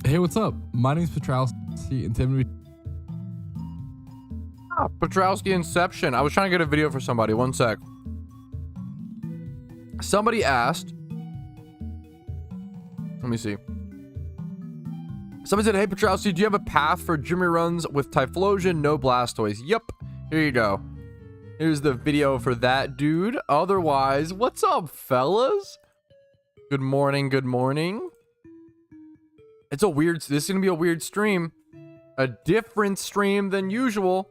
Hey, what's up? My name's Patrouski, and today Patrouski Inception. I was trying to get a video for somebody. One sec. Somebody asked. Let me see. Somebody said, hey, Patrouski, do you have a path for Jimmy runs with Typhlosion, no Blastoise? Yep. Here you go. Here's the video for that, dude. Otherwise, what's up, fellas? Good morning. Good morning. This is going to be a weird stream. A different stream than usual.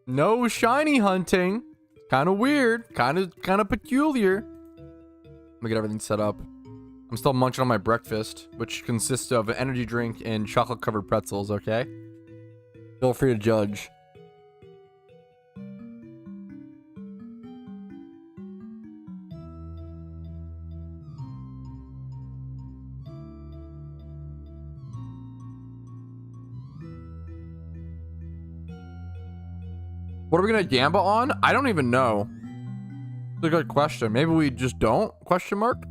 No shiny hunting. Kind of weird. Kind of peculiar. Let me get everything set up. I'm still munching on my breakfast, which consists of an energy drink and chocolate-covered pretzels, okay? Feel free to judge. What are we gonna gamba on? I don't even know. It's a good question. Maybe we just don't? Question mark?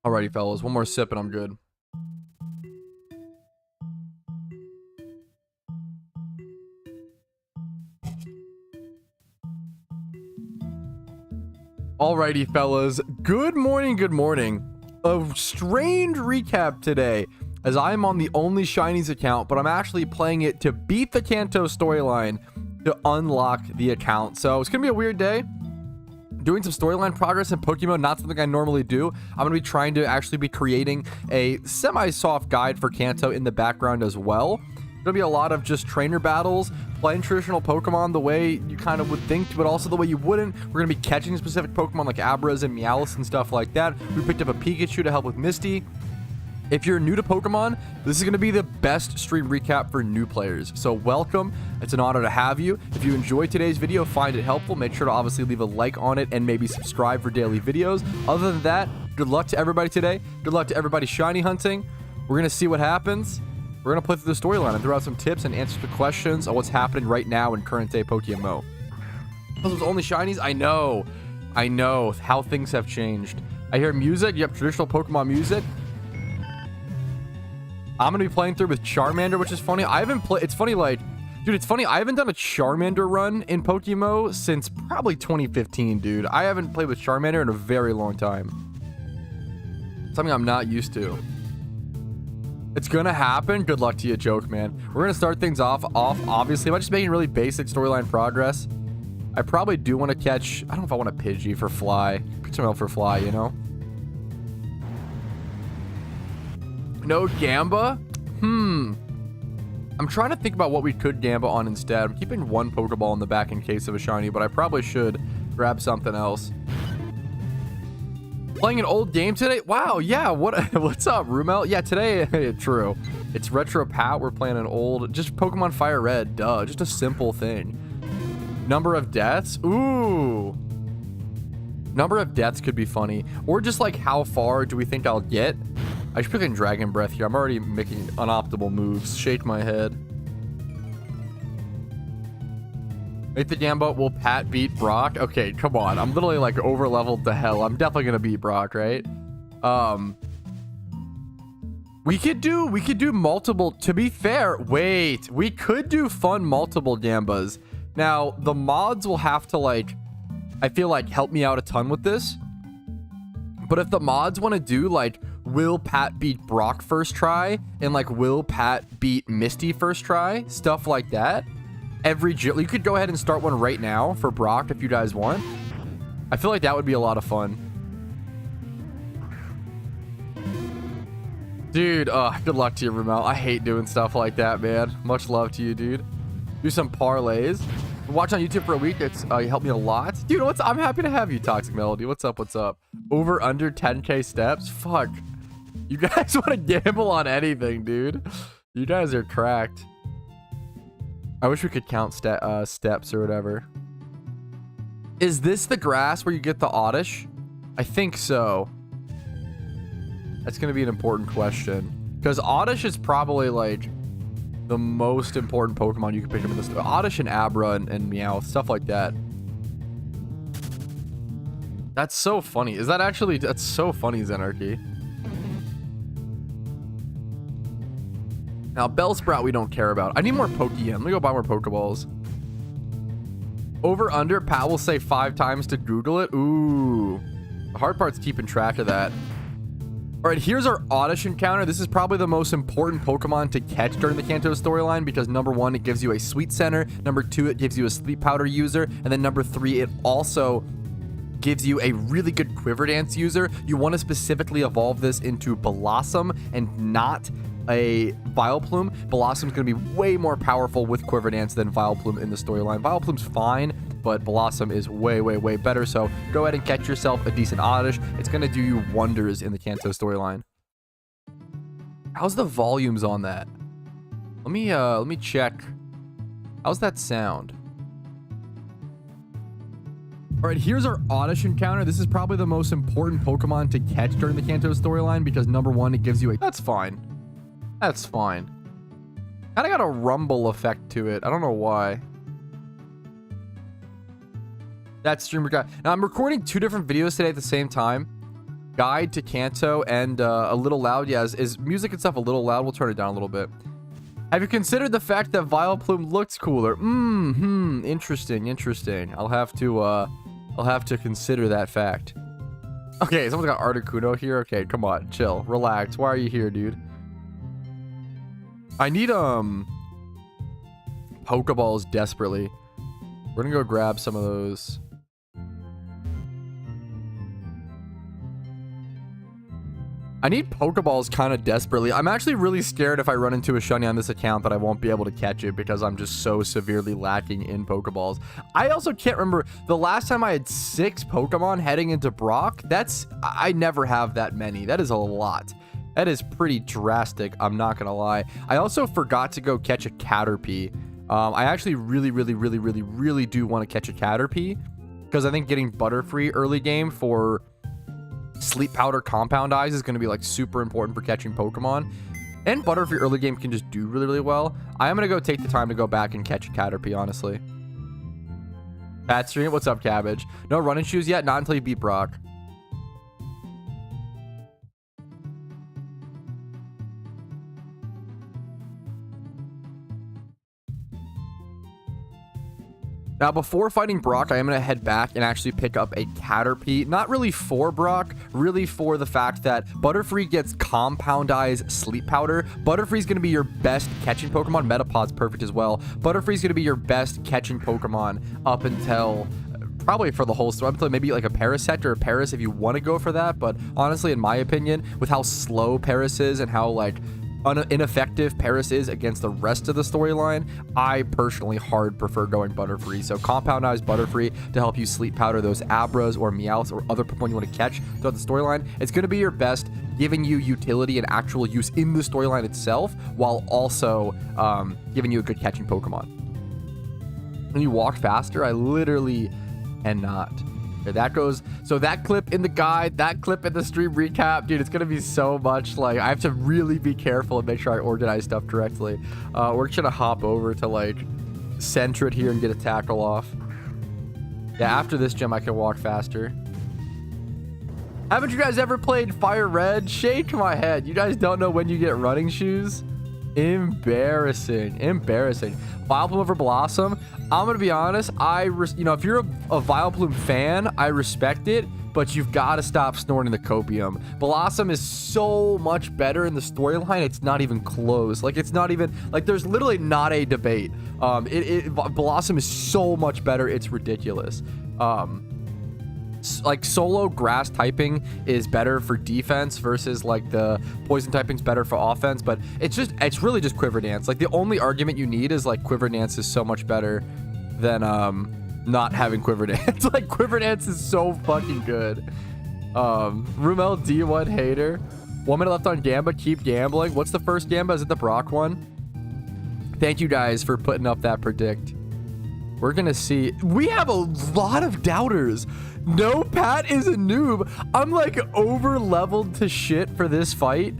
Alrighty, fellas. One more sip and I'm good. Alrighty, fellas. Good morning, good morning. A strange recap today, as I'm on the only Shinies account, but I'm actually playing it to beat the Kanto storyline to unlock the account. So it's gonna be a weird day. Doing some storyline progress in PokeMMO, not something I normally do. I'm gonna be trying to actually be creating a semi-soft guide for Kanto in the background as well. Gonna be a lot of just trainer battles, playing traditional Pokemon the way you kind of would think, but also the way you wouldn't. We're gonna be catching specific Pokemon like Abras and Meowth and stuff like that. We picked up a Pikachu to help with Misty. If you're new to Pokemon, this is gonna be the best stream recap for new players. So welcome, it's an honor to have you. If you enjoyed today's video, find it helpful, make sure to obviously leave a like on it and maybe subscribe for daily videos. Other than that, good luck to everybody today. Good luck to everybody shiny hunting. We're gonna see what happens. We're going to play through the storyline and throw out some tips and answers to questions on what's happening right now in current day PokeMMO. Those only shinies? I know how things have changed. I hear music. You have traditional Pokemon music. I'm going to be playing through with Charmander, which is funny. I haven't played. It's funny, like, dude, it's funny. I haven't done a Charmander run in PokeMMO since probably 2015, dude. I haven't played with Charmander in a very long time. Something I'm not used to. It's gonna happen. Good luck to you, joke, man. We're gonna start things off obviously by just making really basic storyline progress. I probably do want to catch, I don't know if I want a Pidgey for Fly. Put some out for Fly, you know? No Gamba? I'm trying to think about what we could Gamba on instead. I'm keeping one Pokeball in the back in case of a shiny, but I probably should grab something else. Playing an old game today? Wow, yeah, what's up, Rumel? Yeah, today, true. It's Retro Pat, we're playing an old, just Pokemon Fire Red, duh, just a simple thing. Number of deaths? Ooh. Number of deaths could be funny. Or just like, how far do we think I'll get? I should put in Dragon Breath here. I'm already making unoptimal moves. Shake my head. Make the Gamba, will Pat beat Brock? Okay, come on. I'm literally like over leveled to hell. I'm definitely gonna beat Brock, right? We could do multiple, to be fair. Wait, we could do fun multiple Gambas. Now, the mods will have to like, I feel like help me out a ton with this. But if the mods want to do like, will Pat beat Brock first try? And like, will Pat beat Misty first try? Stuff like that. You could go ahead and start one right now for Brock if you guys want. I feel like that would be a lot of fun. Dude, good luck to you, Ramel. I hate doing stuff like that, man. Much love to you, dude. Do some parlays. Watch on YouTube for a week. It's you helped me a lot. Dude, I'm happy to have you, Toxic Melody. What's up? What's up? Over under 10k steps? Fuck. You guys want to gamble on anything, dude. You guys are cracked. I wish we could count steps or whatever. Is this the grass where you get the Oddish? I think so. That's going to be an important question. Because Oddish is probably like the most important Pokemon you can pick up in this. Oddish and Abra and Meowth, stuff like that. That's so funny. Is that actually... That's so funny, Zenarchy. Now, Bellsprout we don't care about. I need more Pokeyen. Let me go buy more Pokeballs. Over, under. Pat will say 5 times to Google it. Ooh. The hard part's keeping track of that. All right, here's our Oddish encounter. This is probably the most important Pokemon to catch during the Kanto storyline because number 1, it gives you a Sweet Center. Number 2, it gives you a Sleep Powder user. And then number 3, it also gives you a really good Quiver Dance user. You want to specifically evolve this into Blossom and not a Vileplume. Blossom's going to be way more powerful with Quiver Dance than Vileplume in the storyline. Vileplume's fine, but Blossom is way, way, way better. So go ahead and catch yourself a decent Oddish. It's going to do you wonders in the Kanto storyline. How's the volumes on that? Let me check. How's that sound? All right, here's our Oddish encounter. This is probably the most important Pokemon to catch during the Kanto storyline because number 1, it gives you a... That's fine. That's fine. Kind of got a rumble effect to it. I don't know why. That streamer guy. Now, I'm recording 2 different videos today at the same time. Guide to Kanto and a little loud. Yeah, is music and stuff a little loud? We'll turn it down a little bit. Have you considered the fact that Vileplume looks cooler? Interesting, interesting. I'll have to consider that fact. Okay, someone's got Articuno here. Okay, come on, chill, relax. Why are you here, dude? I need Pokeballs desperately. We're gonna go grab some of those. I need Pokeballs kind of desperately. I'm actually really scared if I run into a shiny on this account that I won't be able to catch it because I'm just so severely lacking in Pokeballs. I also can't remember the last time I had 6 Pokemon heading into Brock. I never have that many. That is a lot. That is pretty drastic. I'm not going to lie. I also forgot to go catch a Caterpie. I actually really do want to catch a Caterpie because I think getting Butterfree early game for Sleep Powder Compound Eyes is going to be like super important for catching Pokemon, and Butterfree early game can just do really well. I am going to go take the time to go back and catch a Caterpie, honestly. Pat stream, what's up, Cabbage? No running shoes yet? Not until you beat Brock. Now, before fighting Brock, I am going to head back and actually pick up a Caterpie. Not really for Brock, really for the fact that Butterfree gets Compound Eyes Sleep Powder. Butterfree's going to be your best catching Pokemon. Metapod's perfect as well. Butterfree's going to be your best catching Pokemon up until... probably for the whole story, until maybe like a Parasect or a Paris if you want to go for that. But honestly, in my opinion, with how slow Paris is and how like ineffective Paris is against the rest of the storyline, I personally hard prefer going Butterfree. So Compound Eyes Butterfree to help you Sleep Powder those Abras or Meowths or other Pokemon you want to catch throughout the storyline. It's going to be your best, giving you utility and actual use in the storyline itself, while also giving you a good catching Pokemon. When you walk faster, I literally cannot. Okay, that goes, so that clip in the guide, that clip in the stream recap, dude, it's gonna be so much. Like, I have to really be careful and make sure I organize stuff correctly. We're just gonna hop over to like center it here and get a tackle off. Yeah, after this gym I can walk faster. Haven't you guys ever played Fire Red? Shake my head. You guys don't know when you get running shoes? Embarrassing. Vileplume over Blossom. I'm gonna be honest, if you're a Vileplume fan, I respect it, but you've got to stop snorting the copium. Blossom is so much better in the storyline, it's not even close. Like, it's not even, like, there's literally not a debate. Blossom is so much better, it's ridiculous. Like, solo grass typing is better for defense versus like the poison typing's better for offense, but it's really just Quiver Dance. Like, the only argument you need is like Quiver Dance is so much better than not having Quiver Dance. Like, Quiver Dance is so fucking good. Rumel D1 hater. 1 minute left on Gamba, keep gambling. What's the first Gamba? Is it the Brock one? Thank you guys for putting up that predict. We're gonna see. We have a lot of doubters. No, Pat is a noob. I'm like over leveled to shit for this fight.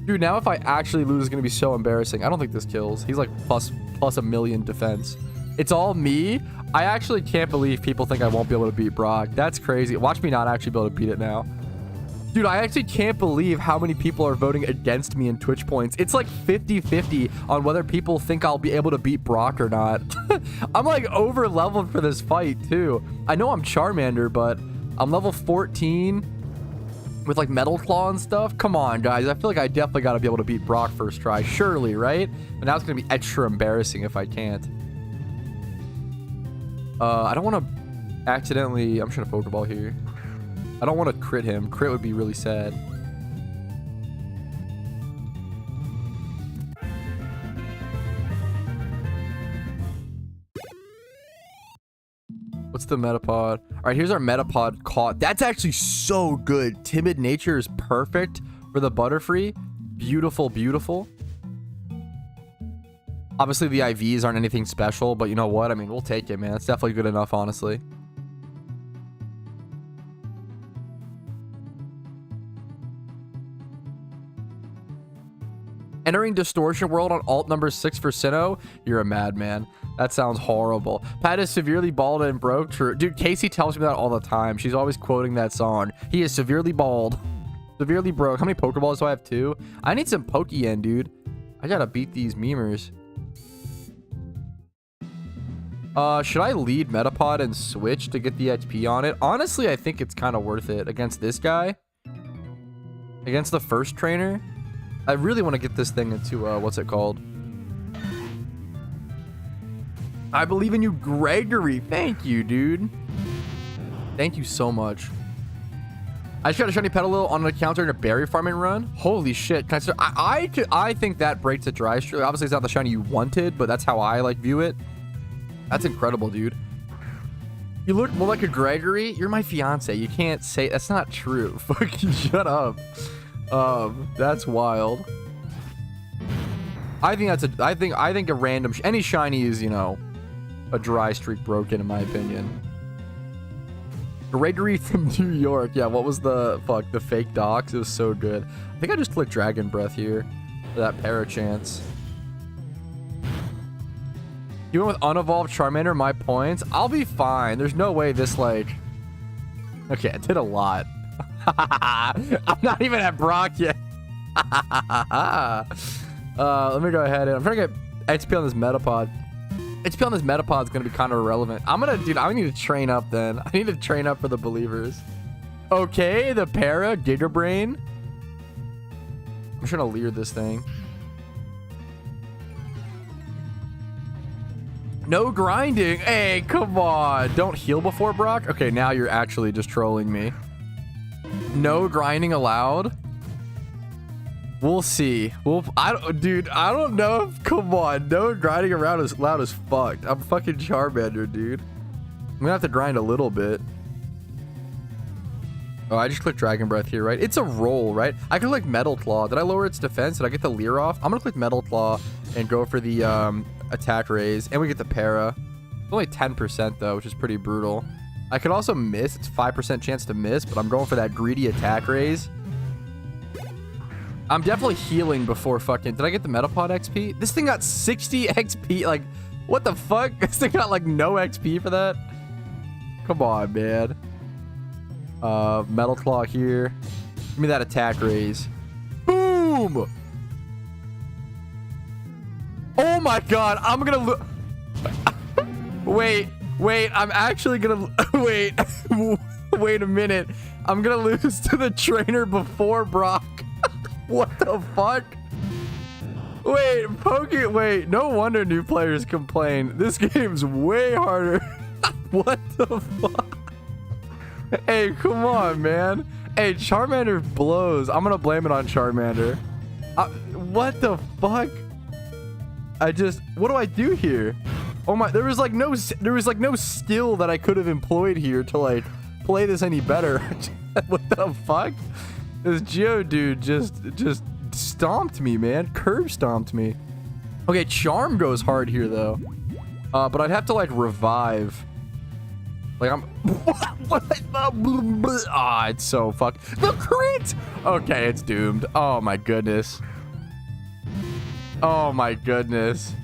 Dude, now if I actually lose, it's gonna be so embarrassing. I don't think this kills. He's like plus a million defense. It's all me. I actually can't believe people think I won't be able to beat Brock. That's crazy. Watch me not actually be able to beat it now. Dude, I actually can't believe how many people are voting against me in Twitch points. It's like 50-50 on whether people think I'll be able to beat Brock or not. I'm like over leveled for this fight too. I know I'm Charmander, but I'm level 14 with like Metal Claw and stuff. Come on, guys. I feel like I definitely got to be able to beat Brock first try. Surely, right? But now it's going to be extra embarrassing if I can't. I don't want to accidentally... I'm trying to Pokeball here. I don't want to crit him. Crit would be really sad. What's the Metapod? All right, here's our Metapod caught. That's actually so good. Timid nature is perfect for the Butterfree. Beautiful, beautiful. Obviously, the IVs aren't anything special, but you know what? I mean, we'll take it, man. It's definitely good enough, honestly. Entering Distortion World on alt number 6 for Sinnoh? You're a madman. That sounds horrible. Pat is severely bald and broke. True. Dude, Casey tells me that all the time. She's always quoting that song. He is severely bald. Severely broke. How many Pokeballs do I have? 2? I need some Pokeyen, dude. I gotta beat these memers. Should I lead Metapod and switch to get the XP on it? Honestly, I think it's kind of worth it against this guy. Against the first trainer. I really want to get this thing into, what's it called? I believe in you, Gregory. Thank you, dude. Thank you so much. I just got a shiny Petalil on an encounter in a berry farming run. Holy shit. Can I think that breaks a dry streak. Obviously, it's not the shiny you wanted, but that's how I, like, view it. That's incredible, dude. You look more like a Gregory. You're my fiance. You can't say... That's not true. Fucking shut up. That's wild. I think that's a... I think a random... Any shiny is, you know, a dry streak broken, in my opinion. Gregory from New York. Yeah, what was the... Fuck, the fake docs? It was so good. I think I just clicked Dragon Breath here. For that Parachance. You went with unevolved Charmander, my points. I'll be fine. There's no way this, like... Okay, I did a lot. I'm not even at Brock yet. Let me go ahead and... I'm trying to get XP on this Metapod. XP on this Metapod is going to be kind of irrelevant. Dude, I need to train up then. I need to train up for the believers. Okay, the Para, Giga Brain. I'm trying to leer this thing. No grinding. Hey, come on. Don't heal before Brock? Okay, now you're actually just trolling me. No grinding allowed? We'll see. Dude, I don't know if... Come on. No grinding around is loud as fuck. I'm fucking Charmander, dude. I'm gonna have to grind a little bit. Oh, I just clicked Dragon Breath here, right? It's a roll, right? I can click Metal Claw. Did I lower its defense? Did I get the Leer off? I'm gonna click Metal Claw and go for the attack raise. And we get the Para. It's only 10% though, which is pretty brutal. I could also miss. It's 5% chance to miss, but I'm going for that greedy attack raise. I'm definitely healing before fucking... Did I get the Metapod XP? This thing got 60 XP. Like, what the fuck? This thing got like no XP for that? Come on, man. Metal Claw here. Give me that attack raise. Boom! Oh my god, I'm gonna wait, I'm actually gonna wait a minute. I'm gonna lose to the trainer before Brock. What the fuck? Wait, no wonder new players complain. This game's way harder. What the fuck? Hey, come on, man. Hey, Charmander blows. I'm gonna blame it on Charmander. What the fuck? What do I do here? Oh my, there was like no skill that I could have employed here to like play this any better. What the fuck? This Geodude just stomped me, man. Curb stomped me. Okay, Charm goes hard here though. But I'd have to like revive. Like I'm it's so fucked. The crit! Okay, it's doomed. Oh my goodness. Oh my goodness.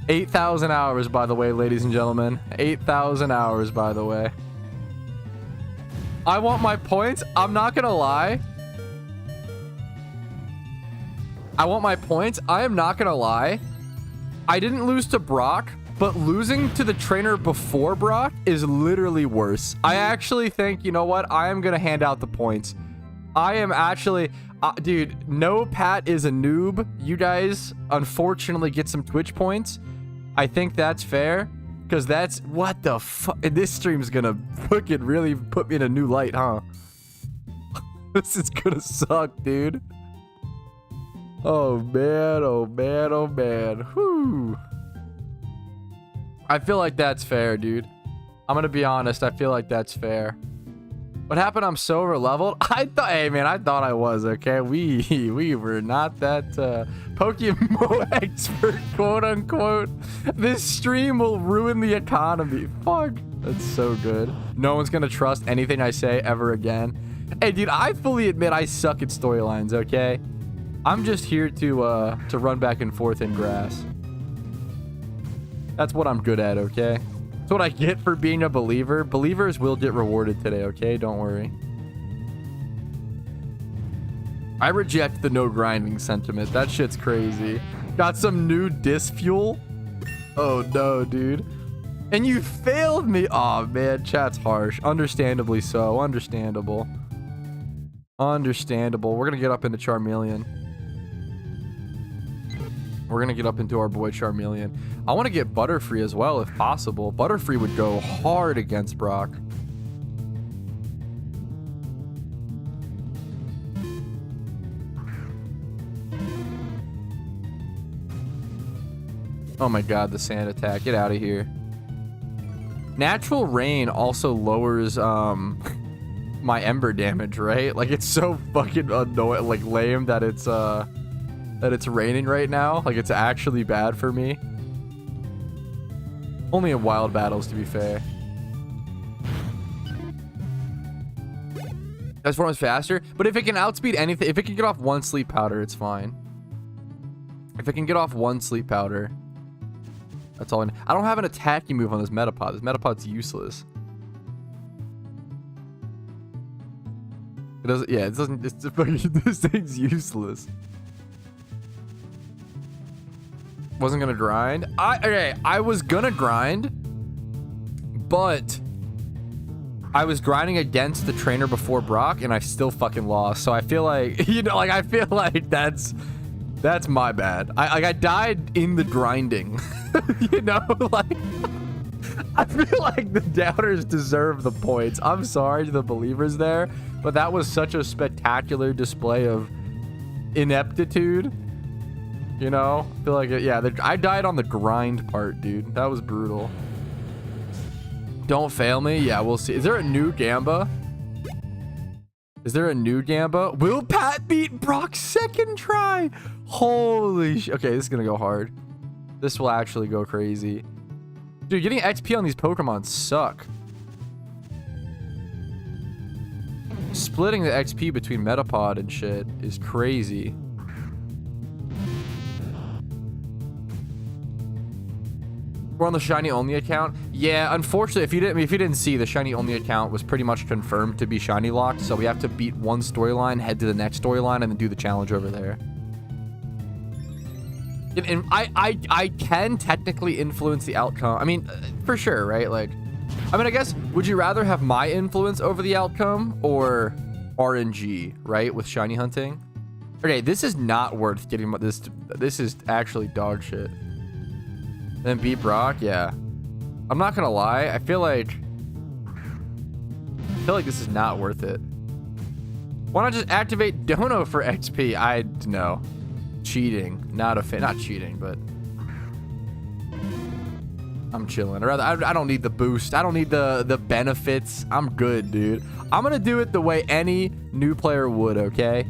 8,000 hours, by the way, ladies and gentlemen. 8,000 hours, by the way. I want my points. I'm not gonna lie. I want my points. I am not gonna lie. I didn't lose to Brock, but losing to the trainer before Brock is literally worse. I actually think, you know what? I am gonna hand out the points. I am actually... dude, no Pat is a noob. You guys, unfortunately, get some Twitch points. I think that's fair. Because that's... What the fuck? This stream's gonna fucking really put me in a new light, huh? This is gonna suck, dude. Oh, man. Oh, man. Oh, man. Whew. I feel like that's fair, dude. I'm gonna be honest. I feel like that's fair. What happened? I'm so over leveled. I thought, hey man, I thought I was, okay. We were not that PokeMMO expert, quote unquote. This stream will ruin the economy. Fuck. That's so good. No one's gonna trust anything I say ever again. Hey dude, I fully admit I suck at storylines, okay? I'm just here to run back and forth in grass. That's what I'm good at, okay? That's what I get for being a believer. Believers will get rewarded today, okay? Don't worry. I reject the no grinding sentiment. That shit's crazy. Got some new disc fuel? Oh no, dude. And you failed me. Oh man, chat's harsh. Understandably so. Understandable. Understandable. We're gonna get up into Charmeleon. We're gonna get up into our boy Charmeleon. I want to get Butterfree as well, if possible. Butterfree would go hard against Brock. Oh my god, the sand attack. Get out of here. Natural Rain also lowers my Ember damage, right? Like, it's so fucking annoying, like lame that it's raining right now. Like, it's actually bad for me. Only in wild battles, to be fair. That's forms faster. But if it can outspeed anything, if it can get off one sleep powder, it's fine. If it can get off one sleep powder, that's all I need. I don't have an attacking move on this Metapod. This Metapod's useless. It doesn't, yeah, it doesn't, it's fucking, this thing's useless. Wasn't gonna grind. Okay, I was gonna grind, but I was grinding against the trainer before Brock, and I still fucking lost. So I feel like, you know, like I feel like that's my bad. I died in the grinding, you know, like I feel like the doubters deserve the points. I'm sorry to the believers there, but that was such a spectacular display of ineptitude. You know, I feel like it, yeah, I died on the grind part, dude. That was brutal. Don't fail me. Yeah, we'll see. Is there a new Gamba? Is there a new Gamba? Will Pat beat Brock's second try? Holy shit. Okay, this is gonna go hard. This will actually go crazy. Dude, getting XP on these Pokemon suck. Splitting the XP between Metapod and shit is crazy. We're on the shiny only account. Yeah, unfortunately, if you didn't see, the shiny only account was pretty much confirmed to be shiny locked. So we have to beat one storyline, head to the next storyline, and then do the challenge over there. And I can technically influence the outcome. I mean, for sure, right? Like, I mean, I guess, would you rather have my influence over the outcome or RNG, right? With shiny hunting. Okay, this is not worth getting this. This is actually dog shit. Then beat Brock, yeah. I'm not gonna lie, I feel like this is not worth it. Why not just activate Dono for XP? I no. Cheating. Not cheating, but I'm chilling. Or rather, I don't need the boost. I don't need the benefits. I'm good, dude. I'm gonna do it the way any new player would, okay?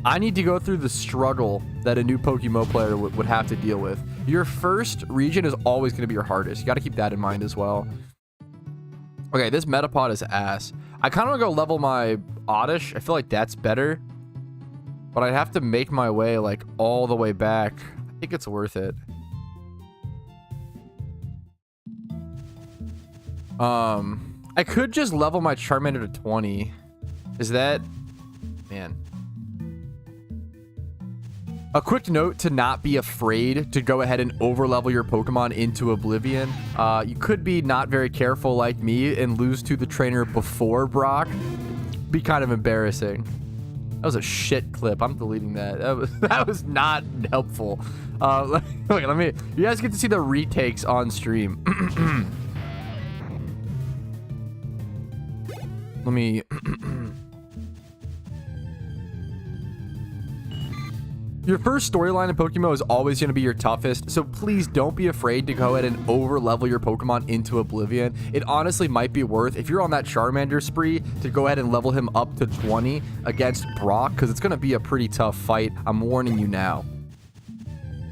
I need to go through the struggle that a new PokeMMO player would have to deal with. Your first region is always going to be your hardest. You got to keep that in mind as well. Okay, this Metapod is ass. I kind of want to go level my Oddish. I feel like that's better. But I'd have to make my way like all the way back. I think it's worth it. I could just level my Charmander to 20. Is that... Man. A quick note to not be afraid to go ahead and overlevel your Pokemon into Oblivion. You could be not very careful like me and lose to the trainer before Brock. Be kind of embarrassing. That was a shit clip. I'm deleting that. That was not helpful. Look, let me... You guys get to see the retakes on stream. Let me... Your first storyline in PokeMMO is always going to be your toughest, so please don't be afraid to go ahead and over-level your Pokemon into Oblivion. It honestly might be worth, if you're on that Charmander spree, to go ahead and level him up to 20 against Brock, because it's going to be a pretty tough fight. I'm warning you now.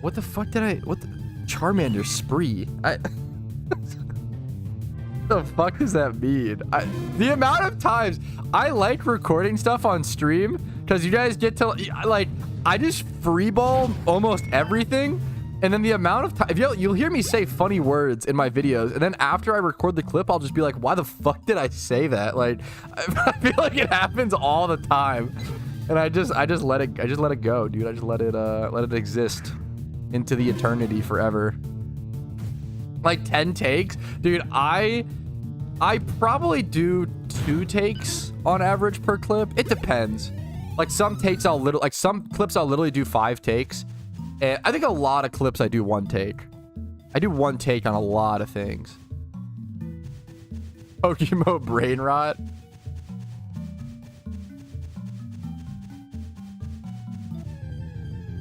What the fuck did I... What the... Charmander spree? The fuck does that mean? The amount of times I like recording stuff on stream, because you guys get to... Like... I just freeball almost everything, and then the amount of time you'll hear me say funny words in my videos, and then after I record the clip, I'll just be like, why the fuck did I say that? Like, I feel like it happens all the time, and I just let it go, dude. I just let it exist into the eternity forever. Like 10 takes, dude. I probably do 2 takes on average per clip. It depends. Like some takes some clips I'll literally do 5 takes. And I think a lot of clips I do 1 take. I do 1 take on a lot of things. PokeMMO brain rot.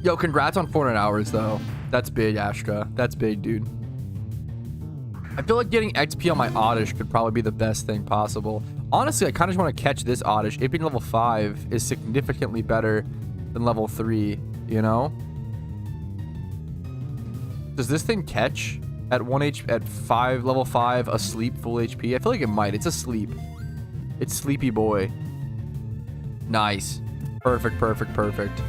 Yo, congrats on 400 hours though. That's big, Ashka. That's big, dude. I feel like getting XP on my Oddish could probably be the best thing possible. Honestly, I kind of just want to catch this Oddish. It being level 5 is significantly better than level 3, you know? Does this thing catch at level 5 asleep full HP? I feel like it might. It's asleep. It's sleepy boy. Nice. Perfect, perfect, perfect.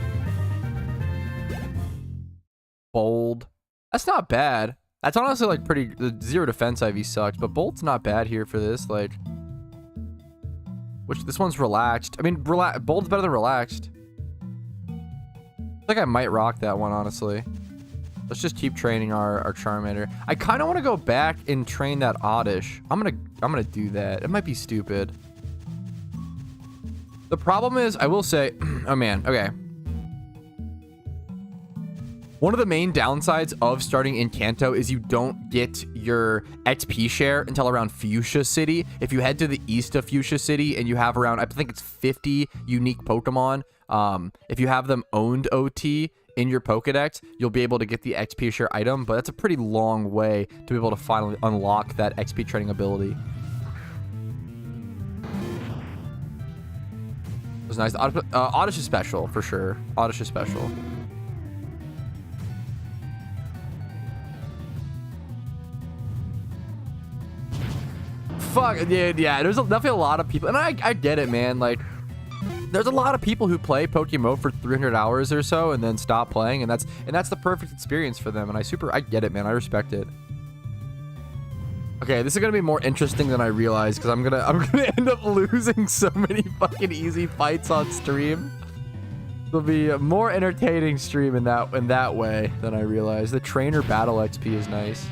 Bold. That's not bad. That's honestly like pretty... The 0 defense IV sucks, but Bolt's not bad here for this. Like... Which, this one's relaxed. I mean, Bold's better than relaxed. I think I might rock that one, honestly. Let's just keep training our Charmander. I kind of want to go back and train that Oddish. I'm gonna do that. It might be stupid. The problem is, I will say... Oh, man. Okay. One of the main downsides of starting in Kanto is you don't get your XP share until around Fuchsia City. If you head to the east of Fuchsia City and you have around, I think it's 50 unique Pokemon, if you have them owned OT in your Pokedex, you'll be able to get the XP share item, but that's a pretty long way to be able to finally unlock that XP training ability. It was nice. Oddish is special, for sure. Oddish is special. Fuck, yeah, there's definitely a lot of people, and I get it, man. Like, there's a lot of people who play PokeMMO for 300 hours or so and then stop playing, and that's the perfect experience for them, and I get it, man. I respect it. Okay, this is gonna be more interesting than I realized, because I'm gonna end up losing so many fucking easy fights on stream. It'll be a more entertaining stream in that way than I realized. The trainer battle XP is nice.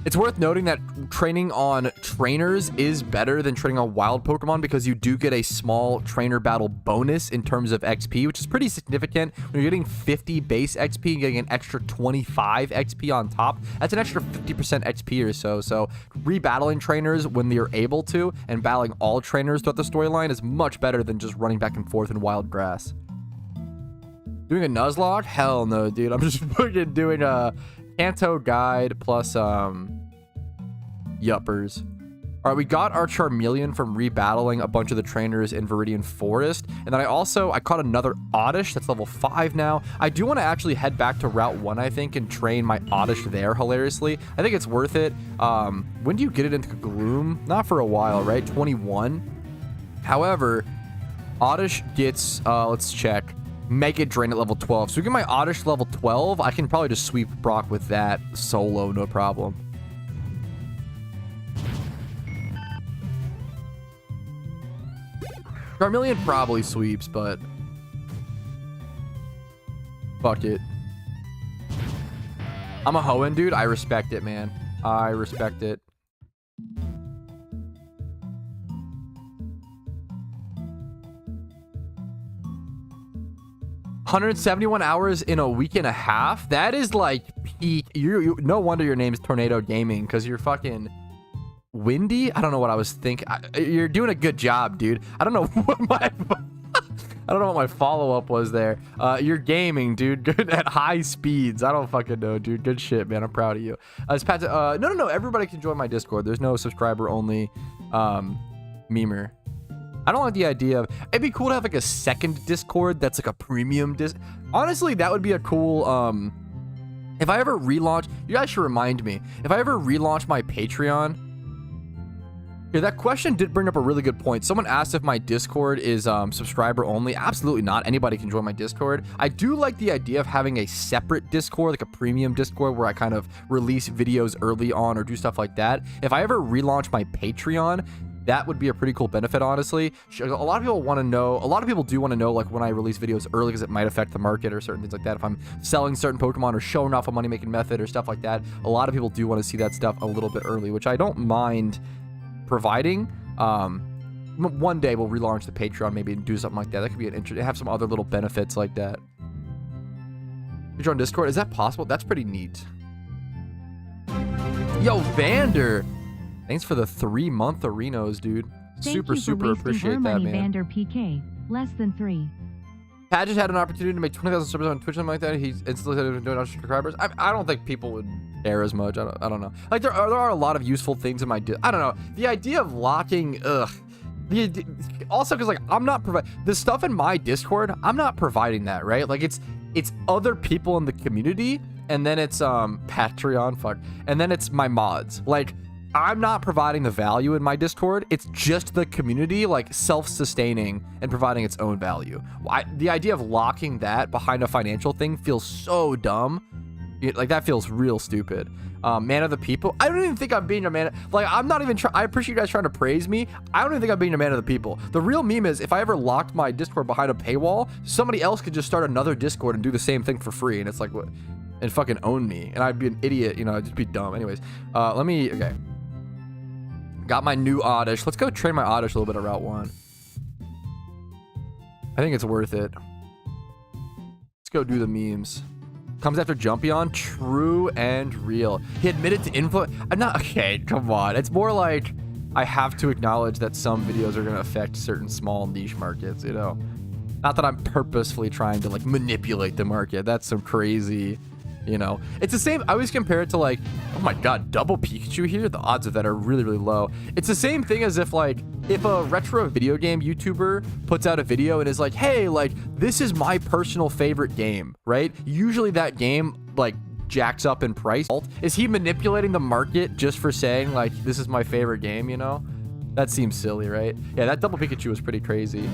It's worth noting that training on trainers is better than training on wild Pokemon, because you do get a small trainer battle bonus in terms of XP, which is pretty significant. When you're getting 50 base XP and getting an extra 25 XP on top, that's an extra 50% XP or so. So rebattling trainers when you're able to and battling all trainers throughout the storyline is much better than just running back and forth in wild grass. Doing a Nuzlocke? Hell no, dude. I'm just fucking doing a Kanto guide plus yuppers. All right, we got our Charmeleon from rebattling a bunch of the trainers in Viridian Forest, and then I caught another Oddish that's level 5 now. I do want to actually head back to Route 1, I think, and train my Oddish there. Hilariously, I think it's worth it. When do you get it into Gloom? Not for a while, right? 21. However, Oddish gets, let's check, Mega Drain at level 12. So we get my Oddish level 12. I can probably just sweep Brock with that solo, no problem. Charmeleon probably sweeps, but fuck it. I'm a Hoenn, dude. I respect it, man. I respect it. $171 hours in a week and a half. That is like peak. No wonder your name's Tornado Gaming, because you're fucking windy. I don't know what I was thinking. You're doing a good job, dude. I don't know what my follow-up was there. You're gaming, dude. Good at high speeds. I don't fucking know, dude. Good shit, man. I'm proud of you. No. Everybody can join my Discord. There's no subscriber only memer. I don't like the idea of, it'd be cool to have like a second Discord that's like a premium honestly, that would be a cool, if I ever relaunch, you guys should remind me, if I ever relaunch my Patreon. Yeah, that question did bring up a really good point. Someone asked if my Discord is subscriber only. Absolutely not. Anybody can join my Discord. I do like the idea of having a separate Discord, like a premium Discord, where I kind of release videos early on or do stuff like that. If I ever relaunch my Patreon, that would be a pretty cool benefit, honestly. A lot of people want to know, a lot of people do want to know, like, when I release videos early, because it might affect the market or certain things like that. If I'm selling certain Pokemon or showing off a money-making method or stuff like that, a lot of people do want to see that stuff a little bit early, which I don't mind providing. One day we'll relaunch the Patreon, maybe, and do something like that. That could be an interesting, have some other little benefits like that. You join Discord? Is that possible? That's pretty neat. Yo, Vander! Thanks for the 3-month arenas, dude. Super appreciate that, man. Vander PK, less than 3. Pat just had an opportunity to make 20,000 subs on Twitch, something like that. He's instantly said doing subscribers. I don't think people would care as much. I don't know. Like, there are a lot of useful things in my... I don't know. The idea of locking... Also, because, like, I'm not providing... The stuff in my Discord, I'm not providing that, right? Like, it's other people in the community, and then it's Patreon, fuck. And then it's my mods. Like... I'm not providing the value in my Discord. It's just the community, like, self-sustaining and providing its own value. The idea of locking that behind a financial thing feels so dumb. Like, that feels real stupid. Man of the people. I don't even think I'm being a man. Like, I'm not even trying. I appreciate you guys trying to praise me. I don't even think I'm being a man of the people. The real meme is, if I ever locked my Discord behind a paywall, somebody else could just start another Discord and do the same thing for free. And it's like, what? And fucking own me. And I'd be an idiot. You know, I'd just be dumb. Anyways, okay. Got my new Oddish. Let's go train my Oddish a little bit at Route 1. I think it's worth it. Let's go do the memes. Comes after Jumpion. True and real. He admitted to influence. I'm not... Okay, come on. It's more like I have to acknowledge that some videos are going to affect certain small niche markets, you know? Not that I'm purposefully trying to, like, manipulate the market. That's some crazy... You know, it's the same. I always compare it to, like, oh my god, double Pikachu here. The odds of that are really, really low. It's the same thing as if, like, if a retro video game YouTuber puts out a video and is like, hey, like, this is my personal favorite game, right? Usually that game, like, jacks up in price. Is he manipulating the market just for saying, like, this is my favorite game, you know? That seems silly, right? Yeah, that double Pikachu was pretty crazy.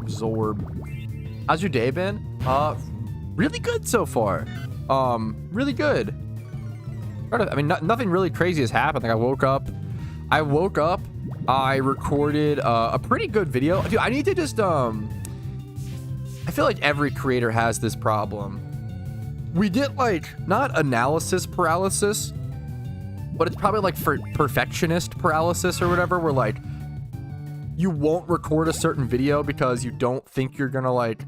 Zorb. How's your day been? Really good so far. Really good. I mean, nothing really crazy has happened. Like, I woke up, I recorded a pretty good video. Dude, I need to just, I feel like every creator has this problem. We get, like, not analysis paralysis, but it's probably like for perfectionist paralysis or whatever, where, like, you won't record a certain video because you don't think you're gonna, like...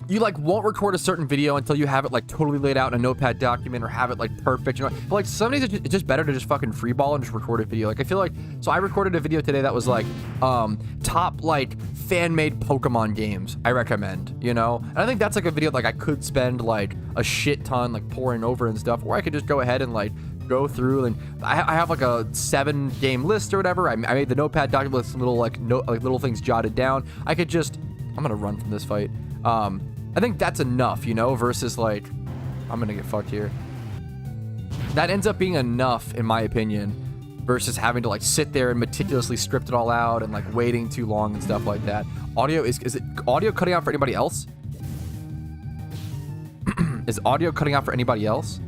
You, like, won't record a certain video until you have it, like, totally laid out in a notepad document or have it, like, perfect, you know? But, like, some days it's just better to just fucking freeball and just record a video. Like, I feel like... So I recorded a video today that was, like, top, like, fan-made Pokemon games I recommend, you know? And I think that's, like, a video, like, I could spend, like, a shit ton, like, pouring over and stuff, or I could just go ahead and, like... go through, and I have like a 7-game list or whatever. I made the notepad document with some little like little things jotted down. I could just... I'm gonna run from this fight. I think that's enough, you know, versus like... I'm gonna get fucked here. That ends up being enough, in my opinion, versus having to like sit there and meticulously script it all out and like waiting too long and stuff like that. Audio is it audio cutting out for anybody else? Is audio cutting out for anybody else?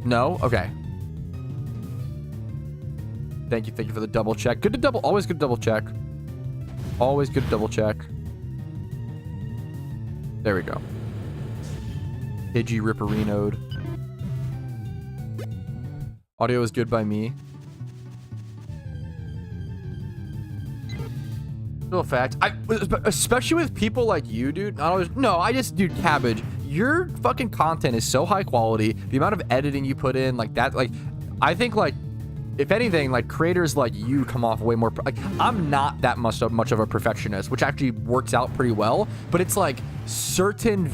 No? Okay. Thank you for the double check. Good to double, always good to double check. Always good to double check. There we go. Pidgey Ripperinoed. Audio is good by me. Still a fact. Especially with people like you, dude. Not always. No, dude, Cabbage. Your fucking content is so high quality. The amount of editing you put in, like that, like, I think, like, if anything, like, creators like you come off way more. Like, I'm not that much of a perfectionist, which actually works out pretty well. But it's like certain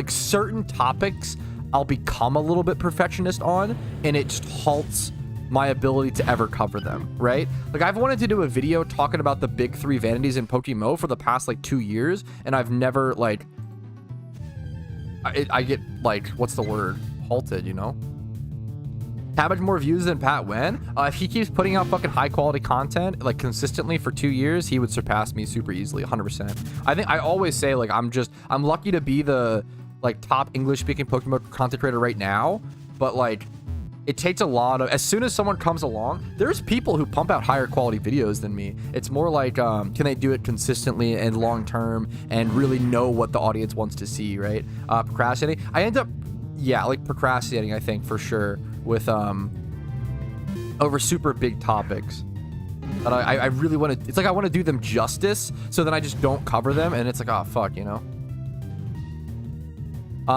certain topics, I'll become a little bit perfectionist on, and it just halts my ability to ever cover them, right? Like, I've wanted to do a video talking about the big 3 vanities in PokeMMO for the past like 2 years, and I've never like I get like, what's the word, halted, you know? Cabbage more views than Pat when? If he keeps putting out fucking high quality content like consistently for 2 years, he would surpass me super easily, 100%. I think I always say, like, I'm lucky to be the like top English speaking PokeMMO content creator right now, but like, it takes a lot of, as soon as someone comes along, there's people who pump out higher quality videos than me. It's more like, can they do it consistently and long term and really know what the audience wants to see, right? Procrastinating. I end up, yeah, like procrastinating, I think, for sure, with over super big topics. But I really want to, it's like I want to do them justice, so then I just don't cover them, and it's like, oh fuck, you know?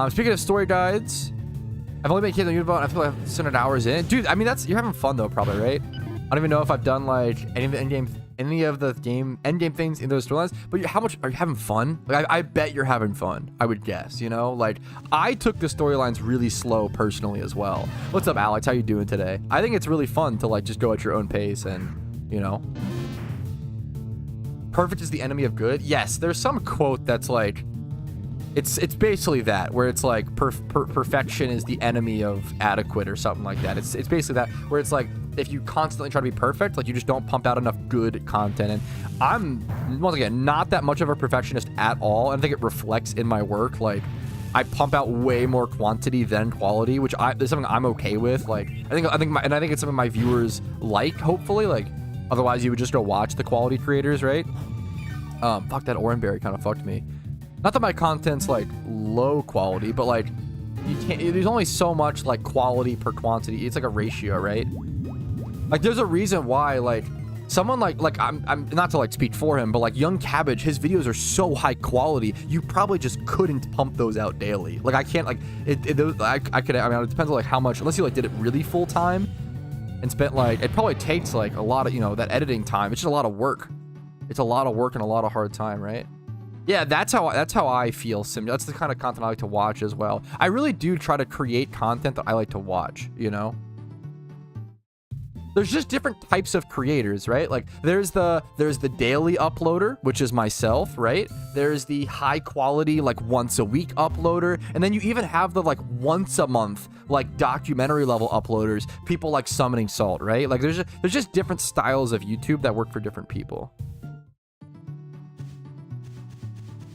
Speaking of story guides, I've only been kids on YouTube, I feel like 600 hours in. Dude, I mean, you're having fun though, probably, right? I don't even know if I've done like any of the end game things in those storylines, but how much are you having fun? Like, I bet you're having fun, I would guess, you know? Like, I took the storylines really slow personally as well. What's up, Alex? How you doing today? I think it's really fun to like just go at your own pace and, you know. Perfect is the enemy of good. Yes, there's some quote that's like, it's basically that, where it's like perfection is the enemy of adequate or something like that. It's basically that, where it's like, if you constantly try to be perfect, like, you just don't pump out enough good content. And I'm, once again, not that much of a perfectionist at all. I think it reflects in my work. Like, I pump out way more quantity than quality, which is something I'm okay with. Like, I think it's something my viewers like, hopefully. Like, otherwise you would just go watch the quality creators, right? Fuck, that Oranberry kind of fucked me. Not that my content's like low quality, but like, you can't, there's only so much like quality per quantity. It's like a ratio, right? Like, there's a reason why, like, someone like I'm not to like speak for him, but like Young Cabbage, his videos are so high quality, you probably just couldn't pump those out daily. Like, I can't, like, I mean, it depends on like how much, unless you like did it really full time and spent like, it probably takes like a lot of, you know, that editing time. It's just a lot of work. It's a lot of work and a lot of hard time, right? Yeah, that's how I feel. That's the kind of content I like to watch as well. I really do try to create content that I like to watch, you know? There's just different types of creators, right? Like, there's the daily uploader, which is myself, right? There's the high quality, like, once a week uploader, and then you even have the like once a month, like, documentary level uploaders, people like Summoning Salt, right? Like, there's just different styles of YouTube that work for different people.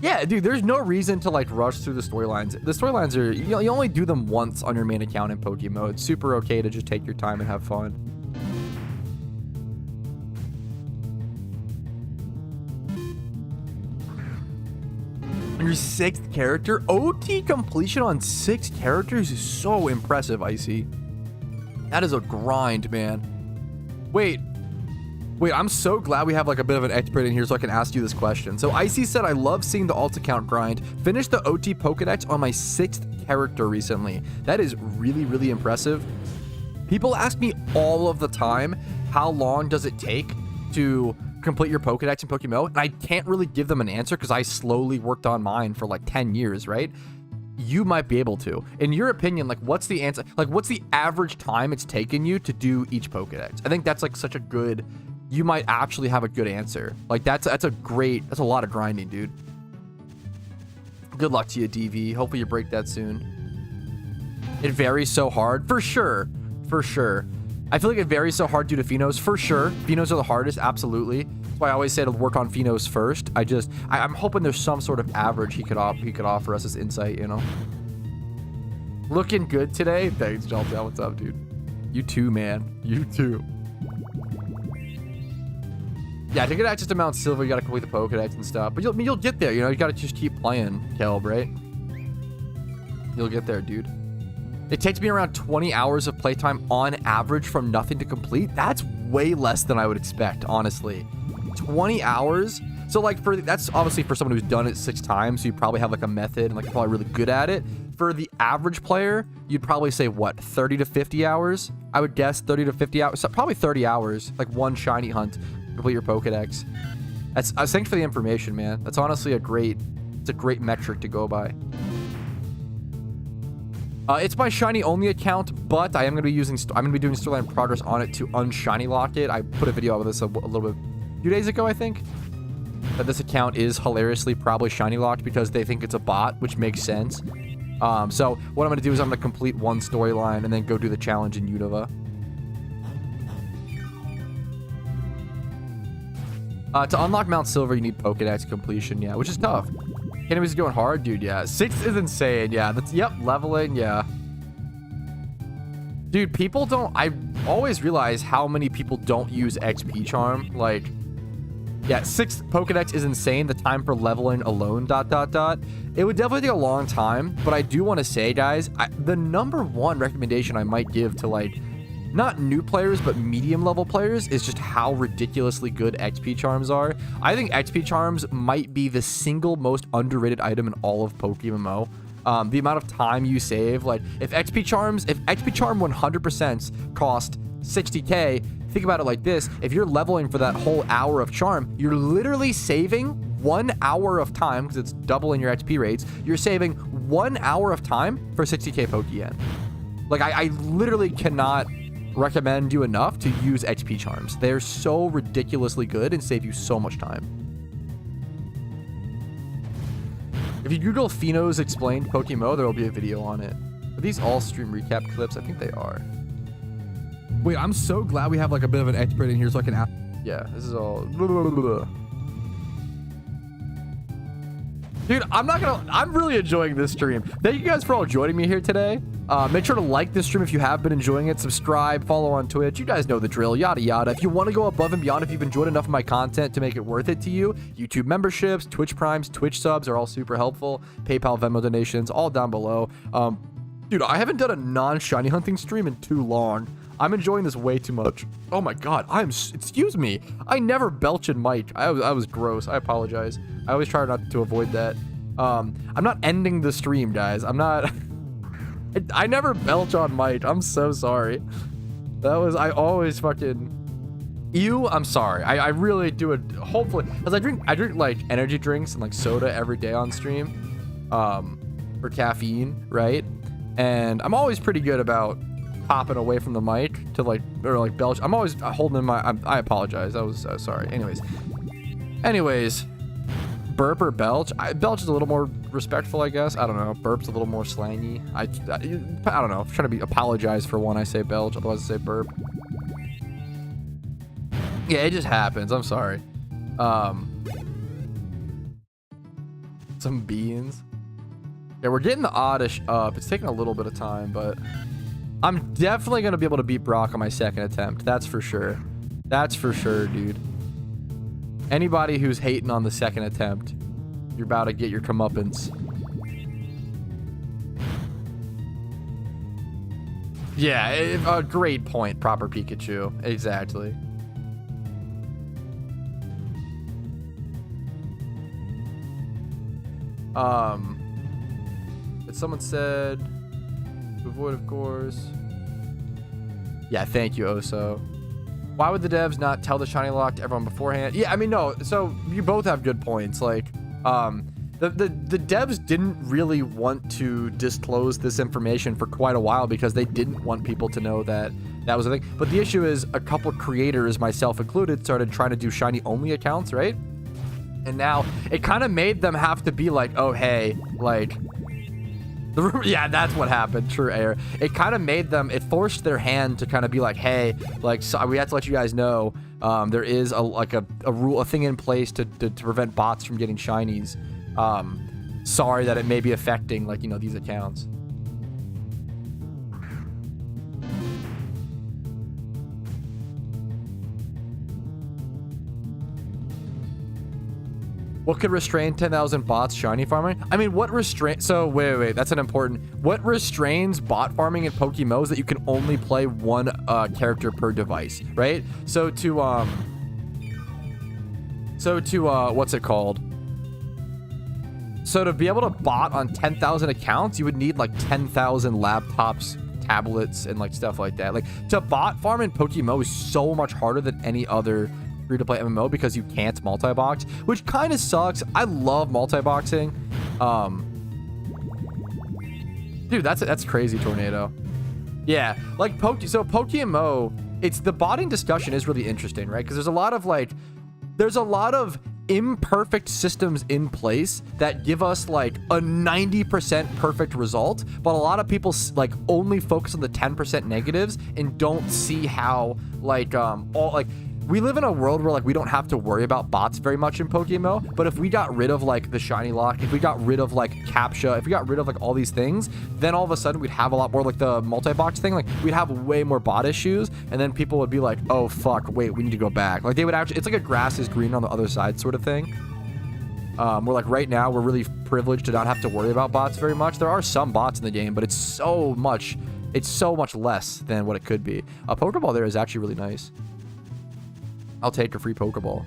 Yeah, dude, there's no reason to like rush through the storylines. The storylines are, you only do them once on your main account in PokeMMO. It's super okay to just take your time and have fun. On your 6th character? OT completion on 6 characters is so impressive, Icy. That is a grind, man. Wait, I'm so glad we have like a bit of an expert in here so I can ask you this question. So Icy said, I love seeing the alt account grind. Finished the OT Pokedex on my 6th character recently. That is really, really impressive. People ask me all of the time, how long does it take to complete your Pokedex in PokeMMO? And I can't really give them an answer because I slowly worked on mine for like 10 years, right? You might be able to. In your opinion, like, what's the answer? Like, what's the average time it's taken you to do each Pokedex? I think that's like such a good, you might actually have a good answer. Like, that's a lot of grinding, dude. Good luck to you, DV. Hopefully you break that soon. It varies so hard. For sure. For sure. I feel like it varies so hard due to Phenos. For sure. Phenos are the hardest. Absolutely. That's why I always say to work on Phenos first. I'm hoping there's some sort of average he could offer us as insight, you know? Looking good today. Thanks, Jaltel. What's up, dude? You too, man. You too. Yeah, to get access to Mount Silver, you gotta complete the Pokedex and stuff. But you'll get there, you know? You gotta just keep playing, Kelb, right? You'll get there, dude. It takes me around 20 hours of playtime on average from nothing to complete. That's way less than I would expect, honestly. 20 hours? So, like, that's obviously for someone who's done it 6 times, so you probably have, like, a method and, like, you're probably really good at it. For the average player, you'd probably say, what, 30 to 50 hours? I would guess 30 to 50 hours. So probably 30 hours, like one shiny hunt. Complete your Pokedex. Thanks for the information, man. That's honestly a great metric to go by. It's my shiny only account, but I'm gonna be doing storyline progress on it to unshiny lock it. I put a video of this a few days ago, I think. That this account is hilariously probably shiny locked because they think it's a bot, which makes sense. So what I'm gonna do is I'm gonna complete one storyline and then go do the challenge in Unova. To unlock Mount Silver, you need Pokedex completion, yeah, which is tough. Enemies going hard, dude, yeah. 6 is insane, yeah. Yep, leveling, yeah. Dude, I always realize how many people don't use XP Charm. Like, yeah, 6 Pokedex is insane. The time for leveling alone, ... It would definitely take a long time, but I do want to say, guys, the #1 recommendation I might give to, like, not new players, but medium level players is just how ridiculously good XP Charms are. I think XP Charms might be the single most underrated item in all of PokeMMO. The amount of time you save, like if XP Charm 100% cost 60k, think about it like this. If you're leveling for that whole hour of charm, you're literally saving 1 hour of time because it's doubling your XP rates. You're saving 1 hour of time for 60k Pokeyen. Like I literally cannot recommend you enough to use XP Charms. They're so ridiculously good and save you so much time. If you Google Phenos Explained PokeMMO, there will be a video on it. Are these all stream recap clips? I think they are. Wait, I'm so glad we have like a bit of an expert in here so I can ask. Yeah, this is all... Dude, I'm really enjoying this stream. Thank you guys for all joining me here today. Make sure to like this stream if you have been enjoying it. Subscribe, follow on Twitch. You guys know the drill, yada yada. If you want to go above and beyond, if you've enjoyed enough of my content to make it worth it to you, YouTube memberships, Twitch Primes, Twitch subs are all super helpful. PayPal, Venmo donations, all down below. Dude, I haven't done a non-shiny hunting stream in too long. I'm enjoying this way too much. Oh my god, excuse me. I never belch in mic. I was gross. I apologize. I always try not to avoid that. I'm not ending the stream, guys. I'm not... I never belch on mic. I'm so sorry. I always fucking... Ew, I'm sorry. I really do it, hopefully. Because I drink like energy drinks and like soda every day on stream. For caffeine, right? And I'm always pretty good about popping away from the mic to like, or like belch. I'm always holding in my, I apologize. I was sorry. Anyways, burp or belch. Belch is a little more respectful, I guess. I don't know. Burp's a little more slangy. I don't know. I'm trying to apologize for when I say belch, otherwise I say burp. Yeah, it just happens. I'm sorry. Some beans. Yeah, we're getting the oddish up. It's taking a little bit of time, but I'm definitely going to be able to beat Brock on my second attempt. That's for sure. That's for sure, dude. Anybody who's hating on the second attempt, you're about to get your comeuppance. Yeah, a great point, proper Pikachu. Exactly. But someone said to avoid, of course. Yeah, thank you, Oso. Why would the devs not tell the shiny lock to everyone beforehand? Yeah, I mean, no. So you both have good points. Like, the devs didn't really want to disclose this information for quite a while because they didn't want people to know that that was a thing. But the issue is a couple creators, myself included, started trying to do shiny only accounts, right? And now it kind of made them have to be like, oh, hey, like, Yeah, that's what happened. True air. It kind of made them. It forced their hand to kind of be like, hey, like so we have to let you guys know there is a rule, a thing in place to prevent bots from getting shinies. Sorry that it may be affecting like these accounts. What could restrain 10,000 bots shiny farming? I mean, what restrain? So wait, that's an important. What restrains bot farming in PokeMMO is that you can only play one character per device, right? So to what's it called? So to be able to bot on 10,000 accounts, you would need like 10,000 laptops, tablets, and like stuff like that. Like to bot farm in PokeMMO is so much harder than any other free-to-play MMO because you can't multi-box, which kind of sucks. I love multi-boxing. Dude, that's crazy, Tornado. Yeah, like PokeMMO, it's the botting discussion is really interesting, right? Because there's a lot of imperfect systems in place that give us like a 90% perfect result, but a lot of people like only focus on the 10% negatives and don't see how we live in a world where like we don't have to worry about bots very much in PokeMMO, but if we got rid of like the shiny lock, if we got rid of like captcha, if we got rid of like all these things, then all of a sudden we'd have a lot more like the multi-box thing. Like we'd have way more bot issues, and then people would be like, oh fuck, wait, we need to go back. Like they would actually, it's like a grass is green on the other side sort of thing. We're like right now we're really privileged to not have to worry about bots very much. There are some bots in the game, but it's so much less than what it could be. A Pokeball there is actually really nice. I'll take a free Pokeball.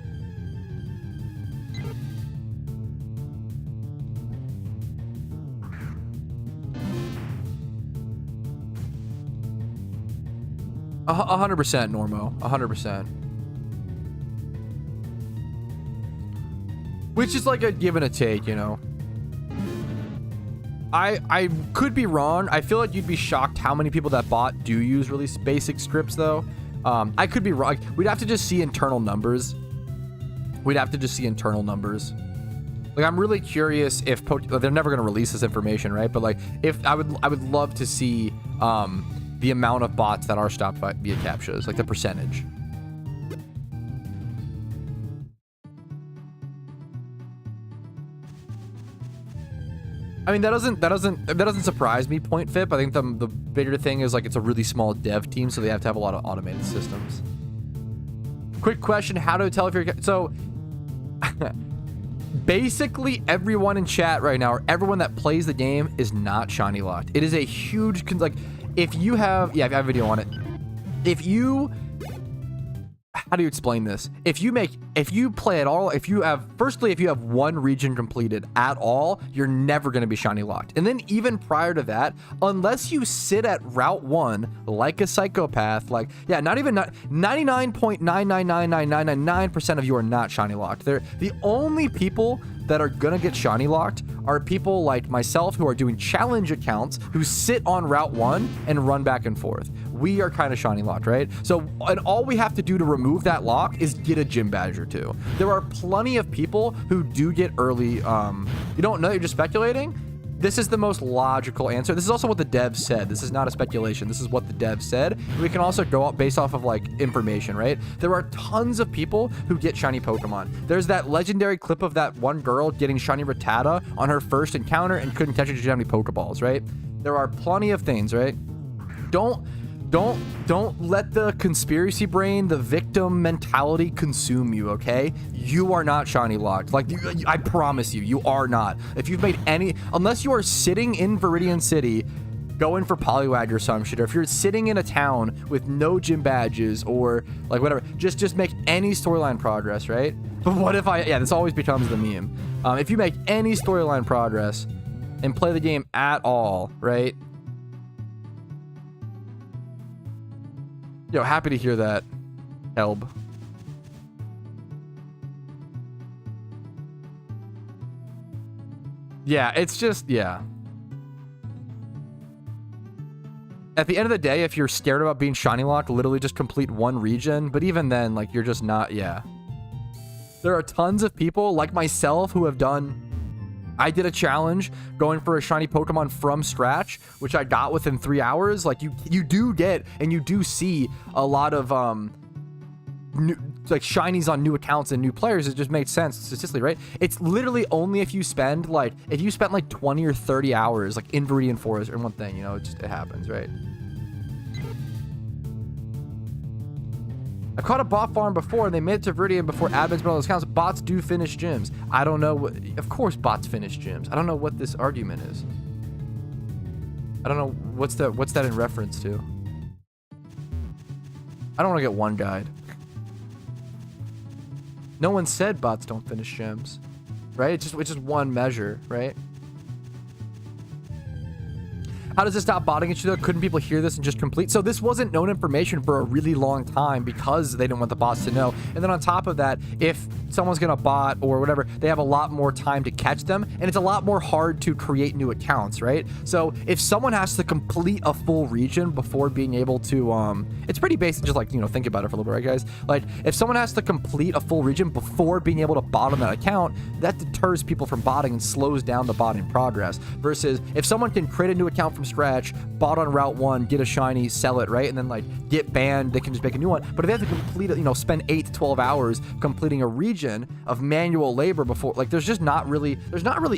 A 100% Normo. 100%. Which is like a give and a take, I could be wrong. I feel like you'd be shocked how many people that bot do use really basic scripts though. I could be wrong. We'd have to just see internal numbers. Like, I'm really curious if they're never going to release this information, right? But like, if I would love to see the amount of bots that are stopped by via captchas, like the percentage. I mean, that doesn't surprise me, Point Fip. I think the bigger thing is like it's a really small dev team, so they have to have a lot of automated systems. Quick question: how to tell if you're so? Basically, everyone in chat right now, or everyone that plays the game, is not shiny locked. It is a huge like if you have I have a video on it. If you how do you explain this? If you play at all, if you have one region completed at all, you're never going to be shiny locked. And then even prior to that, unless you sit at Route 1 like a psychopath, like, yeah, not even 99.9999999% of you are not shiny locked. They're the only people that are gonna get shiny locked are people like myself who are doing challenge accounts who sit on Route 1 and run back and forth. We are kind of shiny locked, right? So, and all we have to do to remove that lock is get a gym badge or two. There are plenty of people who do get early. You don't know, you're just speculating? This is the most logical answer. This is also what the dev said. This is not a speculation. This is what the dev said. We can also go up based off of like information, right? There are tons of people who get shiny Pokemon. There's that legendary clip of that one girl getting shiny Rattata on her first encounter and couldn't catch it because she didn't have any Pokeballs, right? There are plenty of things, right? Don't let the conspiracy brain, the victim mentality consume you, okay? You are not shiny locked. Like, I promise you, you are not. If you've made any, unless you are sitting in Viridian City going for Poliwag or some shit, or if you're sitting in a town with no gym badges or like whatever, just make any storyline progress, right? But what if this always becomes the meme. If you make any storyline progress and play the game at all, right? Yo, happy to hear that, Elb. Yeah, it's just, yeah. At the end of the day, if you're scared about being shiny locked, literally just complete one region. But even then, like, you're just not, yeah. There are tons of people like myself who have done I did a challenge going for a shiny Pokemon from scratch, which I got within 3 hours. Like you do get and you do see a lot of new, like shinies on new accounts and new players. It just makes sense statistically, right? It's literally only if you spend like 20 or 30 hours like in Viridian Forest or one thing, you know, it happens, right? I've caught a bot farm before and they made it to Viridian before admins put on those accounts. Bots do finish gyms. I don't know what, of course bots finish gyms. I don't know what this argument is. I don't know what's that in reference to. I don't want to get one guide. No one said bots don't finish gyms, right? It's just one measure, right? How does this stop botting each other? Couldn't people hear this and just complete? So this wasn't known information for a really long time because they didn't want the bots to know. And then on top of that, if someone's gonna bot or whatever, they have a lot more time to catch them, and it's a lot more hard to create new accounts, right? So if someone has to complete a full region before being able to, it's pretty basic, just like, you know, think about it for a little bit, right, guys? Like, if someone has to complete a full region before being able to bot on that account, that deters people from botting and slows down the botting progress. Versus if someone can create a new account from scratch, bot on Route 1, get a shiny, sell it, right? And then like get banned, they can just make a new one. But if they have to complete it, you know, spend 8 to 12 hours completing a region of manual labor before, like there's not really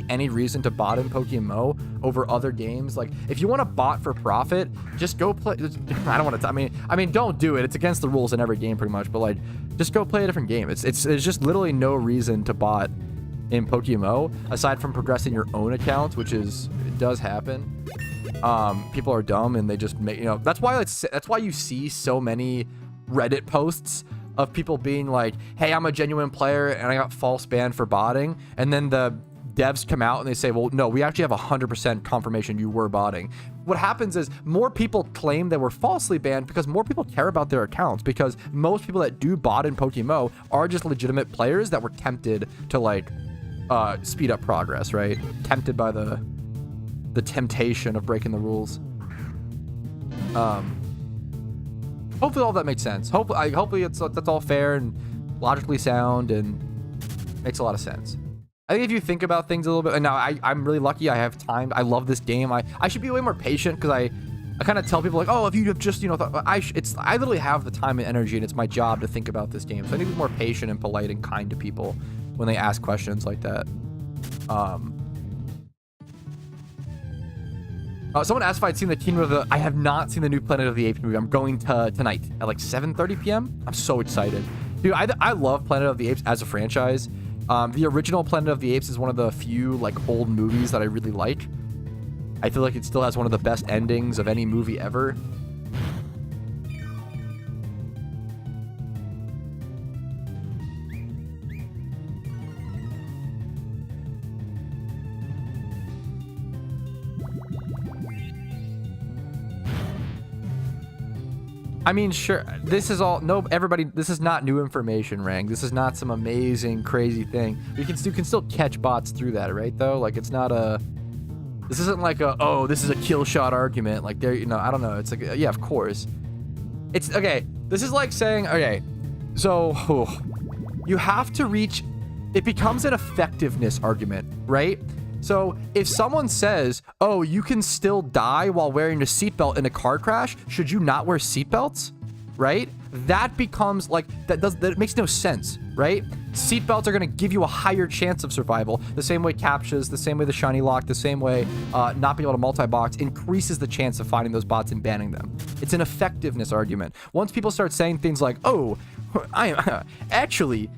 any reason to bot in PokeMMO over other games. Like if you want to bot for profit, just go play. I don't want to, I mean, don't do it. It's against the rules in every game pretty much, but like just go play a different game. There's just literally no reason to bot in PokeMMO aside from progressing your own account, which it does happen. People are dumb and they just make, you know, that's why you see so many Reddit posts of people being like, hey, I'm a genuine player and I got false banned for botting, and then the devs come out and they say, well, no, we actually have 100% confirmation you were botting. What happens is more people claim they were falsely banned because more people care about their accounts, because most people that do bot in PokeMMO are just legitimate players that were tempted to like speed up progress, right? Tempted by the temptation of breaking the rules. Hopefully all that makes sense. Hopefully that's all fair and logically sound and makes a lot of sense. I think if you think about things a little bit, and now I'm really lucky I have time. I love this game. I should be way more patient because I kind of tell people like, oh, if you have just, you know, I literally have the time and energy and it's my job to think about this game. So I need to be more patient and polite and kind to people when they ask questions like that. Someone asked if I'd seen the Kingdom of the... I have not seen the new Planet of the Apes movie. I'm going to tonight at like 7:30 p.m. I'm so excited. Dude, I love Planet of the Apes as a franchise. The original Planet of the Apes is one of the few like old movies that I really like. I feel like it still has one of the best endings of any movie ever. I mean, sure, this is all, no, everybody, this is not new information, Rang. This is not some amazing, crazy thing. You can still catch bots through that, right, though? Like, it's not this isn't like oh, this is a kill shot argument. Like, there, you know, I don't know. It's like, yeah, of course. It's, okay, this is like saying, okay, so, you have to reach, it becomes an effectiveness argument, right? So if someone says, oh, you can still die while wearing a seatbelt in a car crash, should you not wear seatbelts? Right? That becomes like, that makes no sense, right? Seatbelts are going to give you a higher chance of survival. The same way captchas, the same way the shiny lock, the same way not being able to multi-box increases the chance of finding those bots and banning them. It's an effectiveness argument. Once people start saying things like, oh, I actually...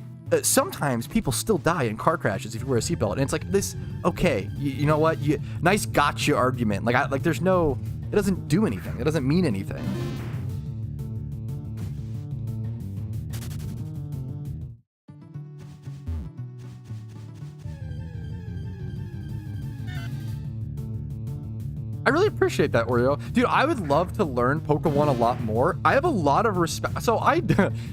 sometimes people still die in car crashes if you wear a seatbelt, and it's like this. Okay, you know what? Nice gotcha argument. Like, there's no. It doesn't do anything. It doesn't mean anything. I really appreciate that, Oreo. Dude, I would love to learn Pokemon a lot more. I have a lot of respect. So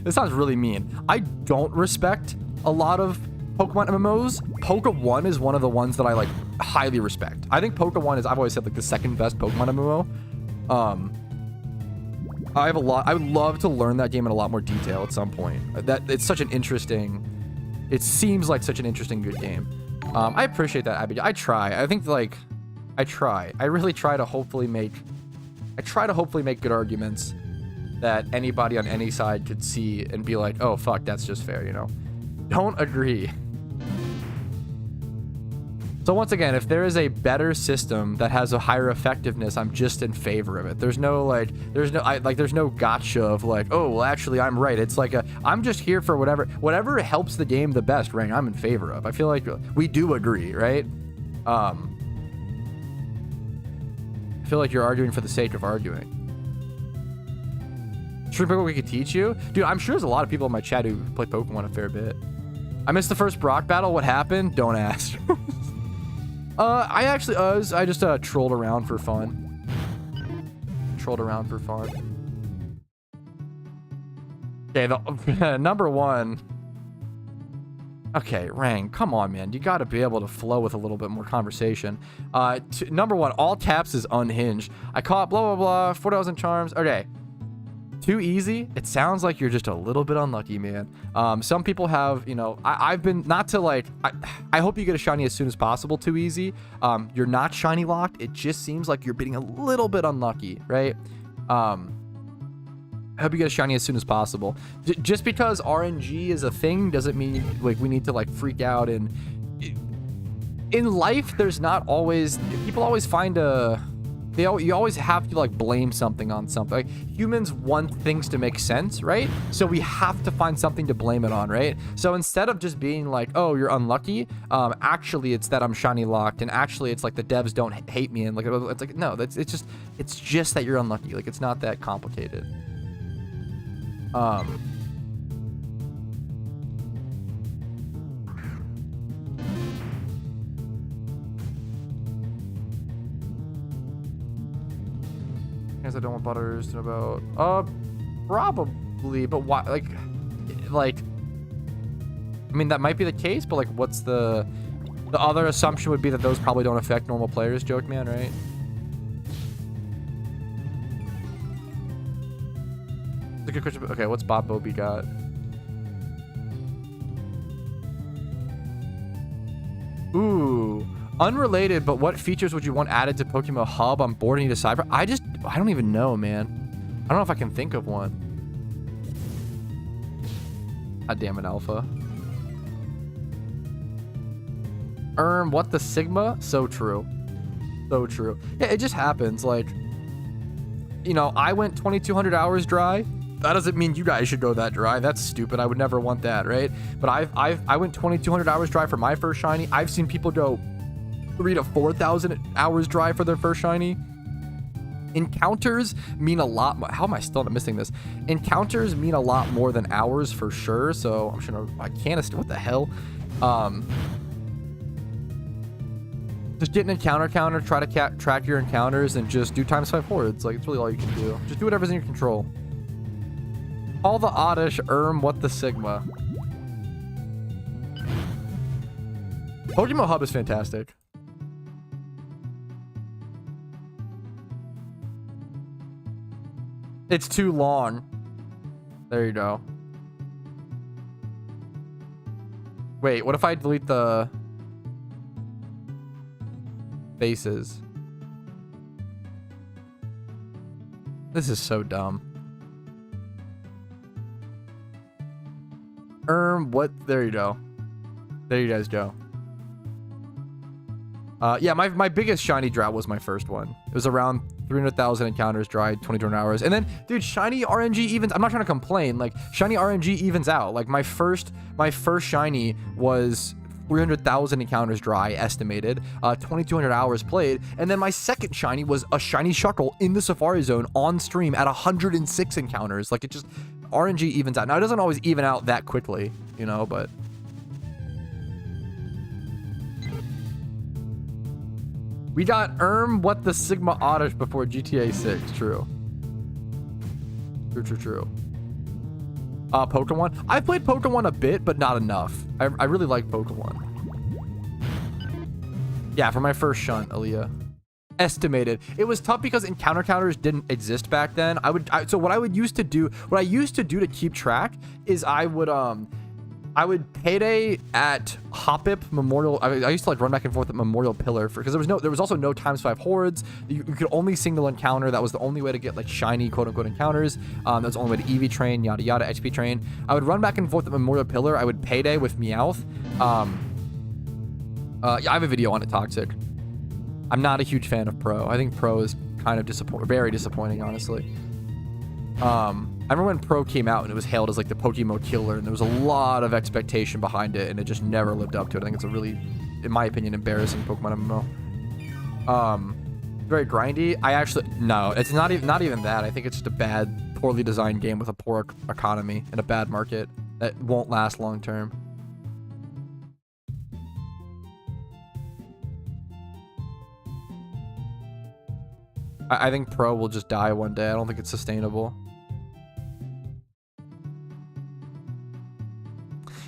this sounds really mean. I don't respect a lot of Pokemon MMOs. Poke1 is one of the ones that I like highly respect. I think Poke1 is, I've always said, like the second best Pokemon MMO. I would love to learn that game in a lot more detail at some point. It seems like such an interesting good game. I appreciate that, Abby. I try. I think, like, I try. I really try to hopefully make good arguments that anybody on any side could see and be like, oh, fuck, that's just fair, you know? Don't agree. So once again, if there is a better system that has a higher effectiveness, I'm just in favor of it. There's no there's no gotcha of like, oh, well, actually I'm right. It's like I'm just here for whatever helps the game the best, Rang, I'm in favor of. I feel like we do agree, right? I feel like you're arguing for the sake of arguing. Sure, we could teach you? Dude, I'm sure there's a lot of people in my chat who play Pokemon a fair bit. I missed the first Brock battle. What happened? Don't ask. I just trolled around for fun. Okay, the number one. Okay, Rang, come on, man. You got to be able to flow with a little bit more conversation. Number one, all caps is unhinged. I caught blah, blah, blah, 4,000 charms. Okay. Too easy? It sounds like you're just a little bit unlucky, man. Some people have, you know, I've been, not to like, I hope you get a shiny as soon as possible. Too easy. You're not shiny locked. It just seems like you're being a little bit unlucky, right? I hope you get a shiny as soon as possible. Just because RNG is a thing doesn't mean like we need to like freak out. And in life, there's not always, people always find you always have to like blame something on something. Like, humans want things to make sense, right? So we have to find something to blame it on, right? So instead of just being like, oh, you're unlucky, actually it's that I'm shiny locked, and actually it's like the devs don't hate me, and like it's like, no, it's just that you're unlucky. Like, it's not that complicated. I don't want butters to know about. Probably, but why? Like, I mean, that might be the case, but like, what's the other assumption would be that those probably don't affect normal players, Joke Man, right? That's a good question. Okay, what's Bob Bobby got? Ooh. Unrelated, but what features would you want added to PokeMMO Hub on board and decipher? I don't even know, man. I don't know if I can think of one. God damn it, Alpha. What the Sigma? So true. So true. Yeah, it just happens. Like, you know, I went 2,200 hours dry. That doesn't mean you guys should go that dry. That's stupid. I would never want that, right? But I went 2,200 hours dry for my first shiny. I've seen people go 3,000 to 4,000 hours dry for their first shiny. Encounters mean a lot. How am I still not missing this? Encounters mean a lot more than hours for sure. So I'm sure I can't. What the hell? Just get an encounter counter. Try to track your encounters and just do ×5 forwards. Like, it's really all you can do. Just do whatever's in your control. All the Oddish. What the Sigma? PokeMMO Hub is fantastic. It's too long. There you go. Wait, what if I delete the faces? This is so dumb. What? There you go. There you guys go. Yeah, my biggest shiny drought was my first one. It was around 300,000 encounters dried, 2,200 hours. And then, dude, shiny RNG evens. I'm not trying to complain. Like, shiny RNG evens out. Like, my first shiny was 300,000 encounters dry, estimated, 2,200 hours played. And then my second shiny was a shiny Shuckle in the Safari Zone on stream at 106 encounters. Like, it just, RNG evens out. Now, it doesn't always even out that quickly, you know, but... We got what the Sigma Oddish before GTA 6. True. True. Pokemon. I've played Pokemon a bit, but not enough. I really like Pokemon. Yeah, for my first shunt, Aaliyah. Estimated. It was tough because encounter counters didn't exist back then. So what I used to do to keep track is I would I would payday at Hoppip Memorial. I used to like run back and forth at Memorial Pillar because there was also no ×5 hordes. You could only single encounter. That was the only way to get like shiny quote unquote encounters. That was the only way to EV train, yada yada, XP train. I would run back and forth at Memorial Pillar. I would payday with Meowth. Yeah, I have a video on it, Toxic. I'm not a huge fan of Pro. I think Pro is kind of very disappointing, honestly. I remember when Pro came out and it was hailed as like the PokeMMO killer, and there was a lot of expectation behind it, and it just never lived up to it. I think it's a really, in my opinion, embarrassing Pokemon MMO. Very grindy. No, it's not even that. I think it's just a bad, poorly designed game with a poor economy and a bad market that won't last long term. I think Pro will just die one day. I don't think it's sustainable.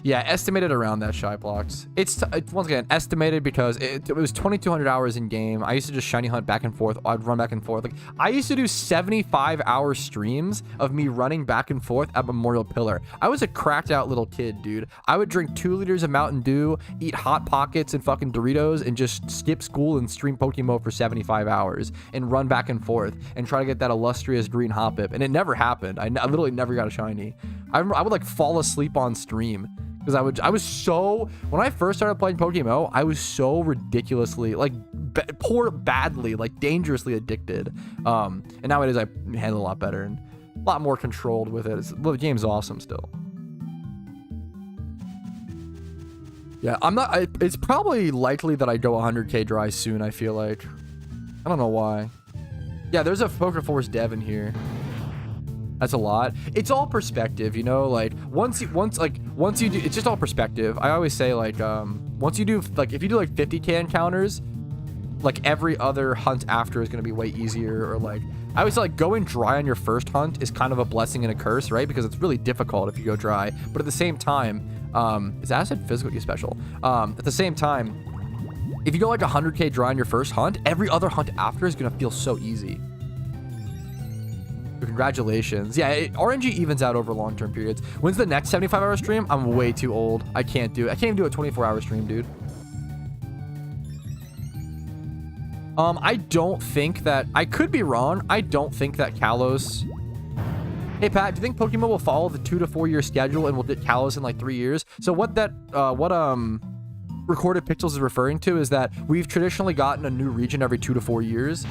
Yeah, estimated around that, Shyplox. It's once again estimated because it was 2,200 hours in game. I used to just shiny hunt back and forth. I'd run back and forth. Like I used to do 75-hour streams of me running back and forth at Memorial Pillar. I was a cracked out little kid, dude. I would drink 2 liters of Mountain Dew, eat Hot Pockets and fucking Doritos, and just skip school and stream PokeMMO for 75 hours and run back and forth and try to get that illustrious green Hoppip. And it never happened. I literally never got a shiny. I would like fall asleep on stream. Because I was so, when I first started playing PokeMMO, I was so ridiculously, like, badly, like, dangerously addicted. And nowadays I handle a lot better and a lot more controlled with it. The game's awesome still. Yeah, it's probably likely that I go 100k dry soon, I feel like. I don't know why. Yeah, there's a PokeForce dev in here. That's a lot. It's all perspective, you know, like once you do, it's just all perspective. I always say like, once you do, like if you do like 50k encounters, like every other hunt after is going to be way easier. Or like, I always say like going dry on your first hunt is kind of a blessing and a curse, right? Because it's really difficult if you go dry. But at the same time, is acid physically special? At the same time, if you go like 100k dry on your first hunt, every other hunt after is going to feel so easy. Congratulations. Yeah, RNG evens out over long-term periods. When's the next 75-hour stream? I'm way too old. I can't do it. I can't even do a 24-hour stream, dude. I don't think that... I could be wrong. I don't think that Kalos... Hey, Pat, do you think PokeMMO will follow the 2 to 4 year schedule and will get Kalos in like 3 years? So what that... Recorded Pixels is referring to is that we've traditionally gotten a new region every 2 to 4 years.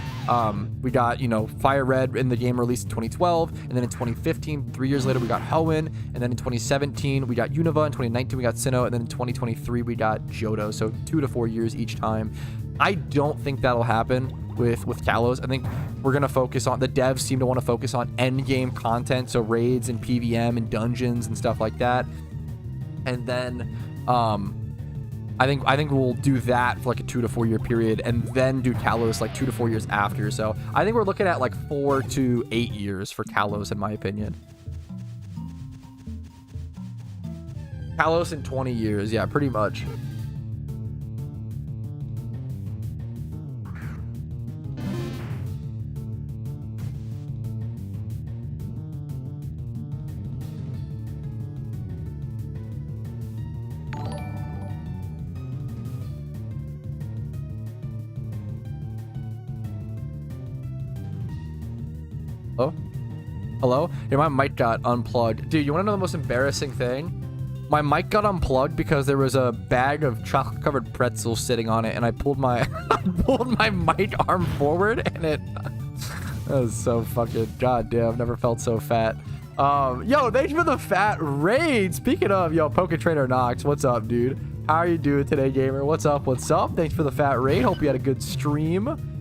We got, you know, Fire Red in the game released in 2012, and then in 2015, 3 years later, we got Hoenn, and then in 2017, we got Unova, in 2019, we got Sinnoh, and then in 2023, we got Johto. So 2 to 4 years each time. I don't think that'll happen with Kalos. I think we're going to focus on, the devs seem to want to focus on end game content, so raids and PVM and dungeons and stuff like that. And then, I think we'll do that for like a 2 to 4 year period and then do Kalos like 2 to 4 years after. So I think we're looking at like 4 to 8 years for Kalos, in my opinion. Kalos in 20 years. Yeah, pretty much. Hello? Hello? Yeah, my mic got unplugged. Dude, you want to know the most embarrassing thing? My mic got unplugged because there was a bag of chocolate-covered pretzels sitting on it, and I pulled my my mic arm forward, and it... That was so fucking... Goddamn, I've never felt so fat. Yo, thanks for the fat raid. Speaking of, yo, Poke Trainer Nox, what's up, dude? How are you doing today, gamer? What's up? What's up? Thanks for the fat raid. Hope you had a good stream.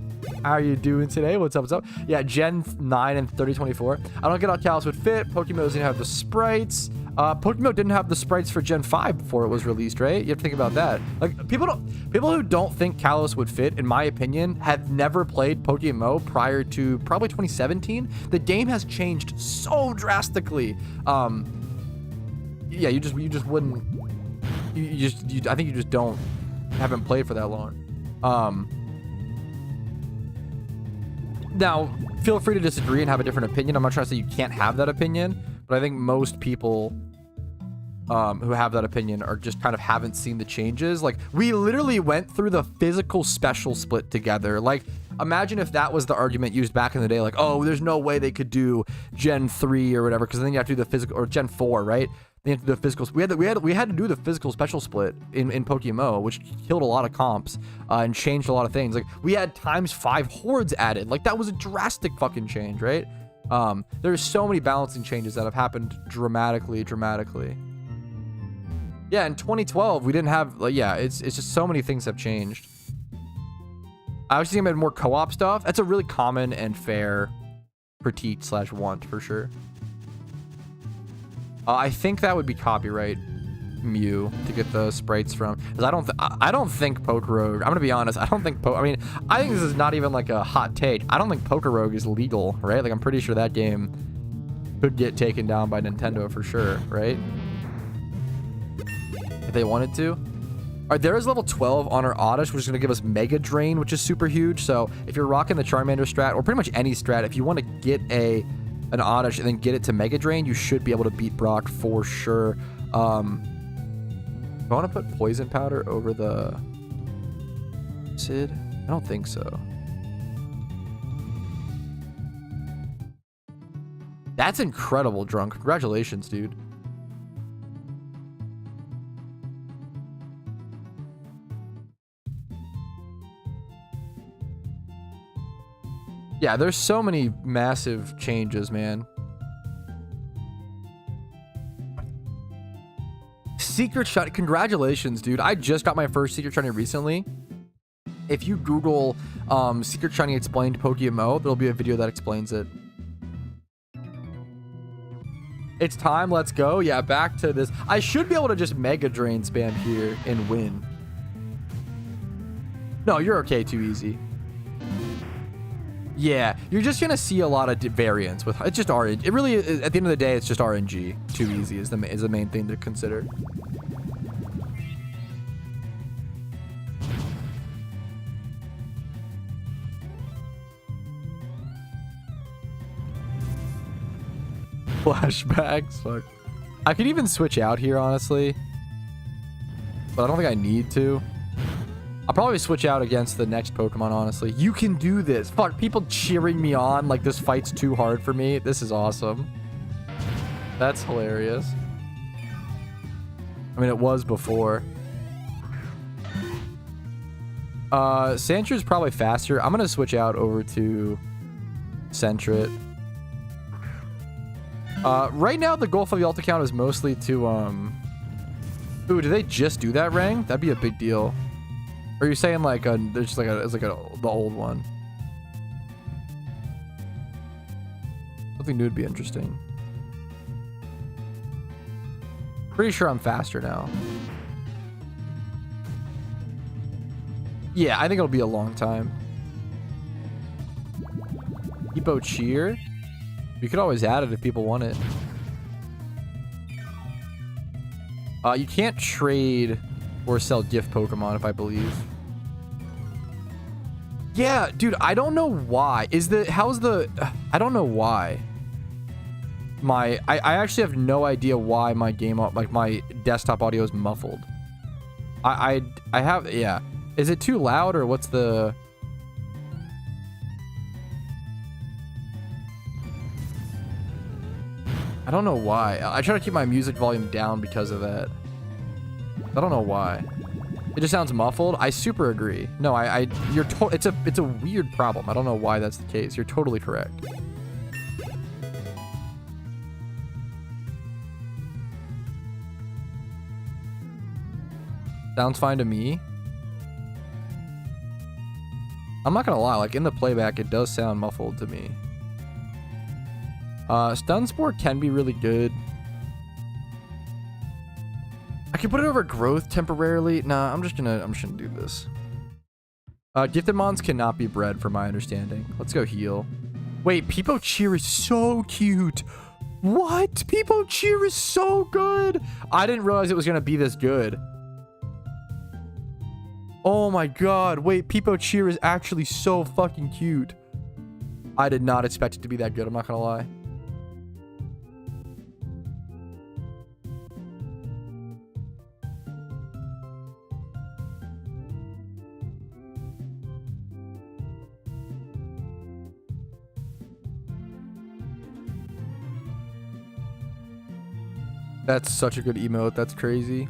How are you doing today? What's up? What's up? Yeah, Gen 9 and 3024. I don't get how Kalos would fit. PokeMMO doesn't have the sprites. PokeMMO didn't have the sprites for Gen 5 before it was released, right? You have to think about that. Like, people who don't think Kalos would fit, in my opinion, have never played PokeMMO prior to probably 2017. The game has changed so drastically. Yeah, you just wouldn't. I think you just haven't played for that long. Now, feel free to disagree and have a different opinion. I'm not trying to say you can't have that opinion, but I think most people who have that opinion are just kind of haven't seen the changes. Like, we literally went through the physical special split together. Like, imagine if that was the argument used back in the day, like, oh, there's no way they could do Gen 3 or whatever, because then you have to do the physical, or Gen 4, right? They have to do the physical. We had to do the physical special split in PokeMMO, which killed a lot of comps and changed a lot of things. Like, we had ×5 hordes added. Like, that was a drastic fucking change, right? There's so many balancing changes that have happened dramatically. Yeah, in 2012, we didn't have, like, yeah, it's just so many things have changed. I was thinking about more co-op stuff. That's a really common and fair critique / want for sure. I think that would be copyright Mew to get the sprites from, because I don't think PokeRogue, I'm gonna be honest, I think this is not even like a hot take. I don't think PokeRogue is legal, right? Like, I'm pretty sure that game could get taken down by Nintendo for sure, right? If they wanted to. All right, there is level 12 on our Oddish, which is going to give us Mega Drain, which is super huge. So if you're rocking the Charmander strat, or pretty much any strat, if you want to get an Oddish and then get it to Mega Drain, you should be able to beat Brock for sure. Do I want to put Poison Powder over the Sid? I don't think so. That's incredible, Drunk. Congratulations, dude. Yeah, there's so many massive changes, man. Secret Shiny. Congratulations, dude. I just got my first Secret Shiny recently. If you Google Secret Shiny Explained PokeMMO, there'll be a video that explains it. It's time. Let's go. Yeah, back to this. I should be able to just Mega Drain spam here and win. No, you're okay. Too easy. Yeah, you're just gonna see a lot of variance with it's just RNG. It really, at the end of the day, it's just RNG. Too easy is the main thing to consider. Flashbacks, fuck. I could even switch out here, honestly, but I don't think I need to. I'll probably switch out against the next Pokemon, honestly. You can do this. Fuck, people cheering me on like this fight's too hard for me. This is awesome. That's hilarious. I mean, it was before. Sandshrew is probably faster. I'm going to switch out over to Sentret. Right now, the goal for the alt account is mostly to, Ooh, did they just do that, Rang? That'd be a big deal. Or are you saying like there's just like the old one? Something new would be interesting. Pretty sure I'm faster now. Yeah, I think it'll be a long time. Hippo Cheer? You could always add it if people want it. You can't trade or sell gift Pokemon, if I believe. Yeah, dude, I don't know why. I don't know why. I actually have no idea why my my desktop audio is muffled. I have, yeah. Is it too loud or what's the... I don't know why. I try to keep my music volume down because of that. I don't know why. It just sounds muffled. I super agree. No, it's a weird problem. I don't know why that's the case. You're totally correct. Sounds fine to me. I'm not gonna lie, like in the playback, it does sound muffled to me. Stun Spore can be really good. I can put it over growth temporarily. Nah, I'm just gonna do this. Gifted Mons cannot be bred from my understanding. Let's go heal. Wait, Peepo Cheer is so cute. What? Peepo Cheer is so good. I didn't realize it was gonna be this good. Oh my god. Wait, Peepo Cheer is actually so fucking cute. I did not expect it to be that good. I'm not gonna lie. That's such a good emote. That's crazy.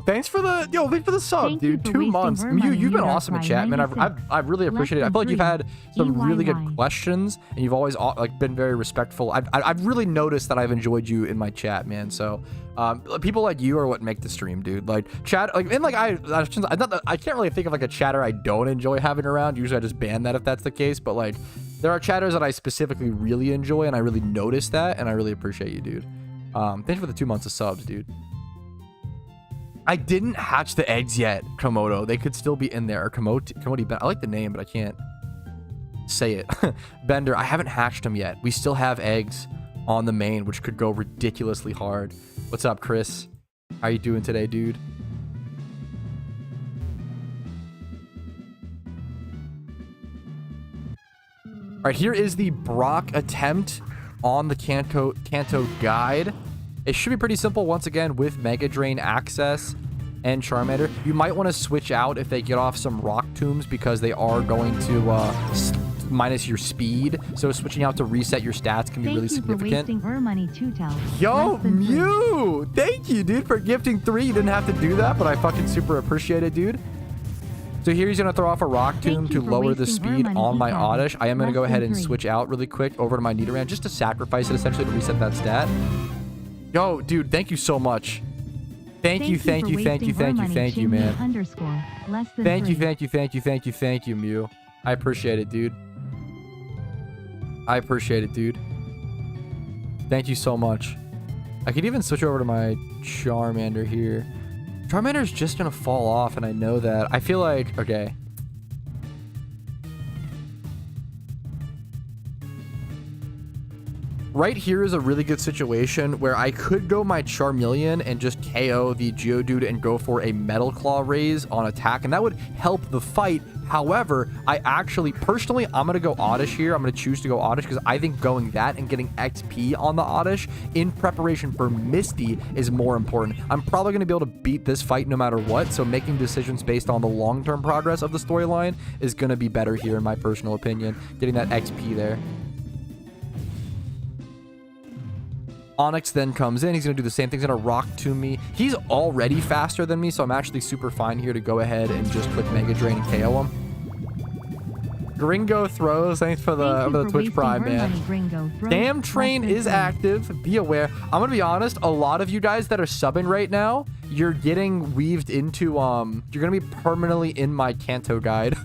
Thanks for the sub, Thank you dude. for 2 wasting months. Vermont You've been Europe awesome in by chat, man. 96. I've really Less appreciated it. I than feel like you've 3. had some really good EYY. questions, and you've always like been very respectful. I've really noticed that I've enjoyed you in my chat, man. So people like you are what make the stream, dude. Like chat, like and like I can't really think of like a chatter I don't enjoy having around. Usually I just ban that if that's the case. But like there are chatters that I specifically really enjoy, and I really notice that, and I really appreciate you, dude. Thanks for the 2 months of subs, dude. I didn't hatch the eggs yet, Komodo. They could still be in there. Or Komodi. I like the name, but I can't say it. Bender, I haven't hatched them yet. We still have eggs on the main, which could go ridiculously hard. What's up, Chris? How you doing today, dude? All right, here is the Brock attempt on the Kanto guide. It should be pretty simple once again with Mega Drain access and Charmander. You might want to switch out if they get off some Rock Tombs because they are going to minus your speed. So switching out to reset your stats can be really significant. Thank you for wasting money to tell. Yo, Mew! Thank you, dude, for gifting 3. You didn't have to do that, but I fucking super appreciate it, dude. So here he's going to throw off a Rock Tomb to lower the speed on my Oddish. I am going to go ahead and switch out really quick over to my Nidoran just to sacrifice it essentially to reset that stat. Yo, dude, thank you so much. Thank you, man. Thank you, Mew. I appreciate it, dude. Thank you so much. I could even switch over to my Charmander here. Charmander's just gonna fall off, and I know that. I feel like, okay. Right here is a really good situation where I could go my Charmeleon and just KO the Geodude and go for a Metal Claw raise on attack, and that would help the fight. However, personally, I'm going to go Oddish here. I'm going to choose to go Oddish because I think going that and getting XP on the Oddish in preparation for Misty is more important. I'm probably going to be able to beat this fight no matter what, so making decisions based on the long-term progress of the storyline is going to be better here in my personal opinion, getting that XP there. Onyx then comes in. He's going to do the same thing. He's going to Rock Tomb me. He's already faster than me, so I'm actually super fine here to go ahead and just click Mega Drain and KO him. Gringo throws. Thanks for the Twitch Prime, man. Damn Train is active. Be aware. I'm going to be honest. A lot of you guys that are subbing right now, you're getting weaved into, you're going to be permanently in my Kanto guide.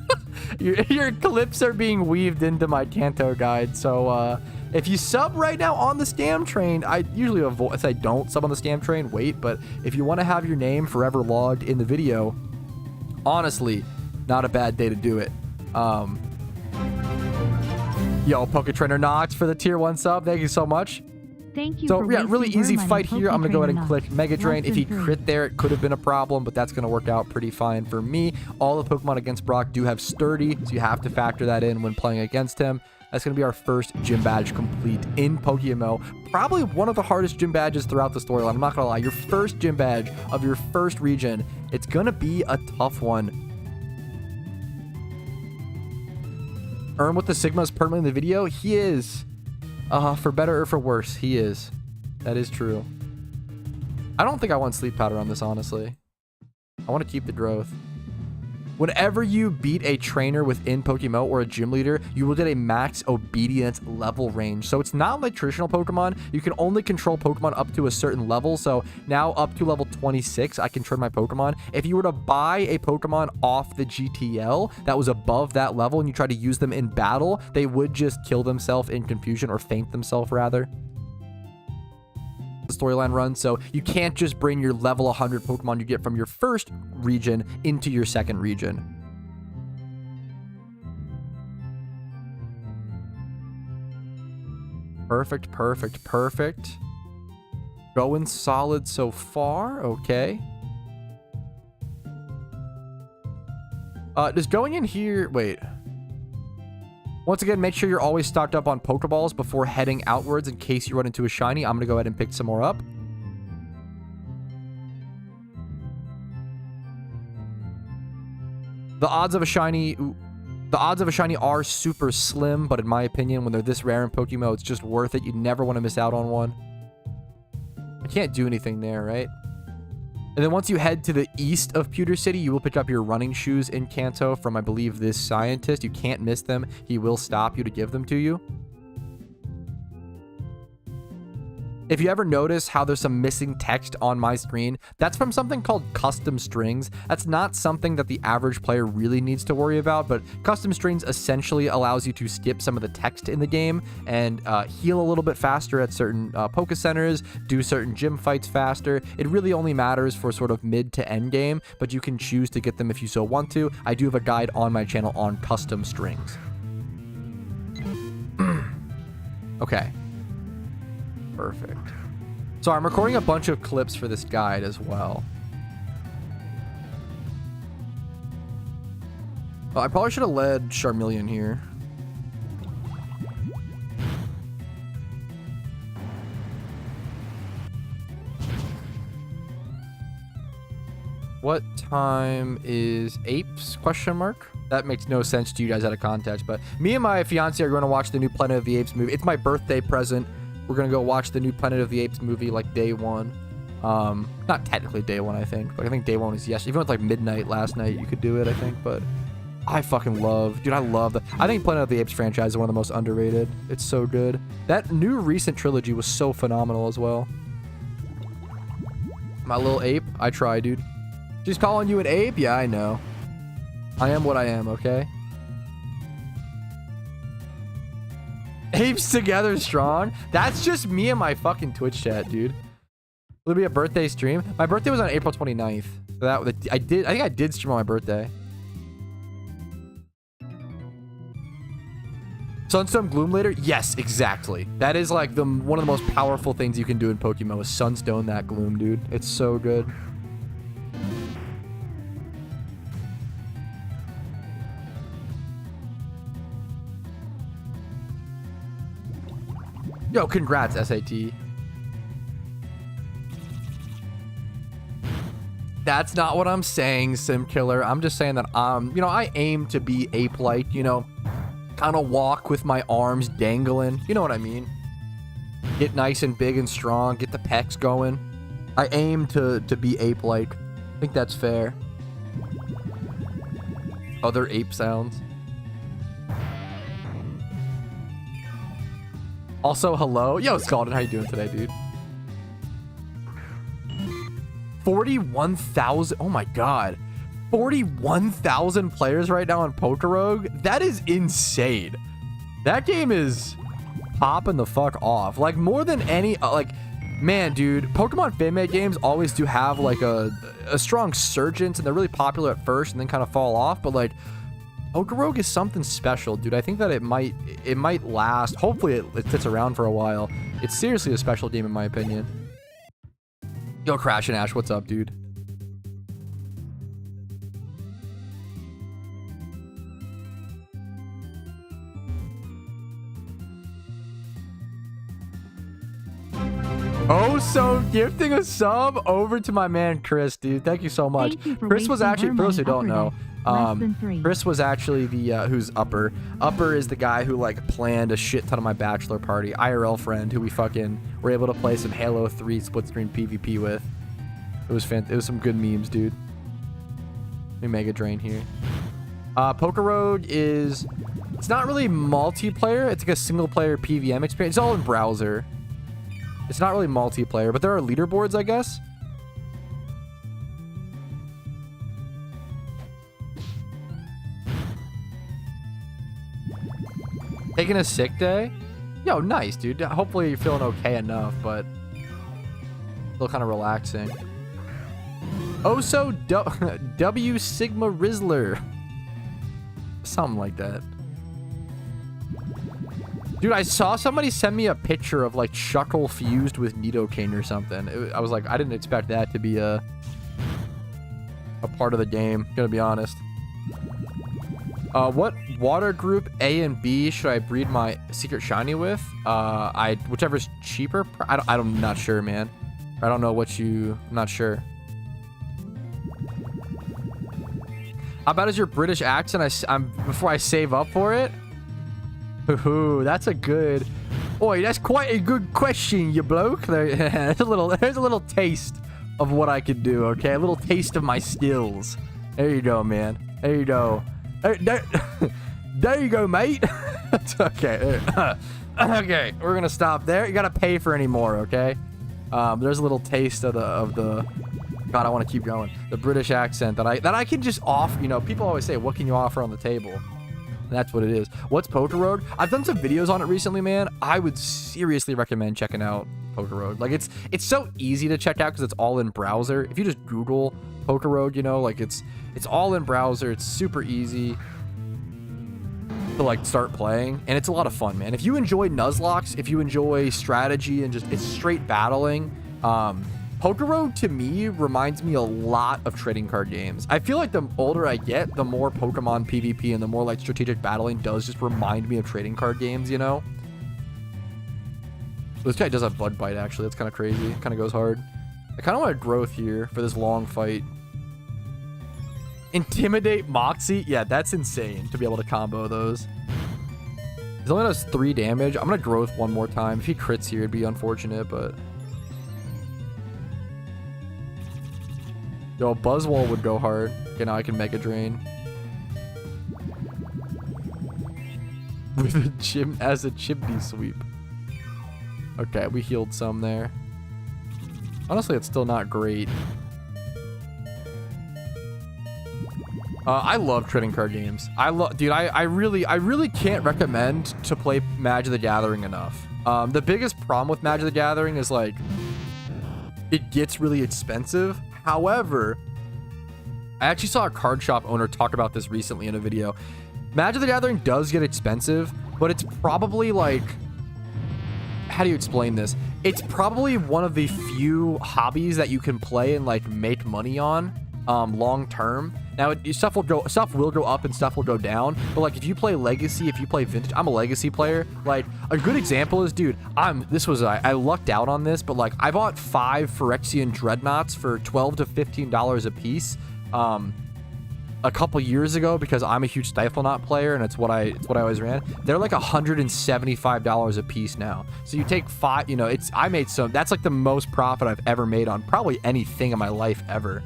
your clips are being weaved into my Kanto guide, so, if you sub right now on the Scam Train, I usually avoid, if I don't sub on the Scam Train, wait, but if you want to have your name forever logged in the video, honestly, not a bad day to do it. Yo, Poke Trainer Nox for the tier 1 sub. Thank you so much. Thank you. So, yeah, really easy fight here. I'm going to go ahead and click Mega Drain. If he crit there, it could have been a problem, but that's going to work out pretty fine for me. All the Pokemon against Brock do have Sturdy, so you have to factor that in when playing against him. That's going to be our first gym badge complete in PokeMMO. Probably one of the hardest gym badges throughout the storyline. I'm not going to lie. Your first gym badge of your first region, it's going to be a tough one. Earn with the Sigmas permanently in the video? He is. For better or for worse, he is. That is true. I don't think I want Sleep Powder on this, honestly. I want to keep the growth. Whenever you beat a trainer within PokeMMO or a gym leader, you will get a max obedience level range. So it's not like traditional Pokemon. You can only control Pokemon up to a certain level. So now up to level 26, I can train my Pokemon. If you were to buy a Pokemon off the GTL that was above that level and you try to use them in battle, they would just kill themselves in confusion, or faint themselves rather. The storyline run, so you can't just bring your level 100 Pokemon you get from your first region into your second region. Perfect. Going solid so far. Okay. Just going in here. Wait. Once again, make sure you're always stocked up on Pokeballs before heading outwards in case you run into a shiny. I'm going to go ahead and pick some more up. The odds of a shiny are super slim, but in my opinion, when they're this rare in PokeMMO, it's just worth it. You never want to miss out on one. I can't do anything there, right? And then once you head to the east of Pewter City, you will pick up your running shoes in Kanto from, I believe, this scientist. You can't miss them. He will stop you to give them to you. If you ever notice how there's some missing text on my screen, that's from something called custom strings. That's not something that the average player really needs to worry about, but custom strings essentially allows you to skip some of the text in the game and heal a little bit faster at certain Poke Centers, do certain gym fights faster. It really only matters for sort of mid to end game, but you can choose to get them if you so want to. I do have a guide on my channel on custom strings. Okay. Perfect. So I'm recording a bunch of clips for this guide as well. Oh, I probably should have led Charmeleon here. What time is Apes? Question mark. That makes no sense to you guys out of context, but me and my fiance are going to watch the new Planet of the Apes movie. It's my birthday present. We're going to go watch the new Planet of the Apes movie like day one. Not technically day one, I think. But I think day one is yesterday. Even with like midnight last night, you could do it, I think. But I fucking love... Dude, I love that. I think Planet of the Apes franchise is one of the most underrated. It's so good. That new recent trilogy was so phenomenal as well. My little ape. I try, dude. She's calling you an ape? Yeah, I know. I am what I am, okay? Apes together strong. That's just me and my fucking Twitch chat, dude. Will it be a birthday stream? My birthday was on April 29th. So I think I did stream on my birthday. Sunstone Gloom later? Yes, exactly. That is like one of the most powerful things you can do in PokeMMO is Sunstone that Gloom, dude. It's so good. Yo, congrats, SAT. That's not what I'm saying, Sim Killer. I'm just saying that, you know, I aim to be ape-like, you know, kind of walk with my arms dangling. You know what I mean? Get nice and big and strong. Get the pecs going. I aim to be ape-like. I think that's fair. Other ape sounds. Also, hello. Yo, Scalded, how you doing today, dude? 41,000. Oh my god. 41,000 players right now on Pokerogue. That is insane. That game is popping the fuck off. Like, more than any... like, man, dude. Pokemon fan-made games always do have, like, a strong surgence, and they're really popular at first and then kind of fall off. But, like... Pokerogue is something special, dude. I think that it might last. Hopefully it sits around for a while. It's seriously a special game in my opinion. Yo, Crash and Ash, what's up, dude? Oh, so gifting a sub over to my man Chris, dude. Thank you so much. Chris was actually, for those who don't know, Chris was actually the who's Upper. Upper is the guy who like planned a shit ton of my bachelor party. IRL friend who we fucking were able to play some Halo 3 split screen PvP with. It was some good memes, dude. Let me Mega Drain here. Pokerogue is, it's not really multiplayer. It's like a single player PVM experience. It's all in browser. It's not really multiplayer, but there are leaderboards, I guess. Taking a sick day? Yo, nice, dude. Hopefully you're feeling okay enough, but still kind of relaxing. Oh, so W Sigma Rizzler. Something like that. Dude, I saw somebody send me a picture of like Shuckle fused with Nidoking or something. I was like, I didn't expect that to be a part of the game, gonna be honest. What water group A and B should I breed my secret shiny with? Whichever's cheaper. I'm not sure, man. I don't know I'm not sure. How bad is your British accent? Before I save up for it. Ooh, that's a good. Boy, that's quite a good question, you bloke. There's a little taste of what I could do. Okay, a little taste of my skills. There you go, man. There you go. There you go, mate. Okay. Okay, we're gonna stop there. You gotta pay for any more, okay? There's a little taste of the. God, I want to keep going. The British accent that I can just offer. You know, people always say, "What can you offer on the table?" That's what it is. What's PokeRoad? I've done some videos on it recently, man. I would seriously recommend checking out PokeRoad. Like it's so easy to check out because it's all in browser. If you just Google PokeRoad, you know, like it's all in browser. It's super easy to like start playing, and it's a lot of fun, man. If you enjoy Nuzlocke, if you enjoy strategy and just it's straight battling, PokeRoad to me reminds me a lot of trading card games. I feel like the older I get, the more Pokemon PvP and the more like strategic battling does just remind me of trading card games, you know? This guy does have Bug Bite, actually. That's kind of crazy. Kind of goes hard. I kind of want a growth here for this long fight. Intimidate Moxie? Yeah, that's insane to be able to combo those. He only does 3 damage. I'm going to growth one more time. If he crits here, it'd be unfortunate, but... Yo, Buzzwole would go hard. Okay, now I can Mega Drain. With a as a chimney sweep. Okay, we healed some there. Honestly, it's still not great. I love trading card games. Dude, I really can't recommend to play Magic the Gathering enough. The biggest problem with Magic the Gathering is like it gets really expensive. However, I actually saw a card shop owner talk about this recently in a video. Magic the Gathering does get expensive, but it's probably like, how do you explain this? It's probably one of the few hobbies that you can play and like make money on long term. Now stuff will go up and stuff will go down, but like if you play Legacy, if you play Vintage, I'm a Legacy player. Like a good example is, dude, I lucked out on this, but like I bought 5 Phyrexian Dreadnoughts for $12 to $15 a piece a couple years ago because I'm a huge Stiflenaught player and it's what I always ran. They're like $175 a piece now. So you take 5, you know, I made some. That's like the most profit I've ever made on probably anything in my life ever.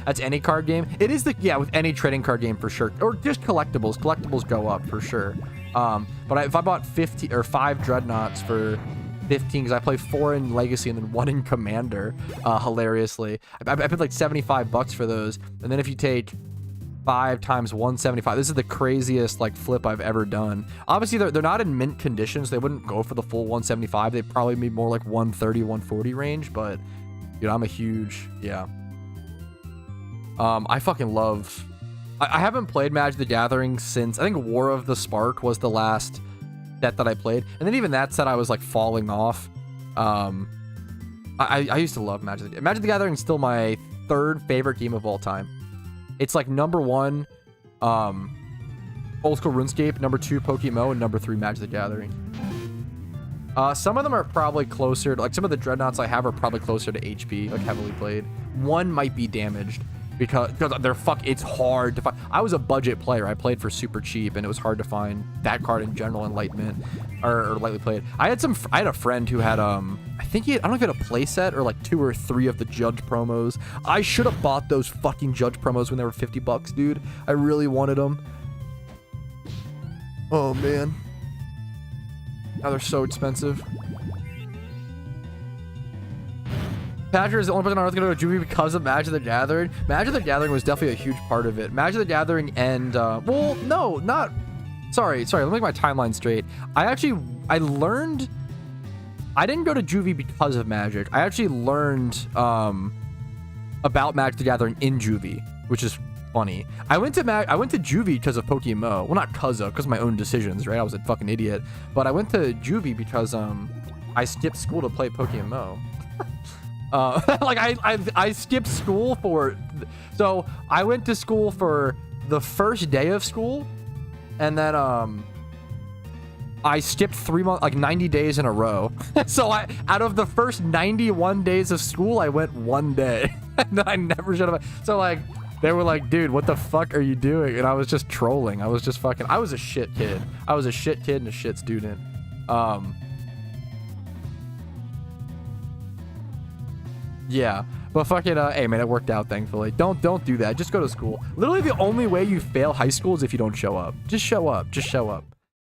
That's any card game. It is with any trading card game for sure, or just collectibles go up for sure. But if I bought 5 Dreadnoughts for 15, because I play 4 in Legacy and then 1 in Commander, hilariously, I paid like $75 for those. And then if you take 5 times 175, this is the craziest like flip I've ever done. Obviously they're not in mint conditions, they wouldn't go for the full 175, they'd probably be more like 130 140 range. But dude, I'm a huge I fucking love... I haven't played Magic the Gathering since... I think War of the Spark was the last set that I played. And then even that set I was like falling off. I used to love Magic the Gathering is still my 3rd favorite game of all time. It's like number 1 Old School RuneScape, number 2 PokeMMO, and number 3 Magic the Gathering. Some of them are probably closer to... Like some of the Dreadnoughts I have are probably closer to HP, like heavily played. 1 might be damaged. Because it's hard to find. I was a budget player. I played for super cheap, and it was hard to find that card in general in Lightment or lightly played. I had a friend who had I don't know if he had a play set or like 2 or 3 of the Judge promos. I should have bought those fucking Judge promos when they were $50, dude. I really wanted them. Oh man, now they're so expensive. Patrick is the only person on earth going to go to Juvie because of Magic the Gathering. Magic the Gathering was definitely a huge part of it. Magic the Gathering and, well, no, not... Sorry, let me make my timeline straight. I learned... I didn't go to Juvie because of Magic. I actually learned about Magic the Gathering in Juvie, which is funny. I went to juvie because of PokeMMO. Well, not because of my own decisions, right? I was a fucking idiot. But I went to juvie because I skipped school to play PokeMMO. Like I skipped school so I went to school for the first day of school, and then I skipped 3 months, like 90 days in a row. So out of the first 91 days of school, I went 1 day. And I never should have. So like they were like, dude, what the fuck are you doing? And I was just trolling. I was just fucking, I was a shit kid. I was a shit kid and a shit student. Yeah, but fucking, hey man, it worked out, thankfully. Don't do that. Just go to school. Literally the only way you fail high school is if you don't show up. Just show up. Just show up.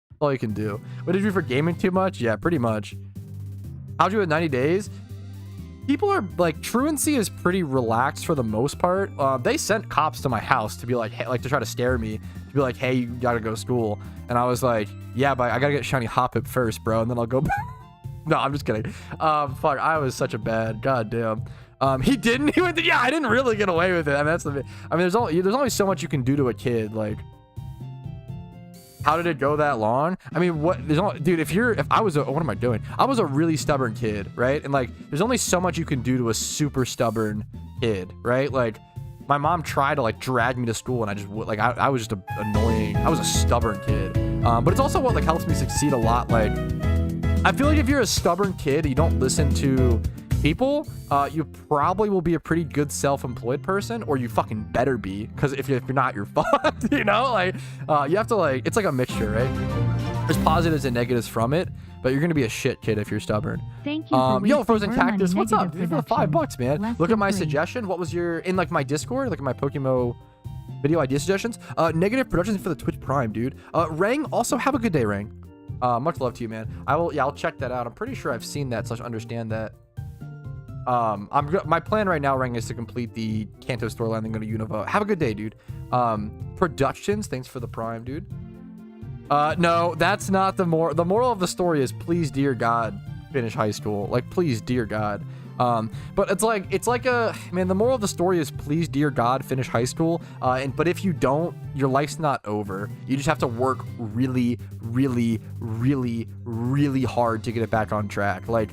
That's all you can do. What did you do for gaming too much? Yeah, pretty much. How'd you do at 90 days? People are like, truancy is pretty relaxed for the most part. They sent cops to my house to be like, hey, like to try to scare me, to be like, hey, you gotta go to school. And I was like, yeah, but I gotta get shiny Hoppip first, bro, and then I'll go back. No, I'm just kidding. Fuck, I was such a bad, goddamn. He didn't. He went. Yeah, I didn't really get away with it. I mean, that's the. I mean, there's only so much you can do to a kid. Like, how did it go that long? I mean, what? There's only, dude. If I was a, what am I doing? I was a really stubborn kid, right? And like, there's only so much you can do to a super stubborn kid, right? Like, my mom tried to like drag me to school, and I just like, I was just annoying. I was a stubborn kid. But it's also what like helps me succeed a lot. Like, I feel like if you're a stubborn kid, you don't listen to people, you probably will be a pretty good self-employed person, or you fucking better be, because if you're not, you're fucked. You know, like you have to like, it's like a mixture, right? There's positives and negatives from it, but you're gonna be a shit kid if you're stubborn. Thank you for yo, Frozen Cactus, what's up? Dude, For $5, man. Less Look at than my 3. suggestion. What was your, in like my Discord, like in my PokeMMO video idea suggestions? Negative productions for the Twitch Prime, dude. Rang, also have a good day, Rang. Much love to you, man. I'll check that out. I'm pretty sure I've seen that / understand that. My plan right now, Rang, is to complete the Kanto storyline, then go to Unova. Have a good day, dude. Productions, thanks for the Prime, dude. No, that's not the moral. The moral of the story is, please, dear God, finish high school. Like, please, dear God. But it's like a, man, the moral of the story is, please, dear God, finish high school. But if you don't, your life's not over. You just have to work really, really, really, really hard to get it back on track. Like,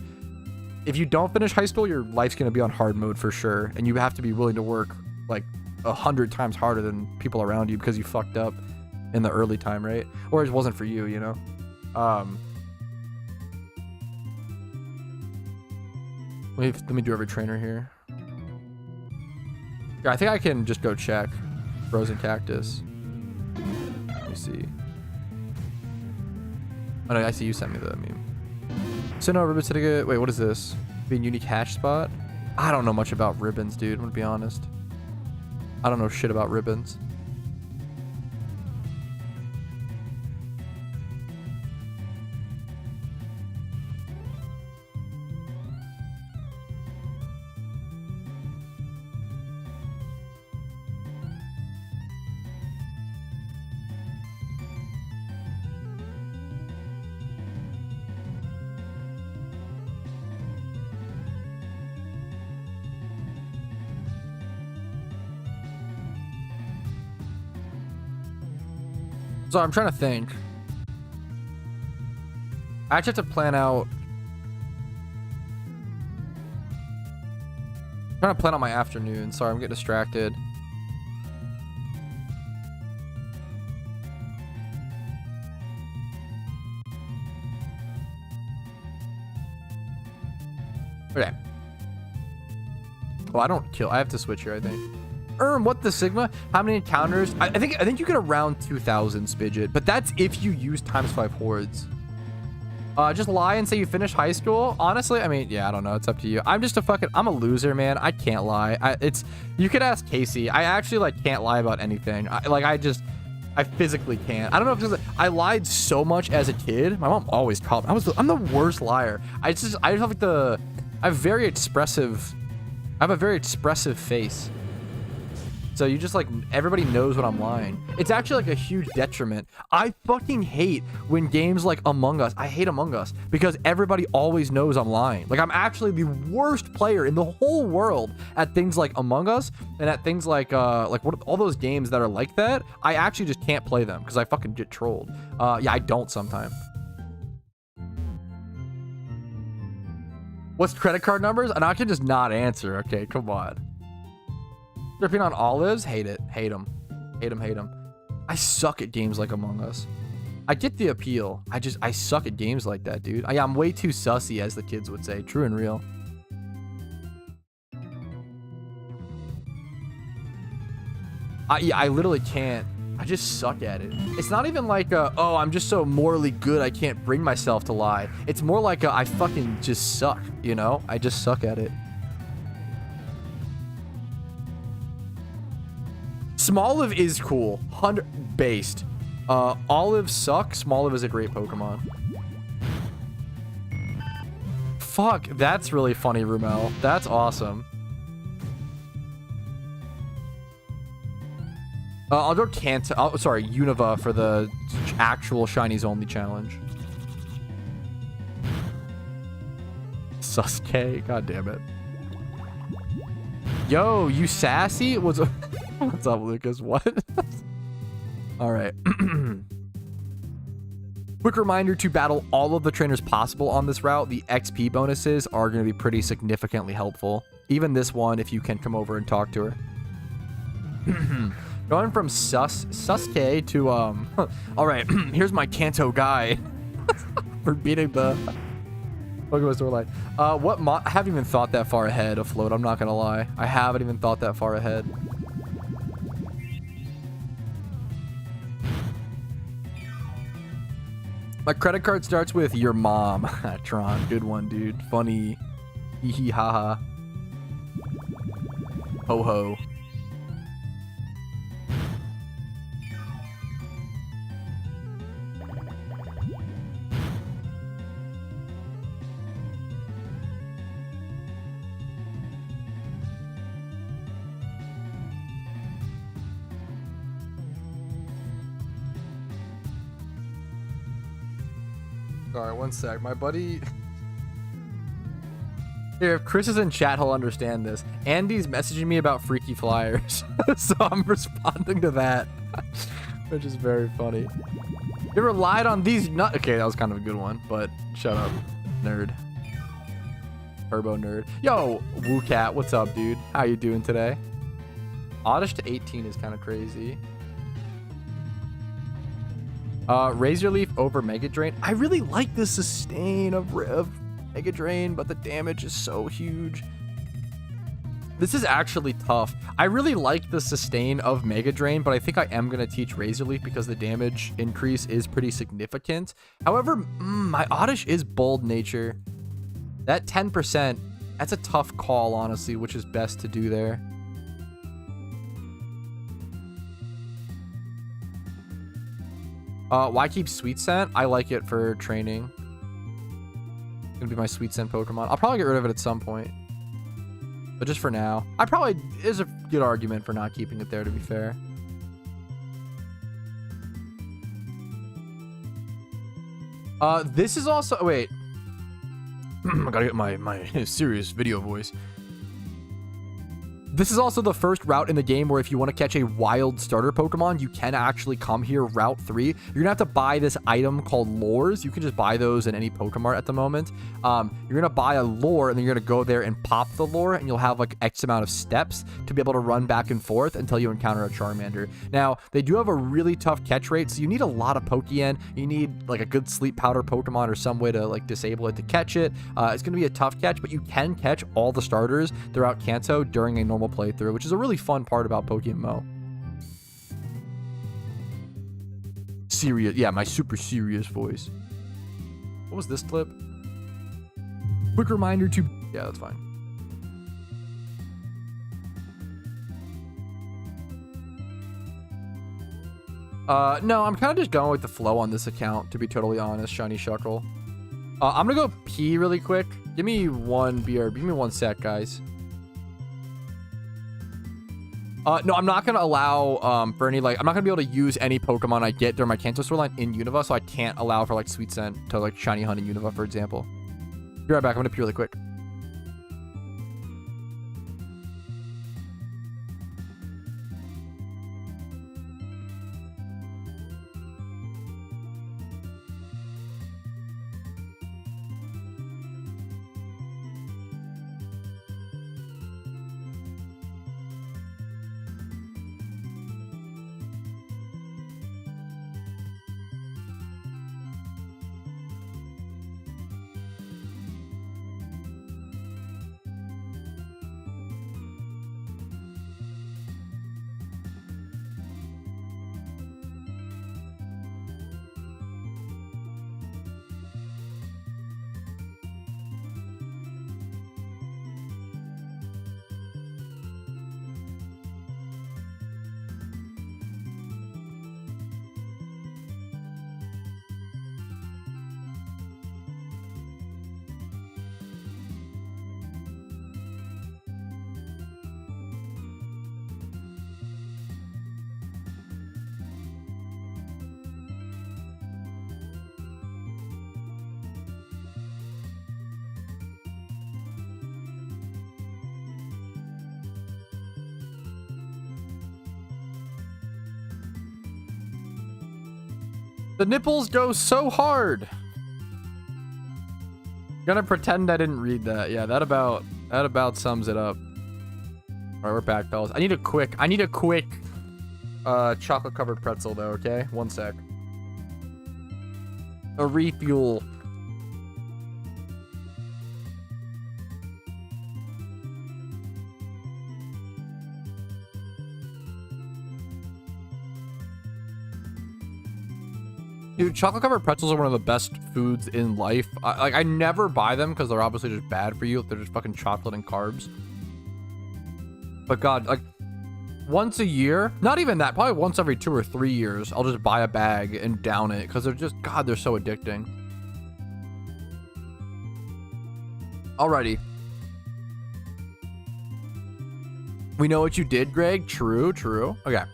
if you don't finish high school, your life's going to be on hard mode for sure. And you have to be willing to work like 100 times harder than people around you because you fucked up in the early time, right? Or it wasn't for you, you know? Let me do every trainer here. Yeah, I think I can just go check Frozen Cactus. Let me see. Oh no, I see you sent me the meme. So no, ribbon certificate. Wait, what is this? Being unique hash spot? I don't know much about ribbons, dude. I'm gonna be honest. I don't know shit about ribbons. So I'm trying to think. I actually have to plan out. I'm trying to plan out my afternoon. Sorry, I'm getting distracted. Okay. Well, I don't kill. I have to switch here, I think. What the Sigma? How many encounters? I think you get around 2,000, Spidget, but that's if you use ×5 hordes. Just lie and say you finished high school. Honestly, I mean, yeah, I don't know. It's up to you. I'm just I'm a loser, man. I can't lie. You could ask Casey. I actually like can't lie about anything. I physically can't. I don't know if it's, I lied so much as a kid. My mom always called me. I'm the worst liar. I have like I have a very expressive face. So you just like, everybody knows when I'm lying. It's actually like a huge detriment. I fucking hate when games like Among Us, I hate Among Us because everybody always knows I'm lying. Like I'm actually the worst player in the whole world at things like Among Us and at things like what all those games that are like that. I actually just can't play them because I fucking get trolled. Yeah, I don't sometimes. What's credit card numbers? And I can just not answer. Okay, come on. Dripping on olives? Hate it. Hate them. Hate them, hate them. I suck at games like Among Us. I get the appeal. I suck at games like that, dude. I'm way too sussy, as the kids would say. True and real. I literally can't. I just suck at it. It's not even like, oh, I'm just so morally good I can't bring myself to lie. It's more like I fucking just suck, you know? I just suck at it. Smoliv is cool. 100 based. Olive sucks. Smoliv is a great Pokemon. Fuck, that's really funny, Rumel. That's awesome. I'll go Kanto. Oh, sorry, Unova for the actual Shinies only challenge. Sasuke, god damn it. Yo, you sassy? What's up, Lucas? What? All right. Quick reminder to battle all of the trainers possible on this route. The XP bonuses are going to be pretty significantly helpful. Even this one, if you can come over and talk to her. Going from Sasuke to, all right, here's my Kanto guy for beating the Pokemon store line. I haven't even thought that far ahead of Float. I'm not going to lie. I haven't even thought that far ahead. My credit card starts with your mom. Tron, good one, dude. Funny. Hee hee ha ha. Ho ho. Alright, one sec. My buddy... Here, if Chris is in chat, he'll understand this. Andy's messaging me about Freaky Flyers. So I'm responding to that. Which is very funny. You ever lied on these nut... Okay, that was kind of a good one, but shut up. Nerd. Turbo nerd. Yo, WooCat, what's up, dude? How you doing today? Oddish to 18 is kind of crazy. Razor Leaf over Mega Drain. I really like the sustain of Mega Drain, but the damage is so huge. This is actually tough. I really like the sustain of Mega Drain, but I think I am going to teach Razor Leaf because the damage increase is pretty significant. However, my Oddish is Bold Nature. That 10%, that's a tough call, honestly, which is best to do there. Why keep Sweet Scent? I like it for training. It's gonna be my Sweet Scent Pokemon. I'll probably get rid of it at some point. But just for now. Is a good argument for not keeping it there, to be fair. This is also... Wait. I gotta get my serious video voice. This is also the first route in the game where if you want to catch a wild starter Pokemon, you can actually come here, Route 3. You're going to have to buy this item called Lures. You can just buy those in any Pokemart at the moment. You're going to buy a lure, and then you're going to go there and pop the lure, and you'll have like X amount of steps to be able to run back and forth until you encounter a Charmander. Now, they do have a really tough catch rate, so you need a lot of Pokeyen. You need like a good sleep powder Pokemon or some way to like disable it to catch it. It's going to be a tough catch, but you can catch all the starters throughout Kanto during a normal playthrough, which is a really fun part about PokeMMO. Serious, yeah, my super serious voice. What was this clip? Quick reminder to... Yeah, that's fine. No, I'm kind of just going with the flow on this account, to be totally honest, Shiny Shuckle. I'm gonna go pee really quick. Give me one BRB. Give me one sec, guys. No, I'm not gonna allow for any like I'm not gonna be able to use any Pokemon I get during my Kanto storyline in Unova, so I can't allow for like Sweet Scent to like Shiny Hunt in Unova, for example. Be right back. I'm gonna pee really quick. The nipples go so hard. Gonna pretend I didn't read that. Yeah, that about sums it up. All right, we're back, fellas. I need a quick chocolate covered pretzel though, okay? One sec. A refuel. Dude, chocolate covered pretzels are one of the best foods in life. I never buy them because they're obviously just bad for you. They're just fucking chocolate and carbs. But God, like once a year, not even that, probably once every 2 or 3 years, I'll just buy a bag and down it because they're just, God, they're so addicting. Alrighty. We know what you did, Greg. True, true. Okay.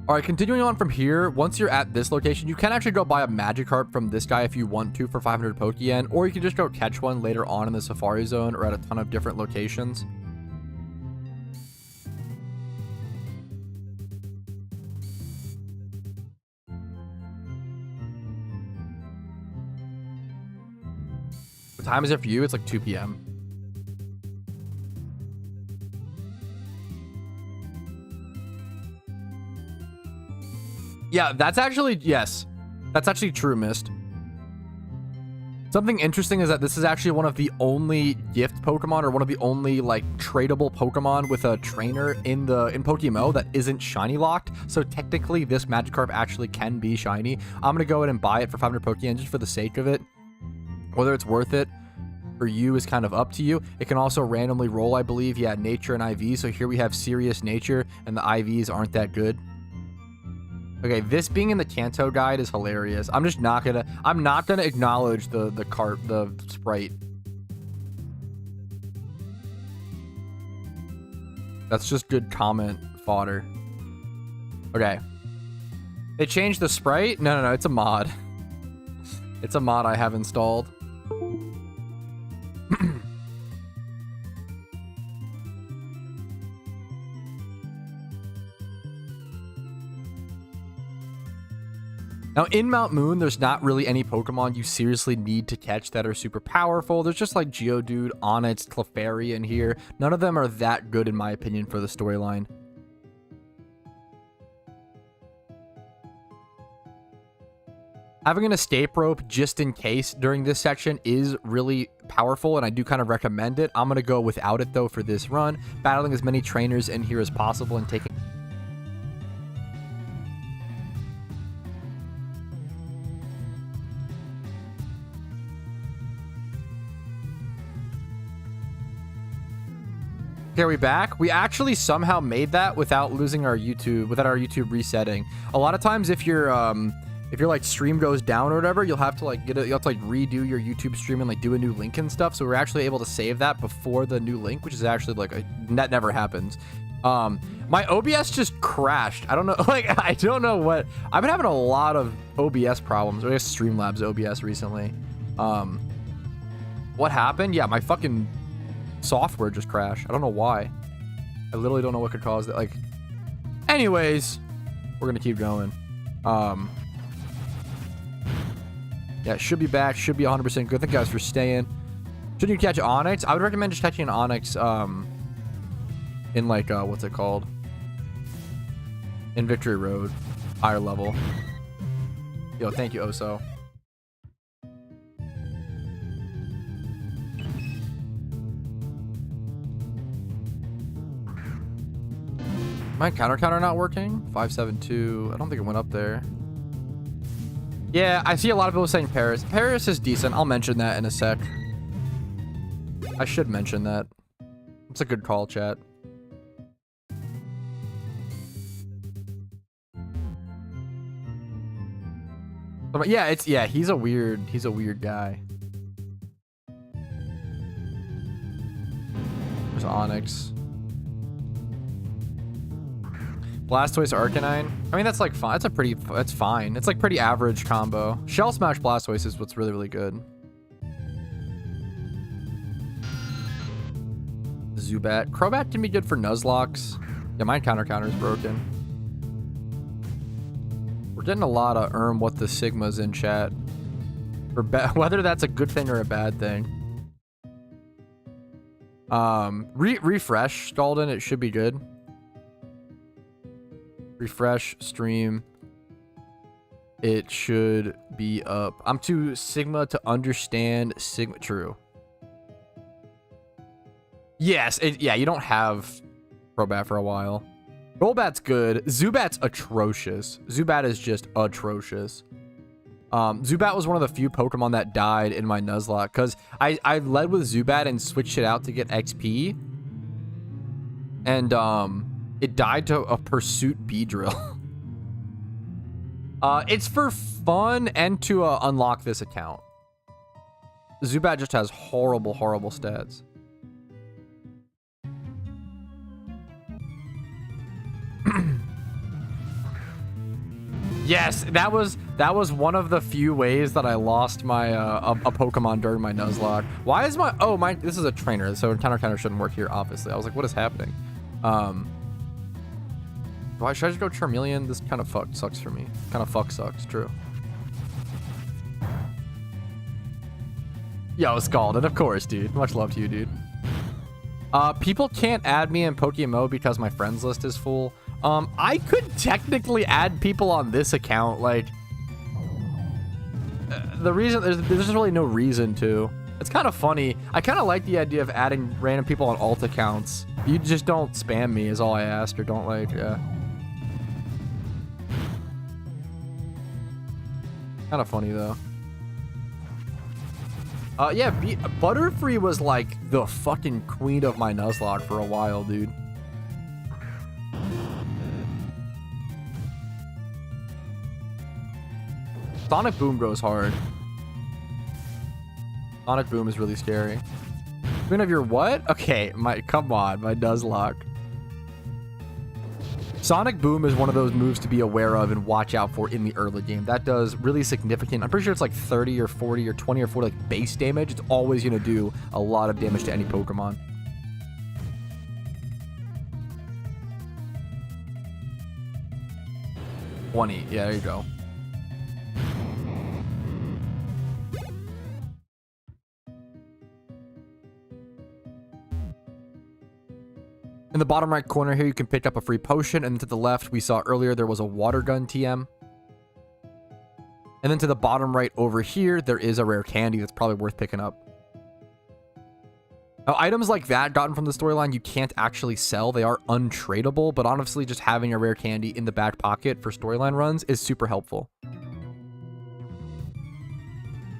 All right, continuing on from here, once you're at this location, you can actually go buy a Magikarp from this guy if you want to for 500 Pokeyen, or you can just go catch one later on in the Safari Zone or at a ton of different locations. What time is it for you? It's like 2 p.m. Yeah, that's actually, yes. That's actually true, Mist. Something interesting is that this is actually one of the only gift Pokemon, or one of the only, like, tradable Pokemon with a trainer in PokeMMO that isn't shiny locked. So technically, this Magikarp actually can be shiny. I'm gonna go ahead and buy it for 500 Pokeyen just for the sake of it. Whether it's worth it for you is kind of up to you. It can also randomly roll, I believe. Yeah, Nature and IV. So here we have Serious Nature, and the IVs aren't that good. Okay, this being in the Kanto guide is hilarious. I'm not gonna acknowledge the sprite. That's just good comment fodder. Okay. They changed the sprite? No, it's a mod. It's a mod I have installed. Now, in Mount Moon, there's not really any Pokemon you seriously need to catch that are super powerful. There's just like Geodude, Onix, Clefairy in here. None of them are that good, in my opinion, for the storyline. Having an escape rope just in case during this section is really powerful, and I do kind of recommend it. I'm going to go without it, though, for this run. Battling as many trainers in here as possible and taking... Okay, are we back? We actually somehow made that without losing our YouTube, without our YouTube resetting. A lot of times if you're if your like stream goes down or whatever, you'll have to like you'll have to like redo your YouTube stream and like do a new link and stuff. So we're actually able to save that before the new link, which is actually like that never happens. My OBS just crashed. I don't know, like I don't know what. I've been having a lot of OBS problems, or I guess Streamlabs OBS recently. What happened? Yeah, my fucking software just crashed. I don't know why. I literally don't know what could cause that. Like, anyways, we're gonna keep going. Yeah, should be back. Should be 100% good. Thank you guys for staying. Should you catch Onyx? I would recommend just catching an Onyx in like what's it called? In Victory Road, higher level. Yo, thank you, Oso. My counter not working? 572. I don't think it went up there. Yeah, I see a lot of people saying Paris. Paris is decent. I'll mention that in a sec. I should mention that. It's a good call, chat. But yeah, he's a weird guy. There's Onyx. Blastoise Arcanine. I mean, that's like fine. That's fine. It's like pretty average combo. Shell Smash Blastoise is what's really, really good. Zubat. Crobat can be good for Nuzlocke. Yeah, my counter is broken. We're getting a lot of what the Sigmas in chat. Whether that's a good thing or a bad thing. Refresh, Scaldin. It should be good. Refresh stream. It should be up. I'm too Sigma to understand Sigma. True. Yes. Yeah, you don't have Crobat for a while. Golbat's good. Zubat's atrocious. Zubat is just atrocious. Zubat was one of the few Pokemon that died in my Nuzlocke because I led with Zubat and switched it out to get XP. And it died to a Pursuit Beedrill. It's for fun and to unlock this account. Zubat just has horrible stats. Yes, that was one of the few ways that I lost my a Pokemon during my Nuzlocke. Why is my this is a trainer, so counter shouldn't work here, obviously. I was like, what is happening? Should I just go Charmeleon? This kind of sucks for me. Sucks, true. Yo, Scalded, of course, dude. Much love to you, dude. People can't add me in PokeMMO because my friends list is full. I could technically add people on this account, like the reason there's just really no reason to. It's kind of funny. I kind of like the idea of adding random people on alt accounts. You just don't spam me is all I ask, or don't like, yeah. Kind of funny though. Yeah, Butterfree was like the fucking queen of my Nuzlocke for a while, dude. Sonic Boom goes hard. Sonic Boom is really scary. Queen of your what? Okay, come on, my Nuzlocke. Sonic Boom is one of those moves to be aware of and watch out for in the early game. That does really significant. I'm pretty sure it's like 30 or 40 or 20 or 40 like base damage. It's always going to do a lot of damage to any Pokemon. $20. Yeah, there you go. In the bottom right corner here, you can pick up a free potion. And to the left, we saw earlier, there was a water gun TM. And then to the bottom right over here, there is a rare candy that's probably worth picking up. Now, items like that gotten from the storyline, you can't actually sell. They are untradeable, but honestly, just having a rare candy in the back pocket for storyline runs is super helpful.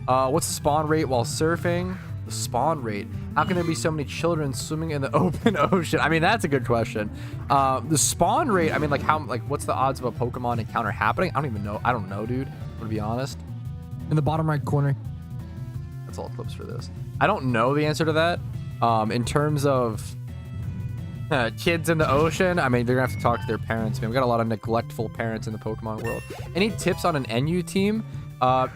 What's the spawn rate while surfing? The spawn rate. How can there be so many children swimming in the open ocean? I mean, that's a good question. The spawn rate, I mean, like what's the odds of a Pokemon encounter happening? I don't even know. I don't know, dude. to be honest. In the bottom right corner. That's all clips for this. I don't know the answer to that. In terms of kids in the ocean, I mean, they're gonna have to talk to their parents, man. We got a lot of neglectful parents in the Pokemon world. Any tips on an NU team?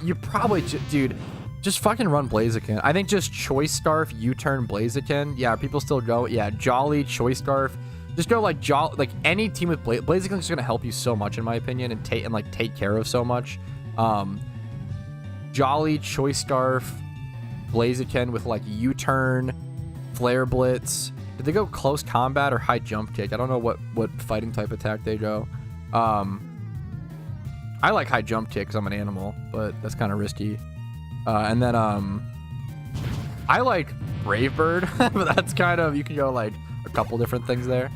You probably, dude, just fucking run Blaziken. I think just Choice Scarf, U-turn Blaziken. Yeah, people still go. Yeah, Jolly, Choice Scarf. Just go like like any team with Blaziken is gonna help you so much, in my opinion, and take care of so much. Jolly, Choice Scarf, Blaziken with like U-turn, Flare Blitz. Did they go close combat or high jump kick? I don't know what fighting type attack they go. I like high jump kick because I'm an animal, but that's kind of risky. And then I like Brave Bird, but that's kind of, you can go like a couple different things there.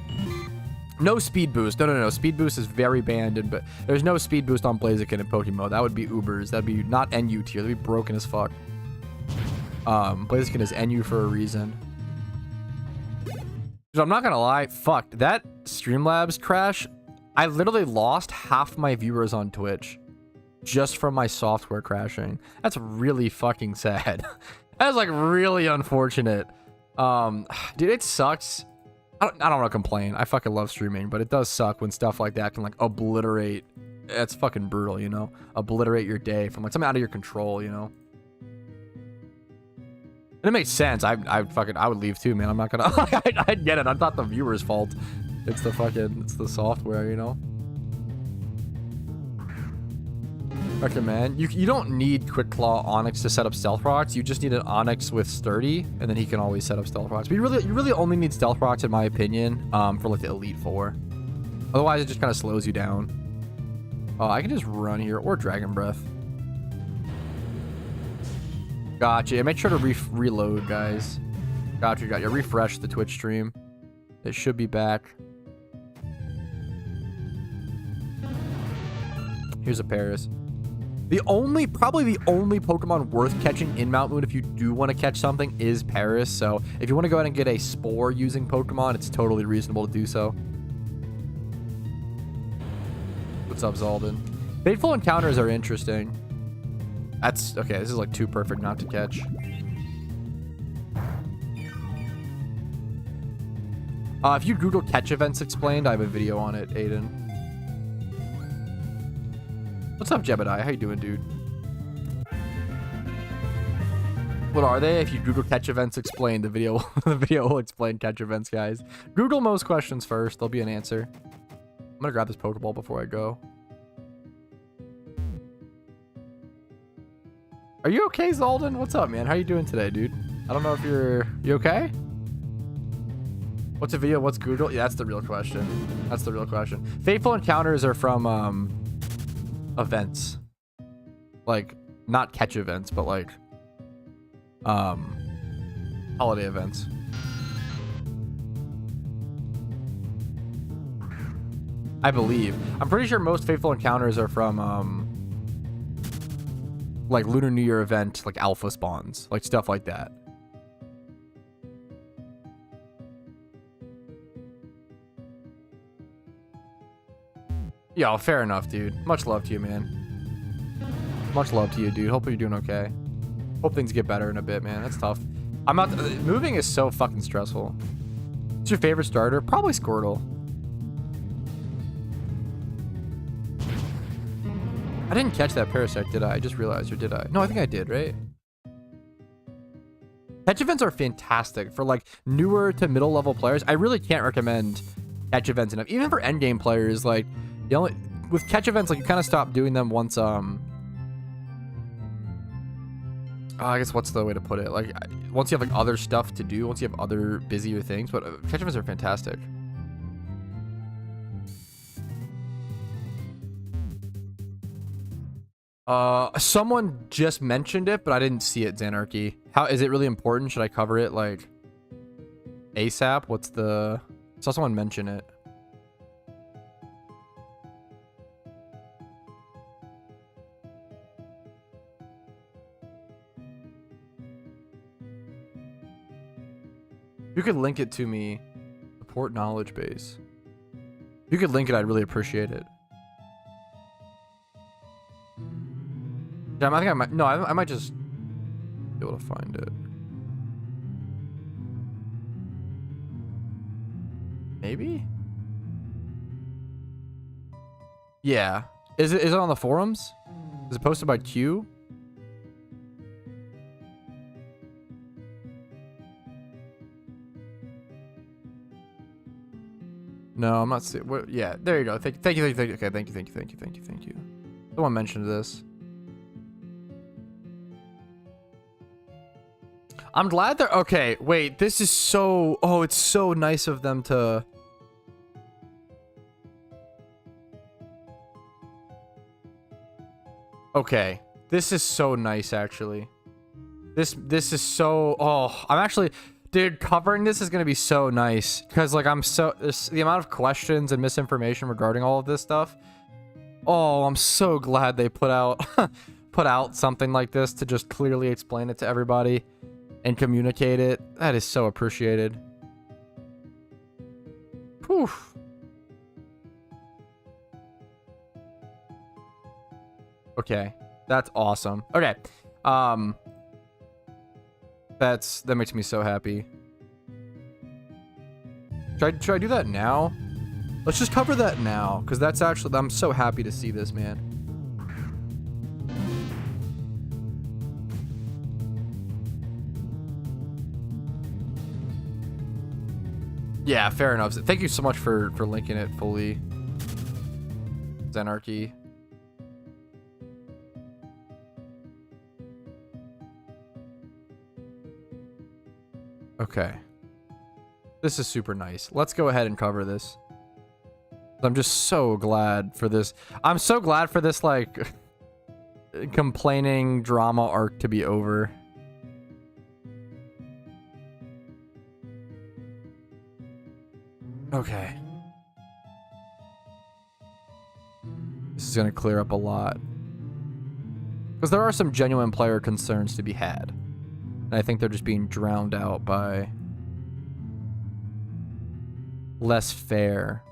No speed boost. No. Speed boost is very banned, but there's no speed boost on Blaziken in Pokemon. That would be Ubers. That'd be not NU tier. That'd be broken as fuck. Blaziken is NU for a reason. So I'm not gonna lie, fuck, that Streamlabs crash, I literally lost half my viewers on Twitch just from my software crashing. That's really fucking sad. That's like really unfortunate. Dude, it sucks. I don't want to complain. I fucking love streaming, but it does suck when stuff like that can like obliterate. It's fucking brutal, you know? Obliterate your day from like something out of your control, you know? And it makes sense. I would leave too, man. I'm not gonna. I'd get it. I'm not the viewer's fault. It's the software, you know. Recommend. You don't need Quick Claw Onyx to set up Stealth Rocks. You just need an Onyx with Sturdy, and then he can always set up Stealth Rocks. But you really only need Stealth Rocks, in my opinion, for like the Elite Four. Otherwise, it just kind of slows you down. Oh, I can just run here or Dragon Breath. Gotcha. Make sure to reload, guys. Gotcha. Refresh the Twitch stream. It should be back. Here's a Paris. Probably the only Pokemon worth catching in Mount Moon if you do want to catch something is Paris. So if you want to go ahead and get a Spore using Pokemon, it's totally reasonable to do so. What's up, Zaldin? Fateful encounters are interesting. That's okay. This is like too perfect not to catch. If you Google catch events explained, I have a video on it, Aiden. What's up, Jebediah? How you doing, dude? What are they? If you Google catch events explained, the video will explain catch events, guys. Google most questions first. There'll be an answer. I'm gonna grab this Pokeball before I go. Are you okay, Zaldin? What's up, man? How you doing today, dude? I don't know if you okay? What's a video? What's Google? Yeah, that's the real question. That's the real question. Fateful encounters are from events. Like, not catch events, but like holiday events. I believe. I'm pretty sure most Fateful encounters are from like Lunar New Year event, like alpha spawns, like stuff like that. Yeah, fair enough, dude. Much love to you, man. Much love to you, dude. Hope you're doing okay. Hope things get better in a bit, man. That's tough. I'm not. Moving is so fucking stressful. What's your favorite starter? Probably Squirtle. I didn't catch that Parasect, did I? I just realized, or did I? No, I think I did, right? Catch events are fantastic for like newer to middle level players. I really can't recommend catch events enough. Even for endgame players, like the only with catch events, like you kind of stop doing them once. I guess what's the way to put it? Like once you have like other stuff to do, once you have other busier things. But catch events are fantastic. Someone just mentioned it, but I didn't see it, Xanarchy. How is it really important? Should I cover it like ASAP? I saw someone mention it. If you could link it to me, support knowledge base. If you could link it, I'd really appreciate it. Yeah, I think I might. No, I might just be able to find it. Maybe. Yeah. Is it on the forums? Is it posted by Q? No, I'm not seeing. Yeah, there you go. Thank you. Okay, thank you. Someone mentioned this. I'm glad they're okay. Wait, this is so. Oh, it's so nice of them to. Okay, this is so nice, actually. This is so. Oh, I'm actually. Dude, covering this is going to be so nice because, like, the amount of questions and misinformation regarding all of this stuff. Oh, I'm so glad they put out something like this to just clearly explain it to everybody and communicate it. That is so appreciated. Whew. Okay, that's awesome. Okay, that makes me so happy. Should I do that now? Let's just cover that now, because that's actually, I'm so happy to see this, man. Yeah, fair enough. Thank you so much for linking it fully. Zenarchy. Okay. This is super nice. Let's go ahead and cover this. I'm just so glad for this. I'm so glad for this, like, complaining drama arc to be over. Okay. This is going to clear up a lot. Because there are some genuine player concerns to be had. And I think they're just being drowned out by less fair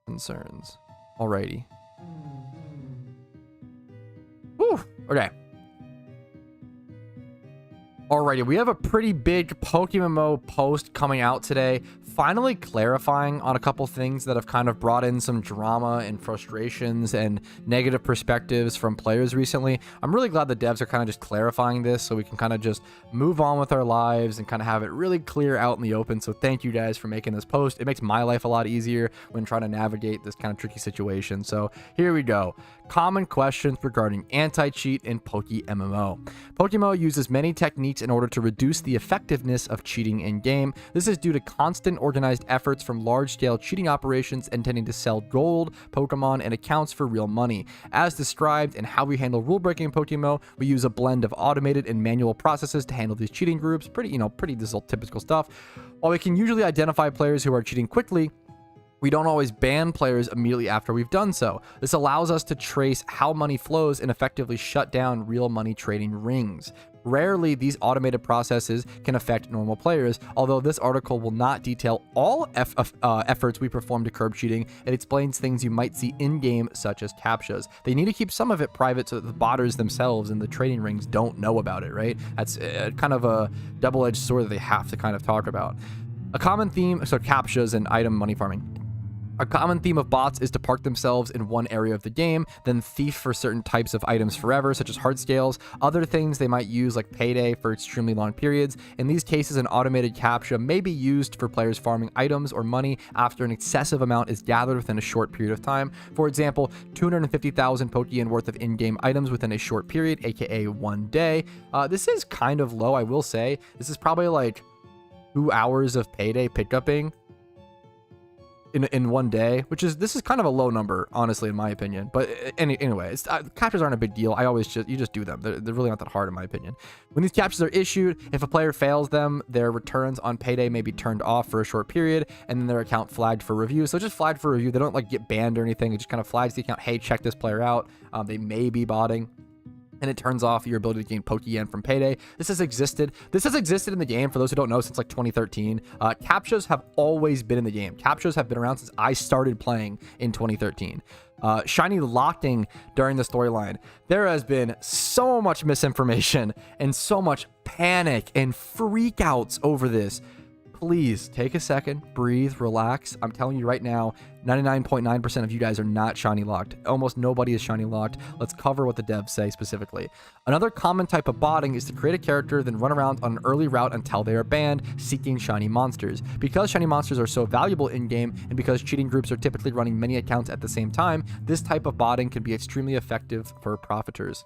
concerns. Alrighty. Whew. Okay. Alrighty, we have a pretty big PokeMMO post coming out today, finally clarifying on a couple things that have kind of brought in some drama and frustrations and negative perspectives from players recently. I'm really glad the devs are kind of just clarifying this so we can kind of just move on with our lives and kind of have it really clear out in the open. So thank you guys for making this post. It makes my life a lot easier when trying to navigate this kind of tricky situation. So here we go. Common questions regarding anti-cheat in PokeMMO. PokeMMO uses many techniques in order to reduce the effectiveness of cheating in-game. This is due to constant organized efforts from large-scale cheating operations intending to sell gold, Pokemon, and accounts for real money. As described in how we handle rule-breaking in PokeMMO, we use a blend of automated and manual processes to handle these cheating groups. Pretty this is all typical stuff. While we can usually identify players who are cheating quickly, we don't always ban players immediately after we've done so. This allows us to trace how money flows and effectively shut down real money trading rings. Rarely, these automated processes can affect normal players, although this article will not detail all efforts we perform to curb cheating. It explains things you might see in-game, such as CAPTCHAs. They need to keep some of it private so that the botters themselves and the trading rings don't know about it, right? That's kind of a double-edged sword that they have to kind of talk about. A common theme, so CAPTCHAs and item money farming. A common theme of bots is to park themselves in one area of the game, then thief for certain types of items forever, such as heart scales. Other things they might use, like payday, for extremely long periods. In these cases, an automated CAPTCHA may be used for players farming items or money after an excessive amount is gathered within a short period of time. For example, 250,000 Pokeyen worth of in-game items within a short period, aka one day. This is kind of low, I will say. This is probably like 2 hours of payday pickupping in one day, this is kind of a low number, honestly, in my opinion. But anyway, captures aren't a big deal. You just do them. They're really not that hard, in my opinion. When these captures are issued, if a player fails them, their returns on payday may be turned off for a short period, and then their account flagged for review. So just flagged for review. They don't like get banned or anything. It just kind of flags the account. Hey, check this player out. They may be botting. and it turns off your ability to gain Pokeyen from Payday. This has existed. This has existed in the game, for those who don't know, since like 2013. Captchas have always been in the game. Captchas have been around since I started playing in 2013. Shiny locking during the storyline. There has been so much misinformation and so much panic and freakouts over this. Please take a second, breathe, relax. I'm telling you right now, 99.9% of you guys are not shiny locked. Almost nobody is shiny locked. Let's cover what the devs say specifically. Another common type of botting is to create a character, then run around on an early route until they are banned, seeking shiny monsters. Because shiny monsters are so valuable in-game, and because cheating groups are typically running many accounts at the same time, this type of botting can be extremely effective for profiteers.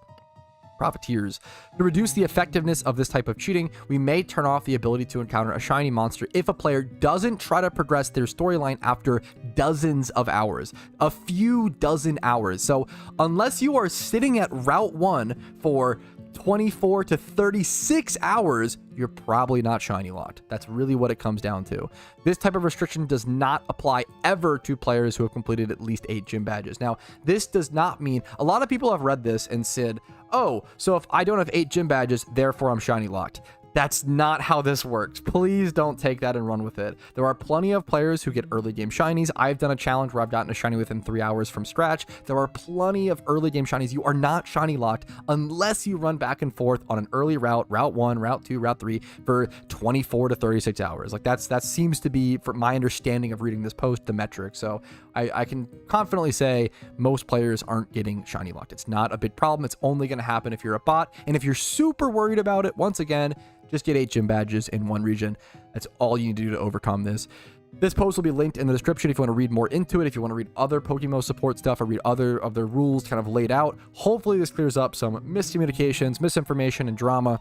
To reduce the effectiveness of this type of cheating, we may turn off the ability to encounter a shiny monster if a player doesn't try to progress their storyline after dozens of hours, a few dozen hours. So unless you are sitting at Route 1 for 24 to 36 hours, you're probably not shiny locked. That's really what it comes down to. This type of restriction does not apply ever to players who have completed at least 8 gym badges. Now, this does not mean, a lot of people have read this and said, oh, so if I don't have 8 gym badges, therefore I'm shiny locked. That's not how this works. Please don't take that and run with it. There are plenty of players who get early game shinies. I've done a challenge where I've gotten a shiny within 3 hours from scratch. There are plenty of early game shinies. You are not shiny locked unless you run back and forth on an early route, Route 1, Route 2, Route 3 for 24 to 36 hours. Like that seems to be, from my understanding of reading this post, the metric. So I can confidently say most players aren't getting shiny locked. It's not a big problem. It's only going to happen if you're a bot. And if you're super worried about it, once again, just get 8 gym badges in one region. That's all you need to do to overcome this. This post will be linked in the description if you want to read more into it, if you want to read other PokeMMO support stuff or read other of their rules kind of laid out. Hopefully this clears up some miscommunications, misinformation, and drama.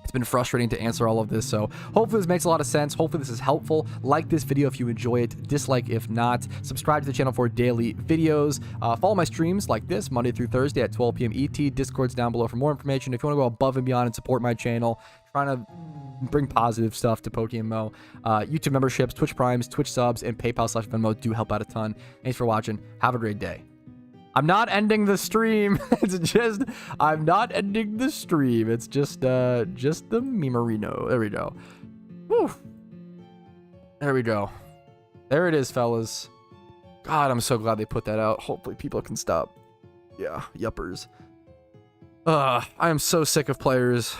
It's been frustrating to answer all of this, so hopefully this makes a lot of sense. Hopefully this is helpful. Like this video if you enjoy it, dislike if not. Subscribe to the channel for daily videos. Follow my streams like this, Monday through Thursday at 12 p.m. ET. Discord's down below for more information. If you want to go above and beyond and support my channel, trying to bring positive stuff to PokeMMO, YouTube memberships, Twitch Primes, Twitch subs, and PayPal/Venmo do help out a ton. Thanks for watching. Have a great day. I'm not ending the stream. I'm not ending the stream. It's just the memerino. There we go. Woo. There we go. There it is, fellas. God, I'm so glad they put that out. Hopefully people can stop. Yeah, yuppers. I am so sick of players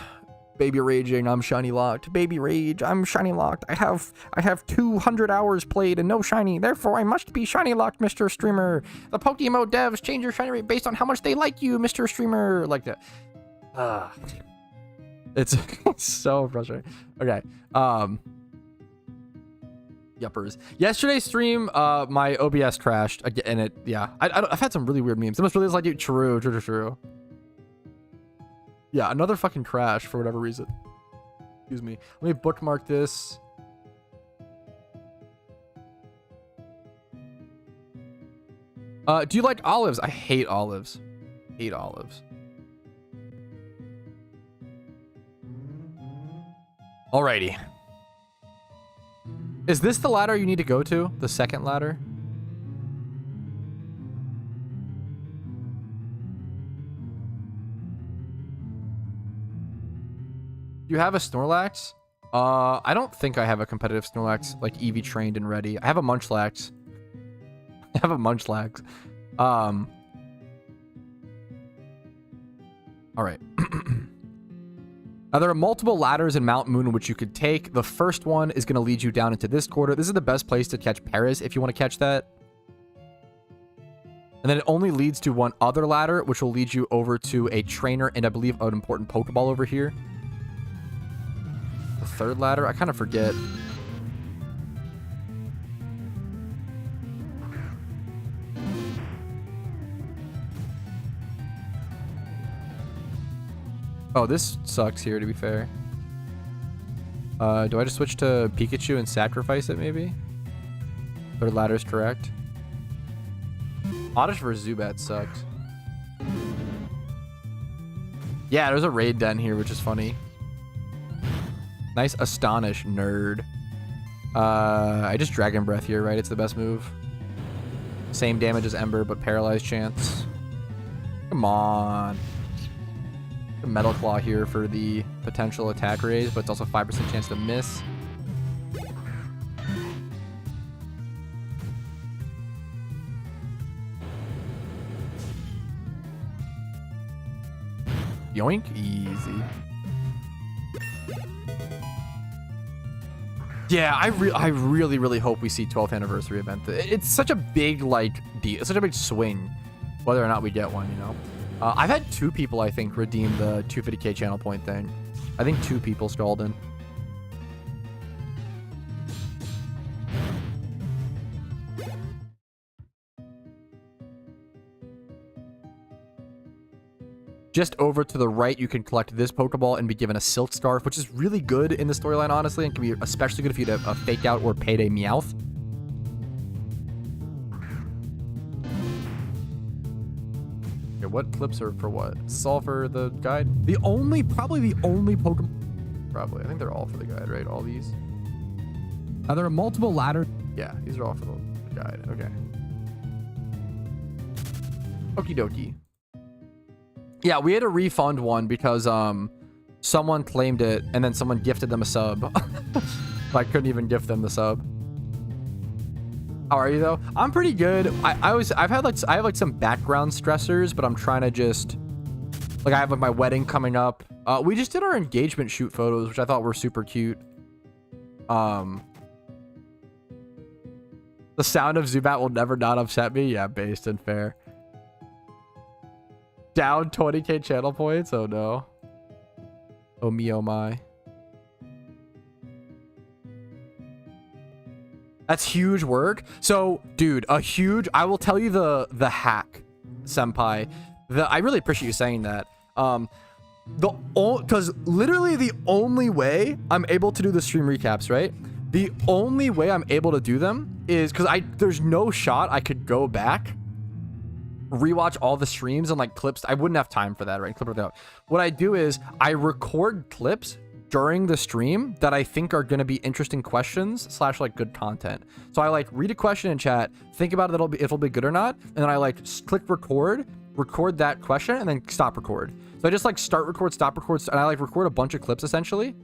baby raging. I'm shiny locked. Baby rage. I'm shiny locked. I have 200 hours played and no shiny. Therefore, I must be shiny locked, Mr. Streamer. The PokeMMO devs change your shiny rate based on how much they like you, Mr. Streamer. Like that. It's so frustrating. Okay. Yuppers. Yesterday's stream, my OBS crashed again, and it. Yeah. I've had some really weird memes. The most really is like, true. Yeah, another fucking crash for whatever reason. Excuse me. Let me bookmark this. Do you like olives? I hate olives. Hate olives. Alrighty. Is this the ladder you need to go to? The second ladder? You have a Snorlax? I don't think I have a competitive Snorlax, like EV trained and ready. I have a Munchlax. All right. Now, there are multiple ladders in Mount Moon which you could take. The first one is going to lead you down into this quarter. This is the best place to catch Paris if you want to catch that. And then it only leads to one other ladder, which will lead you over to a trainer and I believe an important Pokeball over here. The third ladder? I kind of forget. Oh, this sucks here, to be fair. Do I just switch to Pikachu and sacrifice it, maybe? Third ladder's correct. Oddish versus Zubat sucks. Yeah, there's a raid den here, which is funny. Nice Astonish, nerd. I just Dragon Breath here, right? It's the best move. Same damage as Ember, but paralyzed chance. Come on. A Metal Claw here for the potential attack raise, but it's also 5% chance to miss. Yoink, easy. Yeah, I really hope we see 12th anniversary event. It's such a big it's such a big swing, whether or not we get one. You know, I've had 2 people I think redeem the 250k channel point thing. I think 2 people stalled in. Just over to the right, you can collect this Pokeball and be given a Silk Scarf, which is really good in the storyline, honestly, and can be especially good if you have a Fake Out or Payday Meowth. Okay, what clips are for what? It's all for the guide? Probably the only Pokemon... Probably. I think they're all for the guide, right? All these? There are multiple ladders. Yeah, these are all for the guide. Okay. Okie dokie. Yeah, we had to refund one because someone claimed it and then someone gifted them a sub. I couldn't even gift them the sub. How are you though? I'm pretty good. I have like some background stressors, but I'm trying to just I have like my wedding coming up. We just did our engagement shoot photos, which I thought were super cute. The sound of Zubat will never not upset me. Yeah, based and fair. Down 20k channel points. Oh no. Oh me, oh my. That's huge work. So, dude, I will tell you the hack, senpai. I really appreciate you saying that. Because literally the only way I'm able to do the stream recaps, right? The only way I'm able to do them is because there's no shot I could go back, rewatch all the streams and like clips. I wouldn't have time for that, right? Clip it out. What I do is I record clips during the stream that I think are going to be interesting questions / like good content. So I like read a question in chat, think about it, if it'll be good or not, and then I like click record that question, and then stop record. So I just like start record, stop record, and I like record a bunch of clips essentially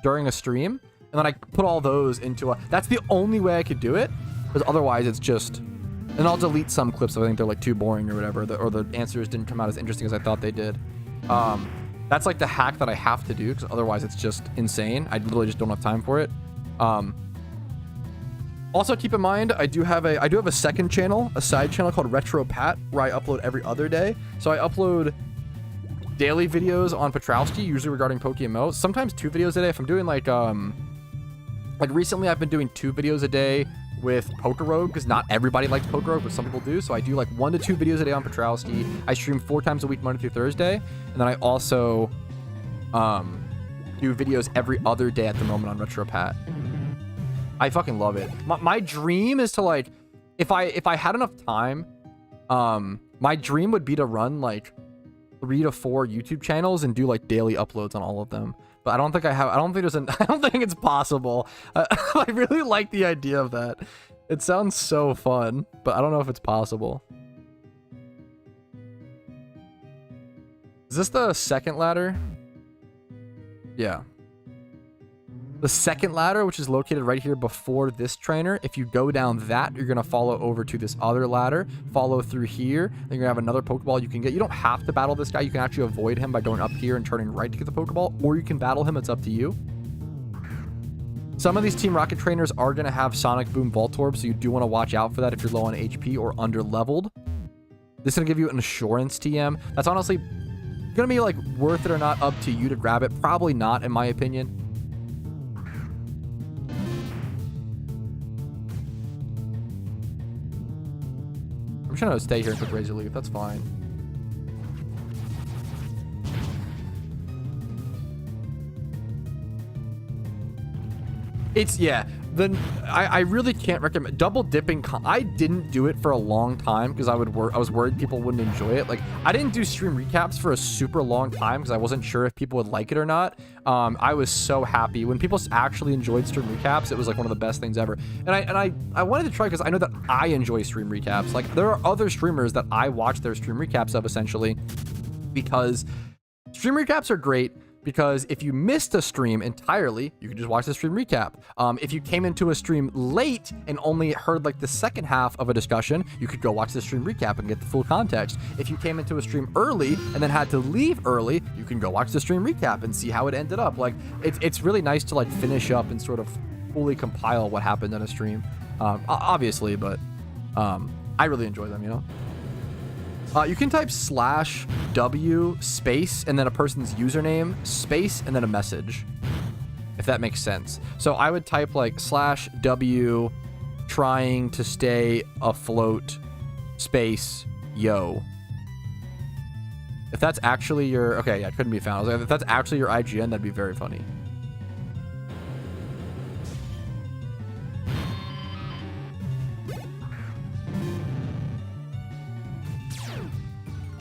during a stream, and then I put all those into that's the only way I could do it, because otherwise it's just, and I'll delete some clips if I think they're like too boring or whatever, or the answers didn't come out as interesting as I thought they did. That's like the hack that I have to do, because otherwise it's just insane. I literally just don't have time for it. Also keep in mind, I do have a second channel, a side channel called Retro Pat, where I upload every other day. So I upload daily videos on Patrouski, usually regarding PokeMMO. Sometimes 2 videos a day. If I'm doing like recently I've been doing 2 videos a day with Pokerogue, because not everybody likes Pokerogue, but some people do. So I do like 1 to 2 videos a day on Patrouski. I stream 4 times a week, Monday through Thursday, and then I also do videos every other day at the moment on Retro Pat. I fucking love it. My dream is to like, if I had enough time, my dream would be to run like 3 to 4 YouTube channels and do like daily uploads on all of them. But I don't think I don't think it's possible. I really like the idea of that. It sounds so fun, but I don't know if it's possible. Is this the second ladder? Yeah. The second ladder, which is located right here before this trainer. If you go down that, you're going to follow over to this other ladder, follow through here, then you're going to have another Pokeball you can get. You don't have to battle this guy. You can actually avoid him by going up here and turning right to get the Pokeball, or you can battle him. It's up to you. Some of these Team Rocket trainers are going to have Sonic Boom Voltorb, so you do want to watch out for that if you're low on HP or under leveled. This is going to give you an Assurance TM. That's honestly going to be like worth it or not, up to you to grab it. Probably not, in my opinion. I'm trying to stay here and quick Razor Leaf. That's fine. It's, yeah. Then I really can't recommend double dipping. I didn't do it for a long time because I was worried people wouldn't enjoy it. Like, I didn't do stream recaps for a super long time because I wasn't sure if people would like it or not. I was so happy when people actually enjoyed stream recaps. It was like one of the best things ever. And I wanted to try because I know that I enjoy stream recaps. Like, there are other streamers that I watch their stream recaps of essentially because Stream recaps are great because if you missed a stream entirely, you can just watch the stream recap. If you came into a stream late and only heard like the second half of a discussion, you could go watch the stream recap and get the full context. If you came into a stream early and then had to leave early, you can go watch the stream recap and see how it ended up. Like it's really nice to like finish up and sort of fully compile what happened on a stream. Obviously, but I really enjoy them, you know? You can type /W space and then a person's username space and then a message, if that makes sense. So I would type like /W trying to stay afloat space yo. If that's actually your, okay, yeah, it couldn't be found. I was like, if that's actually your IGN, that'd be very funny.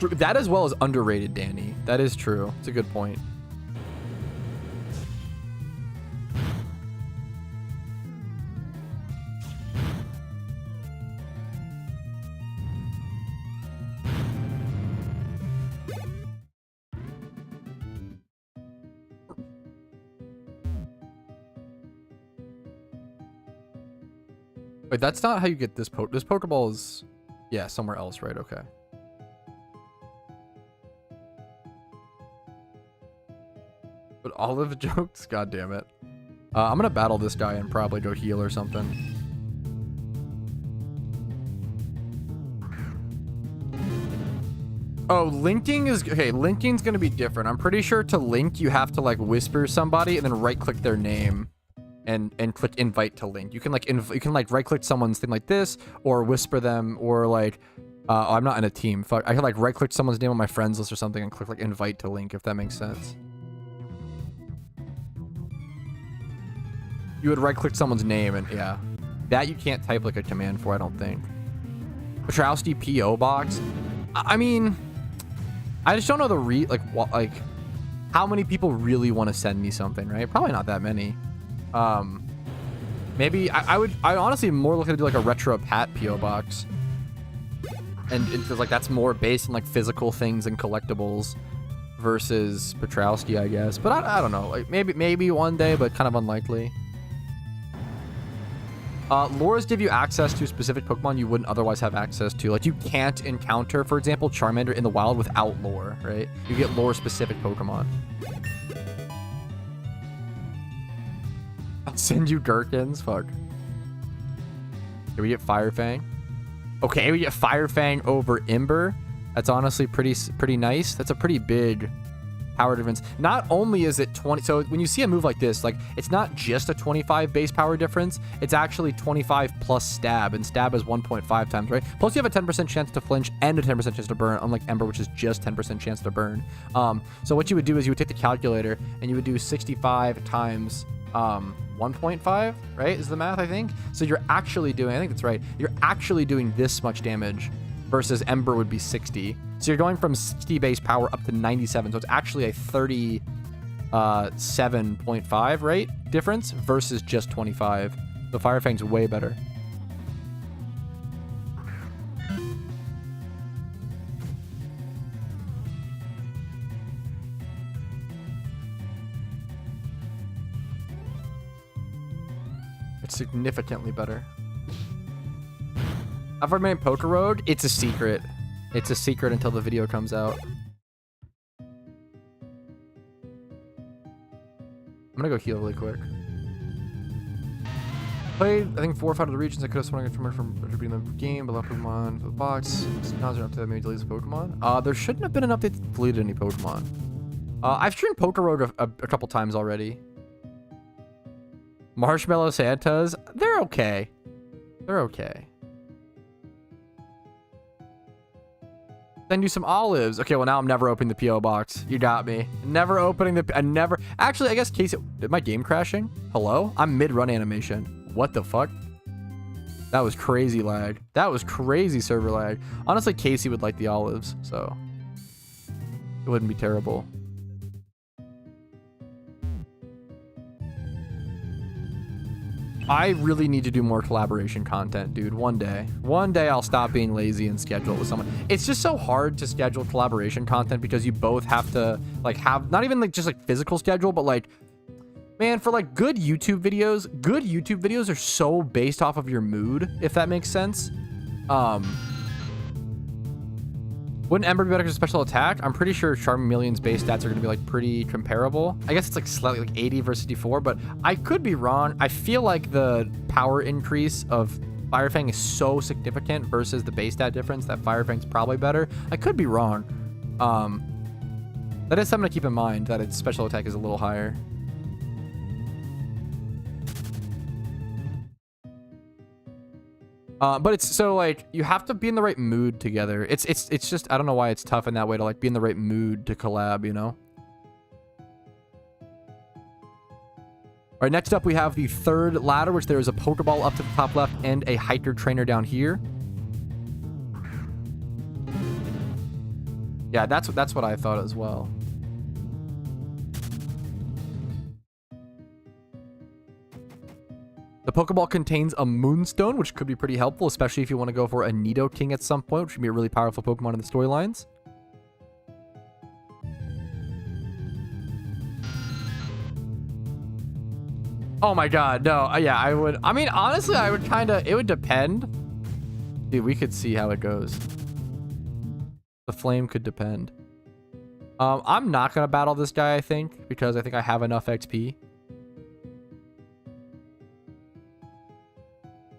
That as well is underrated, Danny. That is true. It's a good point. Wait, that's not how you get this This Pokeball is, yeah, somewhere else, right? Okay. But olive jokes? God damn it. I'm gonna battle this guy and probably go heal or something. Oh, linking is... Okay, linking's gonna be different. I'm pretty sure to link, you have to, like, whisper somebody and then right-click their name and click invite to link. You can, like, you can, like, right-click someone's thing like this or whisper them or, like... oh, I'm not in a team. Fuck. I can, like, right-click someone's name on my friends list or something and click, like, invite to link, if that makes sense. You would right-click someone's name and yeah, that you can't type like a command for, I don't think. Patrouski PO box. I mean, I just don't know like how many people really want to send me something, right? Probably not that many. Maybe I honestly more looking to do like a retro Pat PO box, and it's like that's more based on like physical things and collectibles versus Patrouski, I guess. But I don't know, like maybe one day, but kind of unlikely. Lures give you access to specific Pokemon you wouldn't otherwise have access to. Like, you can't encounter, for example, Charmander in the wild without lore, right? You get lore-specific Pokemon. I'll send you gherkins. Fuck. Here we get Firefang. Okay, we get Firefang over Ember. That's honestly pretty nice. That's a pretty big power difference. Not only is it 20, so when you see a move like this, like it's not just a 25 base power difference, it's actually 25 plus stab, and stab is 1.5 times, right? Plus you have a 10% chance to flinch and a 10% chance to burn, unlike Ember, which is just 10% chance to burn. So what you would do is you would take the calculator and you would do 65 times 1.5, right? Is the math, I think. So you're actually doing, I think that's right, you're actually doing this much damage versus Ember would be 60. So you're going from 60 base power up to 97. So it's actually a 37.5, right? Difference versus just 25. The Firefang's way better. It's significantly better. I've already made Poke Road. It's a secret. It's a secret until the video comes out. I'm gonna go heal really quick. Played, I think, 4 or 5 of the regions. I could have sworn from being the game, but left Pokemon to the box. Now there's an update that maybe deletes Pokemon. There shouldn't have been an update that deleted any Pokemon. I've streamed Poke Road a couple times already. Marshmallow Santas, they're okay. They're okay. Send you some olives. Okay, well now I'm never opening the PO box. You got me. Never opening the. I never. Actually, I guess Casey. Did my game crashing? Hello? I'm mid-run animation. What the fuck? That was crazy lag. That was crazy server lag. Honestly, Casey would like the olives, so it wouldn't be terrible. I really need to do more collaboration content, dude. One day I'll stop being lazy and schedule it with someone. It's just so hard to schedule collaboration content because you both have to like have not even like just like physical schedule, but like, man, for like good YouTube videos are so based off of your mood, if that makes sense. Wouldn't Ember be better because of special attack? I'm pretty sure Charmeleon's base stats are going to be like pretty comparable. I guess it's like slightly like 80 versus 64, but I could be wrong. I feel like the power increase of Firefang is so significant versus the base stat difference that Firefang's probably better. I could be wrong. That is something to keep in mind, that its special attack is a little higher. But it's so like you have to be in the right mood together. It's just I don't know why it's tough in that way to like be in the right mood to collab, you know? All right, next up we have the third ladder, which there is a Pokeball up to the top left and a hiker trainer down here. Yeah, that's what I thought as well. The Pokeball contains a Moonstone, which could be pretty helpful, especially if you want to go for a Nidoking at some point, which would be a really powerful Pokemon in the storylines. Oh my god, no. Yeah, I would... I mean, honestly, I would kind of... It would depend. Dude, we could see how it goes. The flame could depend. I'm not going to battle this guy, I think, because I think I have enough XP.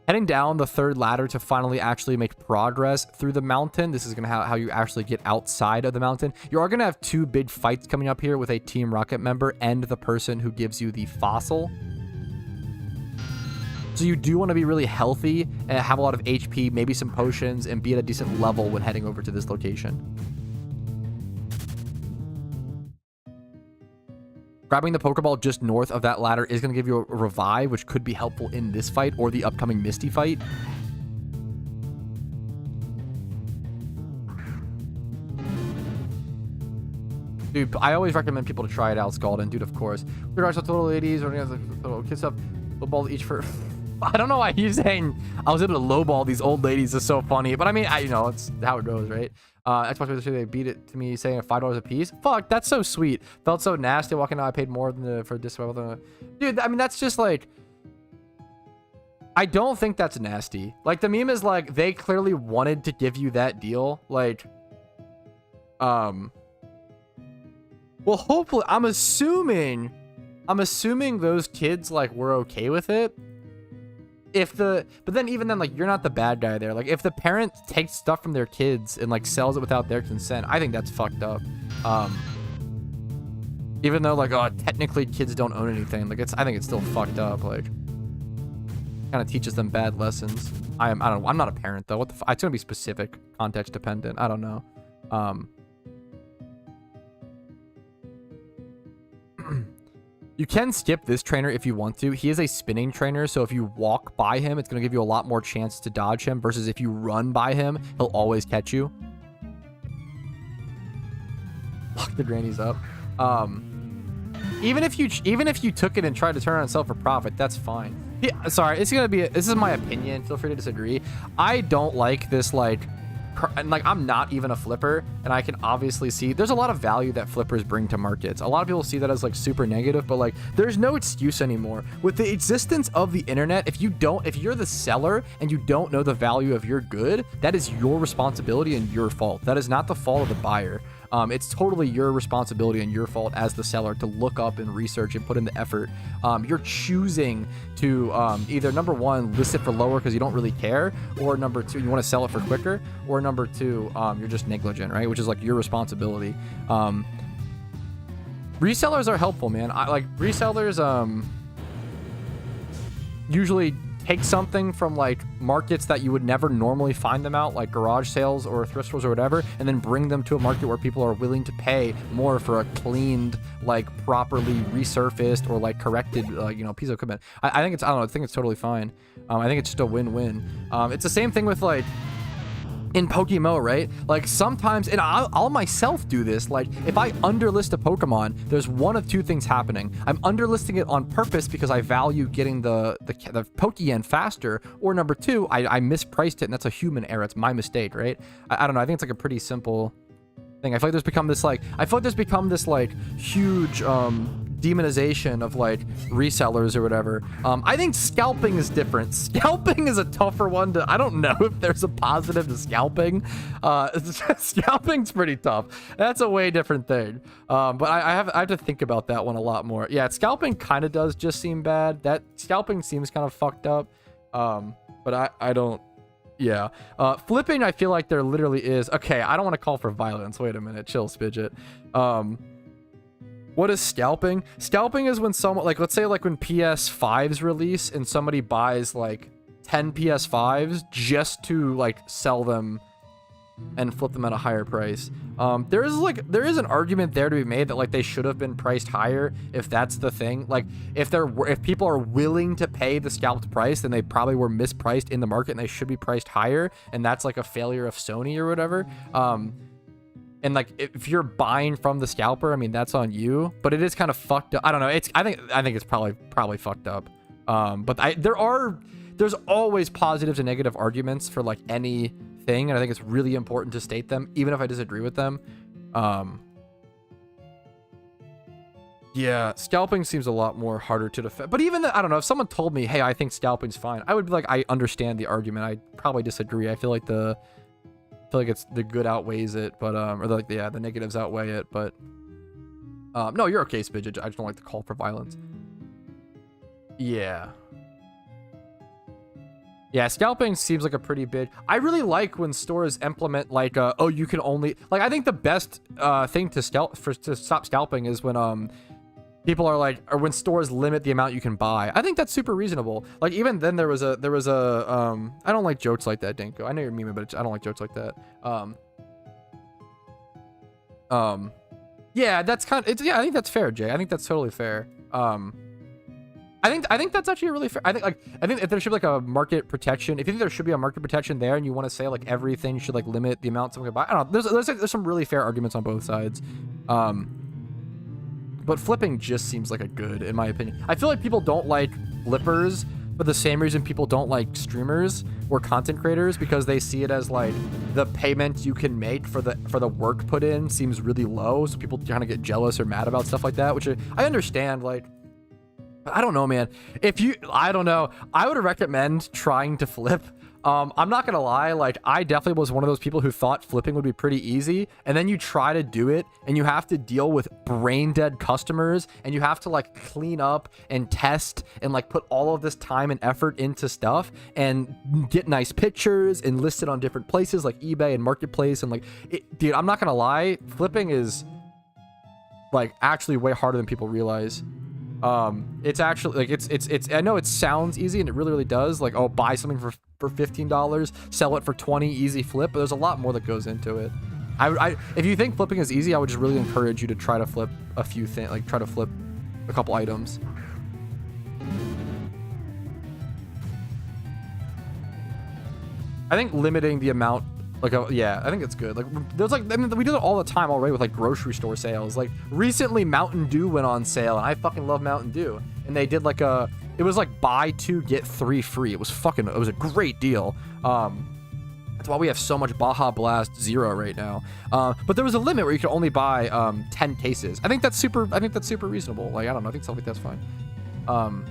Heading down the third ladder to finally actually make progress through the mountain. This is going to how you actually get outside of the mountain. You are going to have two big fights coming up here with a Team Rocket member and the person who gives you the fossil. So you do want to be really healthy and have a lot of HP, maybe some potions, and be at a decent level when heading over to this location. Grabbing the Pokeball just north of that ladder is going to give you a revive, which could be helpful in this fight or the upcoming Misty fight. Dude, I always recommend people to try it out, Scaldin. Dude, of course. With regards to total ladies, or kids up, lowball each for... I don't know why he's saying I was able to lowball these old ladies is so funny, but I mean, you know, it's how it goes, right? Xbox, they beat it to me saying $5 a piece. Fuck, that's so sweet. Felt so nasty walking out. I paid more than for this. Dude, I mean, that's just like... I don't think that's nasty. Like, the meme is like, they clearly wanted to give you that deal. Like, well, hopefully, I'm assuming those kids, like, were okay with it. But then even then, like, you're not the bad guy there. Like, if the parent takes stuff from their kids and like sells it without their consent, I think that's fucked up. Even though like, oh, technically kids don't own anything, like I think it's still fucked up. Like, kind of teaches them bad lessons. I don't know. I'm not a parent though. What the it's gonna be specific, context dependent. I don't know. You can skip this trainer if you want to. He is a spinning trainer, so if you walk by him, it's going to give you a lot more chance to dodge him, versus if you run by him, he'll always catch you. Lock the grannies up. Even if you took it and tried to turn it on itself for profit, that's fine. Yeah, sorry, this is my opinion. Feel free to disagree. I don't like this, like I'm not even a flipper, and I can obviously see there's a lot of value that flippers bring to markets. A lot of people see that as like super negative, but like there's no excuse anymore with the existence of the internet. If you're the seller and you don't know the value of your good, that is your responsibility and your fault. That is not the fault of the buyer. It's totally your responsibility and your fault as the seller to look up and research and put in the effort. You're choosing to either, number one, list it for lower because you don't really care, or number two, you want to sell it for quicker, or number two, you're just negligent, right? Which is like your responsibility. Resellers are helpful, man. Resellers usually take something from like markets that you would never normally find them out, like garage sales or thrift stores or whatever, and then bring them to a market where people are willing to pay more for a cleaned, like properly resurfaced or like corrected, piece of equipment. I think it's totally fine. I think it's just a win-win. It's the same thing with like, in PokeMMO, right? Like sometimes, and I'll myself do this, like if I underlist a Pokemon, there's one of two things happening. I'm underlisting it on purpose because I value getting the Pokeyen faster, or number two, I mispriced it and that's a human error. It's my mistake, right? I don't know. I think it's like a pretty simple thing. I feel like there's become this like huge demonization of like resellers or whatever. I think scalping is different. Scalping is a tougher one to, I don't know if there's a positive to scalping. Scalping's pretty tough. That's a way different thing. But I have to think about that one a lot more. Yeah, scalping kind of does just seem bad. That scalping seems kind of fucked up. But I don't, yeah. Flipping, I feel like there literally is. Okay, I don't want to call for violence. Wait a minute. Chill, Spidget. What is scalping? Scalping is when someone, like, let's say like when PS5s release and somebody buys like 10 PS5s just to like sell them and flip them at a higher price. There is an argument there to be made that like they should have been priced higher if that's the thing. Like if people are willing to pay the scalped price, then they probably were mispriced in the market and they should be priced higher, and that's like a failure of Sony or whatever. And like if you're buying from the scalper, I mean that's on you, but it is kind of fucked up. I don't know. I think it's probably fucked up. But there's always positives and negative arguments for like anything, and I think it's really important to state them, even if I disagree with them. Yeah, scalping seems a lot more harder to defend. But even I don't know, if someone told me, hey, I think scalping's fine, I would be like, I understand the argument. I probably disagree. I feel like it's the good outweighs it, but or like the negatives outweigh it, but no, you're okay, Spidget. I just don't like the call for violence. Yeah, scalping seems like a pretty big. I really like when stores implement like oh, you can only, like, I think the best thing to stop scalping is when people are like, or when stores limit the amount you can buy. I think that's super reasonable. Like even then there was a I don't like jokes like that, Dinko. I know you're memeing, but I don't like jokes like that. Yeah, that's kind of, yeah, I think that's fair, Jay. I think that's totally fair. I think that's actually really fair. I think if there should be like a market protection, if you think there should be a market protection there, and you want to say like everything should like limit the amount someone can buy, I don't know. There's some really fair arguments on both sides. But flipping just seems like a good, in my opinion. I feel like people don't like flippers for the same reason people don't like streamers or content creators, because they see it as like the payment you can make for the work put in seems really low, so people kind of get jealous or mad about stuff like that, which I understand. Like, I don't know, man. I don't know. I would recommend trying to flip. I'm not gonna lie, like I definitely was one of those people who thought flipping would be pretty easy, and then you try to do it and you have to deal with brain dead customers, and you have to like clean up and test and like put all of this time and effort into stuff and get nice pictures and list it on different places like eBay and Marketplace, and like dude, I'm not gonna lie, flipping is like actually way harder than people realize. It's actually like it's I know it sounds easy, and it really does, like, oh, buy something for $15, sell it for 20, easy flip, but there's a lot more that goes into it. If you think flipping is easy, I would just really encourage you to try to flip a few things, like try to flip a couple items. I think limiting the amount, like, yeah, I think it's good. Like, there's like, I mean, we do it all the time already with like grocery store sales. Like recently Mountain Dew went on sale, and I fucking love Mountain Dew, and they did like it was like buy 2 get 3 free. It was a great deal. That's why we have so much Baja Blast Zero right now. But there was a limit where you could only buy 10 cases. I think that's super reasonable. Like, I don't know, I think something like that's fine.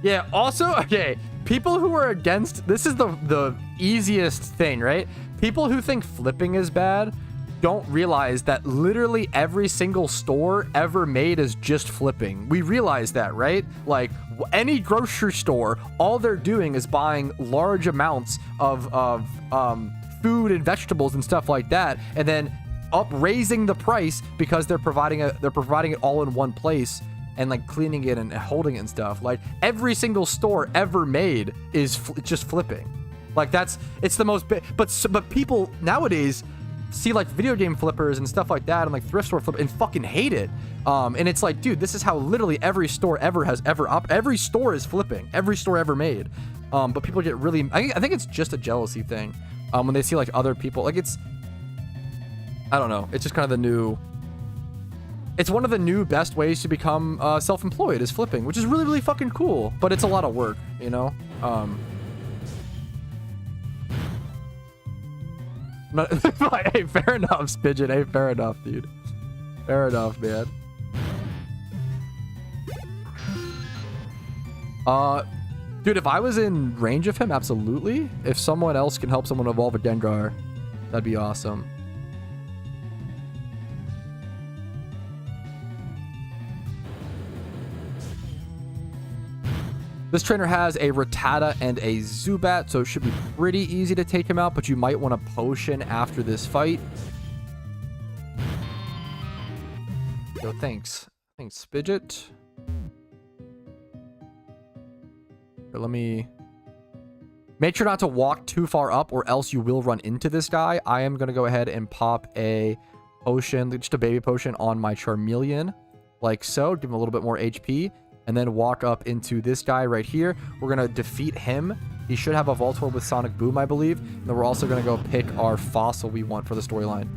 Yeah, also, okay, people who are against, this is the easiest thing, right? People who think flipping is bad don't realize that literally every single store ever made is just flipping. We realize that, right? Like, any grocery store, all they're doing is buying large amounts of food and vegetables and stuff like that, and then raising the price because they're providing it all in one place, and like cleaning it and holding it and stuff. Like, every single store ever made is just flipping. Like, it's the most but people nowadays see like video game flippers and stuff like that and like thrift store flip and fucking hate it. And it's like, dude, this is how literally every store every store is flipping. Every store ever made. But people get really, I think it's just a jealousy thing. When they see like other people, like I don't know. It's just kind of the new, it's one of the new best ways to become self-employed is flipping, which is really, really fucking cool. But it's a lot of work, you know? Hey, fair enough, Spidget. Hey, fair enough, dude. Fair enough, man. Dude, if I was in range of him, absolutely. If someone else can help someone evolve a Gengar, that'd be awesome. This trainer has a Rattata and a Zubat, so it should be pretty easy to take him out, but you might want a potion after this fight. Yo, thanks. Thanks, Spidget. But let me... Make sure not to walk too far up, or else you will run into this guy. I am going to go ahead and pop a potion, just a baby potion on my Charmeleon, like so. Give him a little bit more HP. And then walk up into this guy right here. We're going to defeat him. He should have a Voltorb with Sonic Boom, I believe. And then we're also going to go pick our fossil we want for the storyline.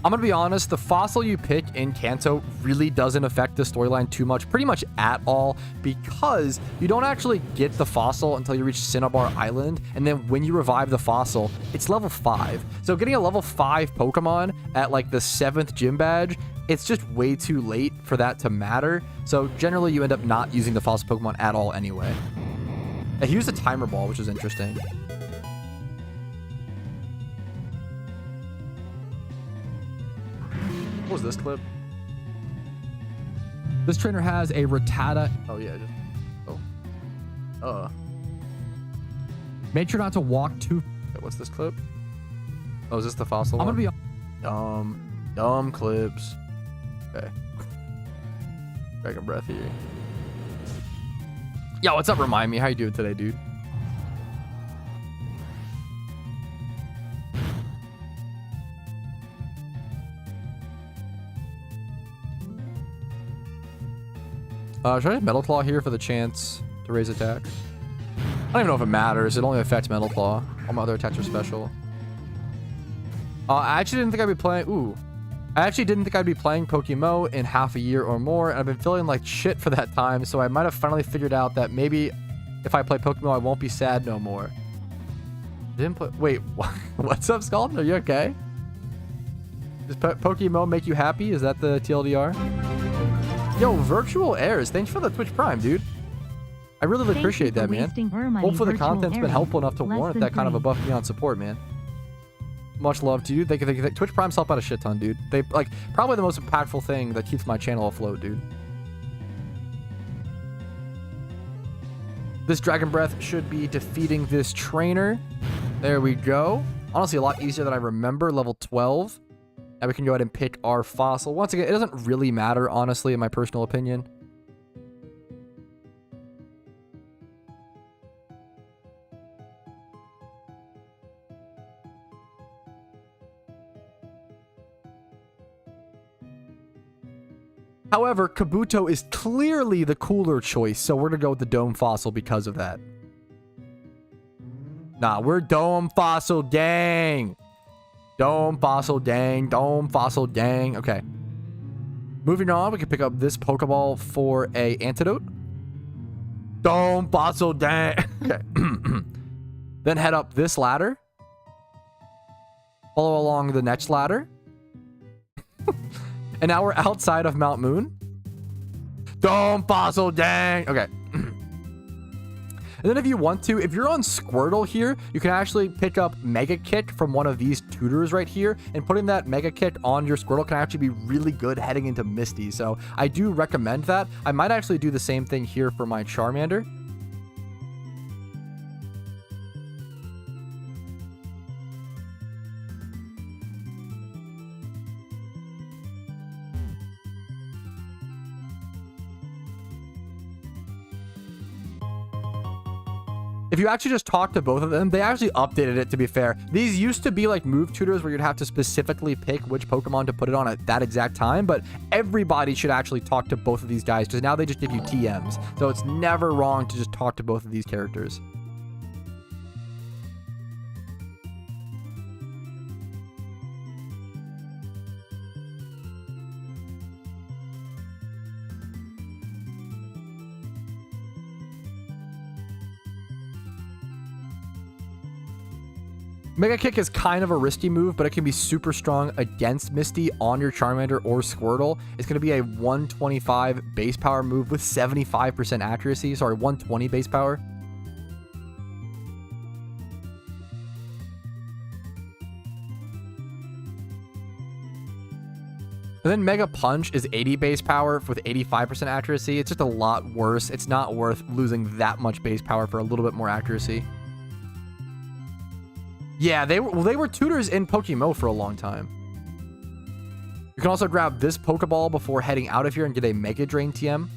I'm going to be honest, the fossil you pick in Kanto really doesn't affect the storyline too much, pretty much at all, because you don't actually get the fossil until you reach Cinnabar Island, and then when you revive the fossil, it's level 5. So getting a level 5 Pokemon at like the 7th gym badge, it's just way too late for that to matter. So generally you end up not using the fossil Pokemon at all anyway. He used a timer ball, which is interesting. What was this clip? This trainer has a Rattata. Oh yeah, Make sure not to walk too. Wait, what's this clip? Oh, is this the fossil? I'm gonna be dumb clips. Okay. Dragon breath here. Yo, what's up? Remind me, how you doing today, dude? Should I have Metal Claw here for the chance to raise attack? I don't even know if it matters. It only affects Metal Claw. All my other attacks are special. I actually didn't think I'd be playing... Ooh. I actually didn't think I'd be playing PokeMMO in half a year or more, and I've been feeling like shit for that time, so I might have finally figured out that maybe if I play PokeMMO, I won't be sad no more. Didn't play... Wait, what's up, Scald? Are you okay? Does PokeMMO make you happy? Is that the TLDR? Yo, Virtual Airs, thanks for the Twitch Prime, dude. I really appreciate that, man. Hopefully the content's been helpful enough to warrant that kind of above beyond support, man. Much love to you. They Twitch Primes help out a shit ton, dude. They like probably the most impactful thing that keeps my channel afloat, dude. This Dragon Breath should be defeating this trainer. There we go. Honestly, a lot easier than I remember. Level 12. Now we can go ahead and pick our fossil. Once again, it doesn't really matter, honestly, in my personal opinion. However, Kabuto is clearly the cooler choice, so we're going to go with the Dome Fossil because of that. Nah, we're Dome Fossil gang. Dome Fossil dang. Dome Fossil dang. Okay. Moving on, we can pick up this Pokeball for a antidote. Dome Fossil dang. Okay. Then head up this ladder. Follow along the next ladder. And now we're outside of Mount Moon. Dome Fossil dang. Okay. And then if you want to, if you're on Squirtle here, you can actually pick up Mega Kick from one of these tutors right here, and putting that Mega Kick on your Squirtle can actually be really good heading into Misty. So I do recommend that. I might actually do the same thing here for my Charmander. If you actually just talk to both of them, they actually updated it, to be fair. These used to be like move tutors where you'd have to specifically pick which Pokemon to put it on at that exact time, but everybody should actually talk to both of these guys because now they just give you TMs. So it's never wrong to just talk to both of these characters. Mega Kick is kind of a risky move, but it can be super strong against Misty on your Charmander or Squirtle. It's going to be a 125 base power move with 75% accuracy. Sorry, 120 base power. And then Mega Punch is 80 base power with 85% accuracy. It's just a lot worse. It's not worth losing that much base power for a little bit more accuracy. Yeah, they were tutors in PokeMMO for a long time. You can also grab this Pokeball before heading out of here and get a Mega Drain TM,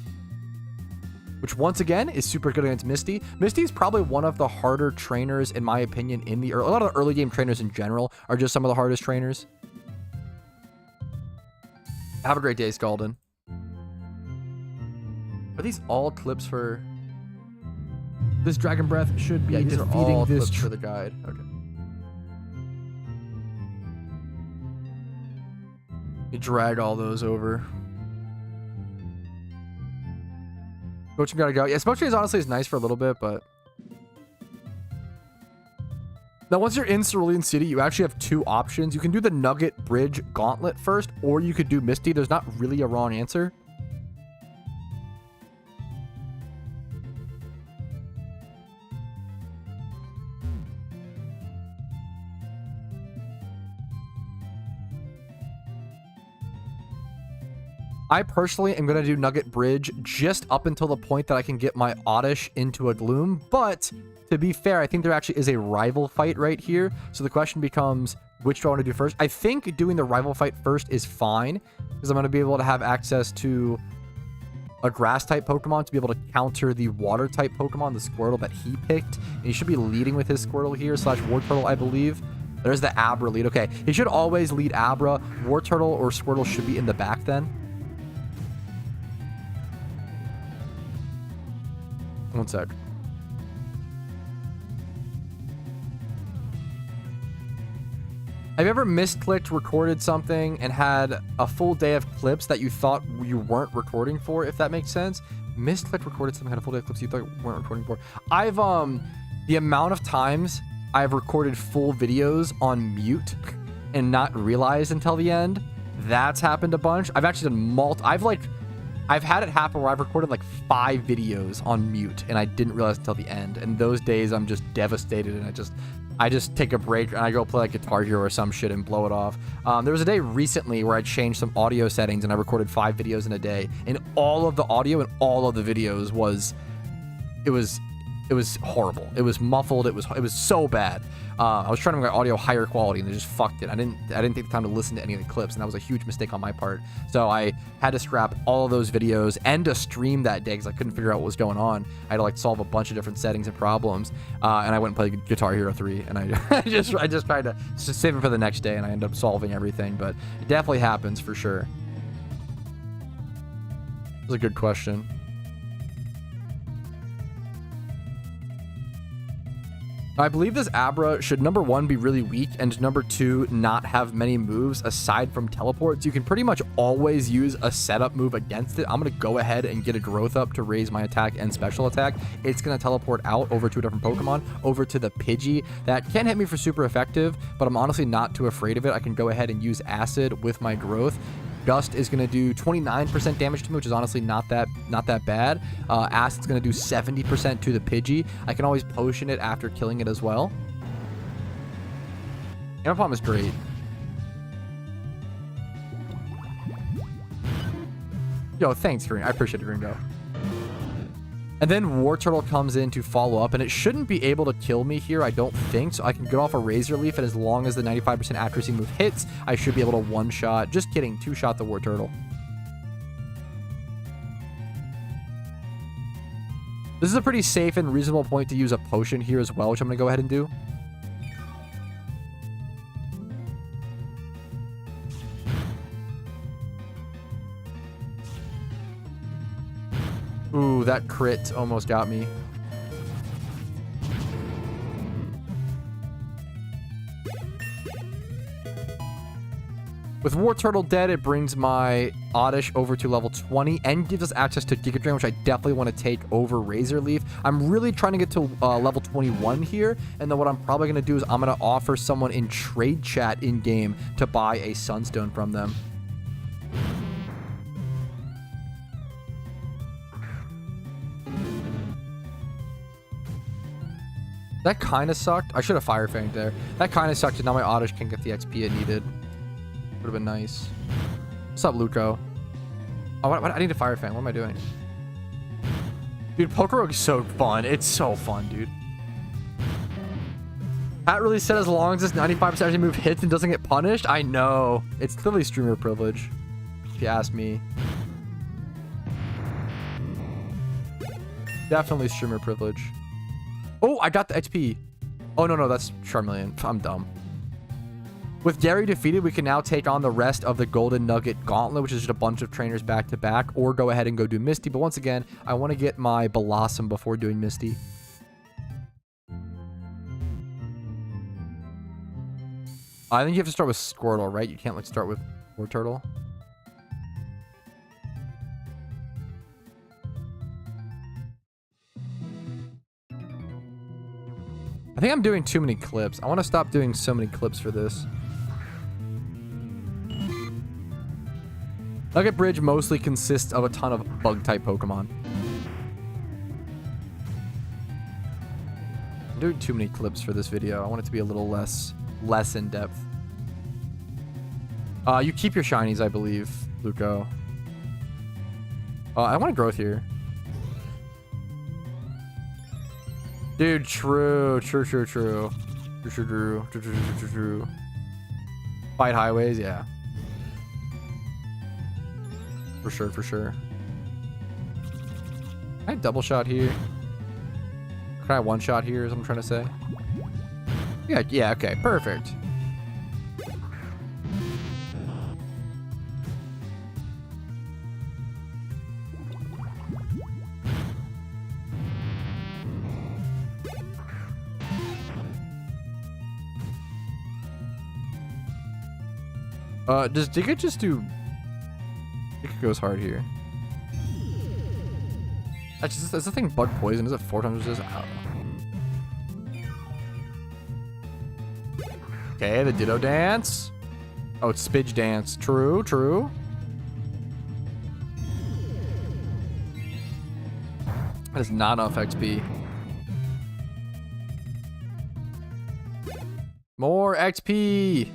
which once again is super good against Misty. Misty is probably one of the harder trainers, in my opinion, in the a lot of the early game trainers in general are just some of the hardest trainers. Have a great day, Scaldin. Are these all clips for This Dragon Breath should be these are defeating all this clips for the guide. Okay. You drag all those over. Coaching gotta go. Yeah, Smoke is honestly nice for a little bit, but now once you're in Cerulean City, you actually have two options. You can do the Nugget Bridge Gauntlet first, or you could do Misty. There's not really a wrong answer. I personally am going to do Nugget Bridge just up until the point that I can get my Oddish into a Gloom. But to be fair, I think there actually is a rival fight right here. So the question becomes, which do I want to do first? I think doing the rival fight first is fine because I'm going to be able to have access to a grass type Pokemon to be able to counter the water type Pokemon, the Squirtle that he picked. And he should be leading with his Squirtle here, / Wartortle, I believe. There's the Abra lead. Okay, he should always lead Abra. Wartortle or Squirtle should be in the back then. One sec. Have you ever misclicked, recorded something, and had a full day of clips that you thought you weren't recording for, if that makes sense? Misclicked, recorded something, had a full day of clips you thought you weren't recording for. I've, the amount of times I've recorded full videos on mute and not realized until the end, that's happened a bunch. I've actually done I've had it happen where I've recorded like 5 videos on mute and I didn't realize until the end. And those days I'm just devastated and I just take a break and I go play like Guitar Hero or some shit and blow it off. There was a day recently where I changed some audio settings and I recorded 5 videos in a day, and all of the audio and all of the videos was horrible. It was muffled. It was so bad. I was trying to make my audio higher quality and they just fucked it. I didn't take the time to listen to any of the clips, and that was a huge mistake on my part. So I had to scrap all of those videos and a stream that day because I couldn't figure out what was going on. I had to like solve a bunch of different settings and problems. And I went and played Guitar Hero 3, and I just tried to save it for the next day, and I ended up solving everything. But it definitely happens for sure. It was a good question. I believe this Abra should, number 1, be really weak, and number 2, not have many moves aside from teleports. You can pretty much always use a setup move against it. I'm going to go ahead and get a growth up to raise my attack and special attack. It's going to teleport out over to a different Pokemon, over to the Pidgey. That can hit me for super effective, but I'm honestly not too afraid of it. I can go ahead and use Acid with my growth. Gust is going to do 29% damage to me, which is honestly not that bad. Acid's going to do 70% to the Pidgey. I can always potion it after killing it as well. Ampom is great. Yo, thanks, Green. I appreciate it, Gringo. And then Wartortle comes in to follow up, and it shouldn't be able to kill me here, I don't think. So I can get off a Razor Leaf, and as long as the 95% accuracy move hits, I should be able to one-shot. Just kidding, two-shot the Wartortle. This is a pretty safe and reasonable point to use a potion here as well, which I'm going to go ahead and do. Ooh, that crit almost got me. With War Turtle dead, it brings my Oddish over to level 20 and gives us access to Giga Drain, which I definitely want to take over Razor Leaf. I'm really trying to get to level 21 here, and then what I'm probably going to do is I'm going to offer someone in trade chat in-game to buy a Sunstone from them. That kind of sucked. I should have Fire Fanged there. That kind of sucked, and now my Oddish can get the XP it needed. Would have been nice. What's up, Luco? Oh, I need a Fire Fang. What am I doing? Dude, Pokerogue is so fun. It's so fun, dude. Pat really said as long as this 95% actually move hits and doesn't get punished. I know. It's literally streamer privilege, if you ask me. Definitely streamer privilege. Oh, I got the XP. Oh, no, that's Charmeleon. I'm dumb. With Gary defeated, we can now take on the rest of the Golden Nugget Gauntlet, which is just a bunch of trainers back to back, or go ahead and go do Misty. But once again, I want to get my Blossom before doing Misty. I think you have to start with Squirtle, right? You can't like start with War Turtle. I think I'm doing too many clips. I want to stop doing so many clips for this. Nugget Bridge mostly consists of a ton of bug-type Pokemon. I'm doing too many clips for this video. I want it to be a little less in-depth. You keep your shinies, I believe, Luco. I want a growth here. Dude, true. Fight highways, yeah. For sure. Can I double shot here? Can I one shot here, is what I'm trying to say? Yeah, okay, perfect. Does Digga just do... Digga goes hard here. Is the thing bug poison? Is it 4 times resist? I don't know. Okay, the Ditto Dance. Oh, it's Spidge Dance. True. That is not enough XP. More XP!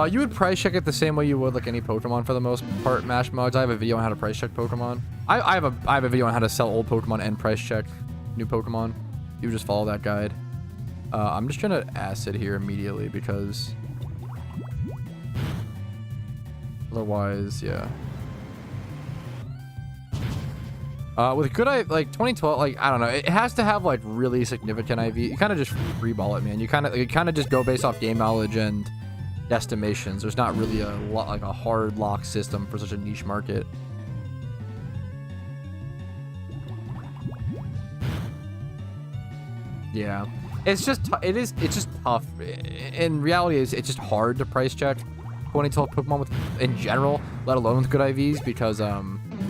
You would price check it the same way you would like any Pokemon for the most part, Mash Mugs. I have a video on how to price check Pokemon. I have a video on how to sell old Pokemon and price check new Pokemon. You just follow that guide. I'm just trying to Acid here immediately because otherwise, yeah. With good like 2012, like I don't know, it has to have like really significant IV. You kind of just freeball it, man. You kind of just go based off game knowledge and estimations. There's not really a hard lock system for such a niche market. Yeah, it's just tough. In reality, it's just hard to price check 2012 Pokemon in general, let alone with good IVs, because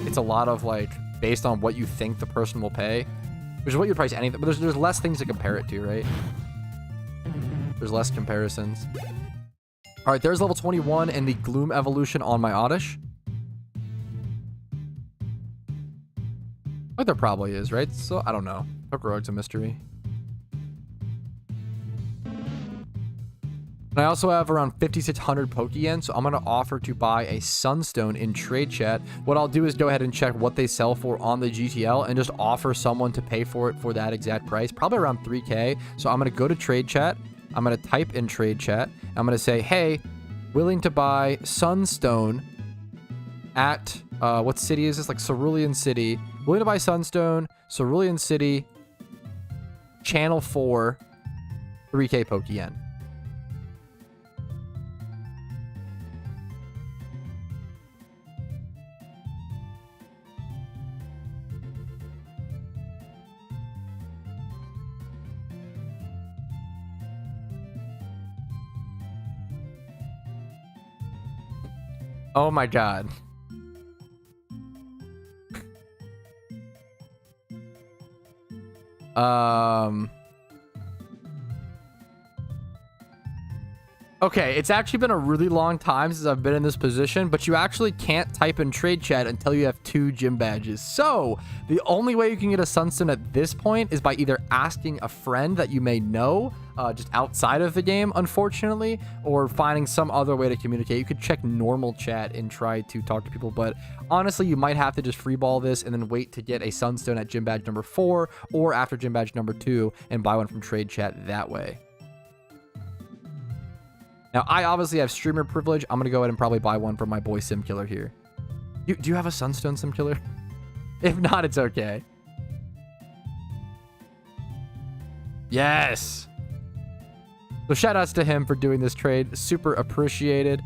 it's a lot of like based on what you think the person will pay, which is what you price anything. But there's less things to compare it to, right? There's less comparisons. All right, there's level 21 and the Gloom evolution on my Oddish. But there probably is, right? So I don't know. Pokerogue's a mystery. And I also have around 5,600 Pokeyen, so I'm going to offer to buy a Sunstone in trade chat. What I'll do is go ahead and check what they sell for on the GTL and just offer someone to pay for it for that exact price, probably around 3K. So I'm going to go to trade chat. I'm going to type in trade chat. I'm going to say, hey, willing to buy Sunstone at, what city is this? Like Cerulean City. Willing to buy Sunstone, Cerulean City, Channel 4, 3K Pokeyen. Oh my god. Okay, it's actually been a really long time since I've been in this position, but you actually can't type in trade chat until you have 2 gym badges. So the only way you can get a Sunstone at this point is by either asking a friend that you may know just outside of the game, unfortunately, or finding some other way to communicate. You could check normal chat and try to talk to people, but honestly, you might have to just freeball this and then wait to get a Sunstone at gym badge number 4 or after gym badge number 2 and buy one from trade chat that way. Now, I obviously have streamer privilege. I'm going to go ahead and probably buy one from my boy SimKiller here. Do you have a Sunstone, SimKiller? If not, it's okay. Yes! So shout outs to him for doing this trade. Super appreciated.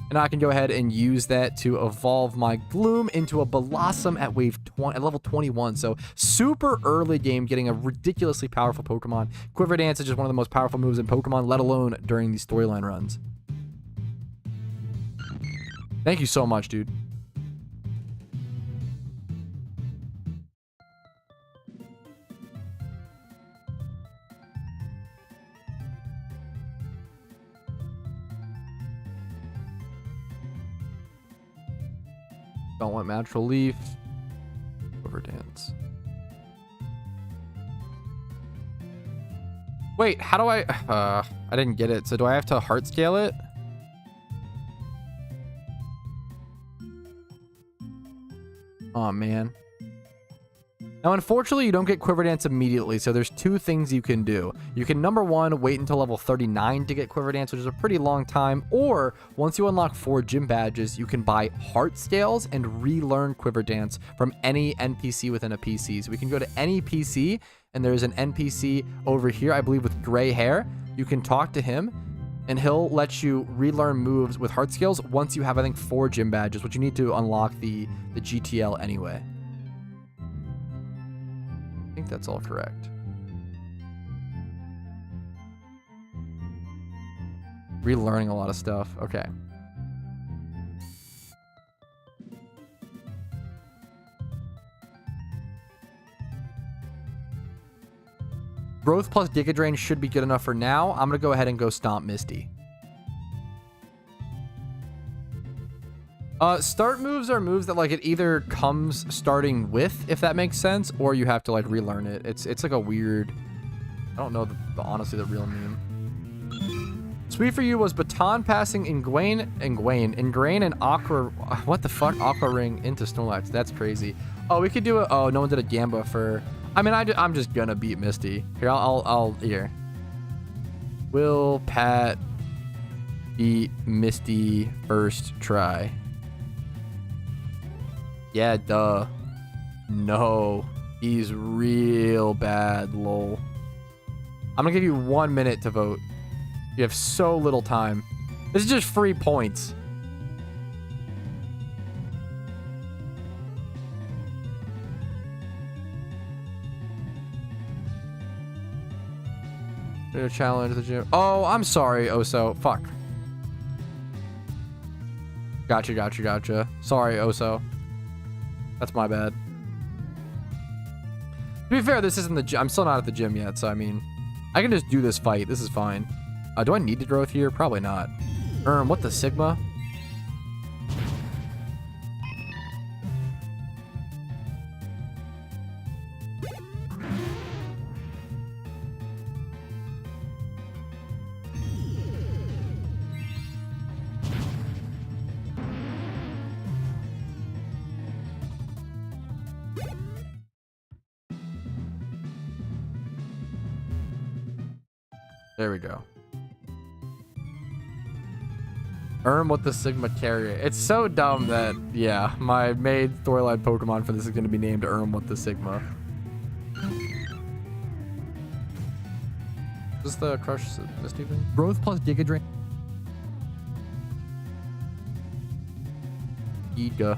And I can go ahead and use that to evolve my Gloom into a Blossom at at level 21. So super early game, getting a ridiculously powerful Pokemon. Quiver Dance is just one of the most powerful moves in Pokemon, let alone during these storyline runs. Thank you so much, dude. Don't want Natural Leaf. Quiver Dance. Wait, how do I didn't get it. So do I have to heart scale it? Oh man. Now, unfortunately, you don't get Quiver Dance immediately, so there's 2 things you can do. You can, number 1, wait until level 39 to get Quiver Dance, which is a pretty long time, or once you unlock 4 gym badges, you can buy Heart Scales and relearn Quiver Dance from any NPC within a PC. So we can go to any PC, and there's an NPC over here, I believe, with gray hair. You can talk to him, and he'll let you relearn moves with Heart Scales once you have, I think, 4 gym badges, which you need to unlock the GTL anyway. I think that's all correct. Relearning a lot of stuff. Okay. Growth plus Giga Drain should be good enough for now. I'm going to go ahead and go Stomp Misty. Start moves are moves that like it either comes starting with, if that makes sense, or you have to like relearn it. It's like a weird, I don't know honestly the real name. Sweet for you was Baton passing Ingrain and Aqua, what the fuck, Aqua Ring into Snorlax. That's crazy. Oh, we could do it. Oh, no one did a Gamba for, I mean, I'm just gonna beat Misty. Here, here. Will Pat beat Misty first try? Yeah, duh. No. He's real bad, lol. I'm gonna give you 1 minute to vote. You have so little time. This is just free points. Challenge the gym. Oh, I'm sorry, Oso. Fuck. Gotcha. Sorry, Oso. That's my bad. To be fair, this isn't the gym. I'm still not at the gym yet, so I mean, I can just do this fight. This is fine. Do I need to growth here? Probably not. What the Sigma? There we go. Earn what the Sigma carrier. It's so dumb that, yeah, my main storyline Pokemon for this is going to be named Earn what the Sigma. Is this the Crush Misty thing? Growth plus Giga Drain. Giga.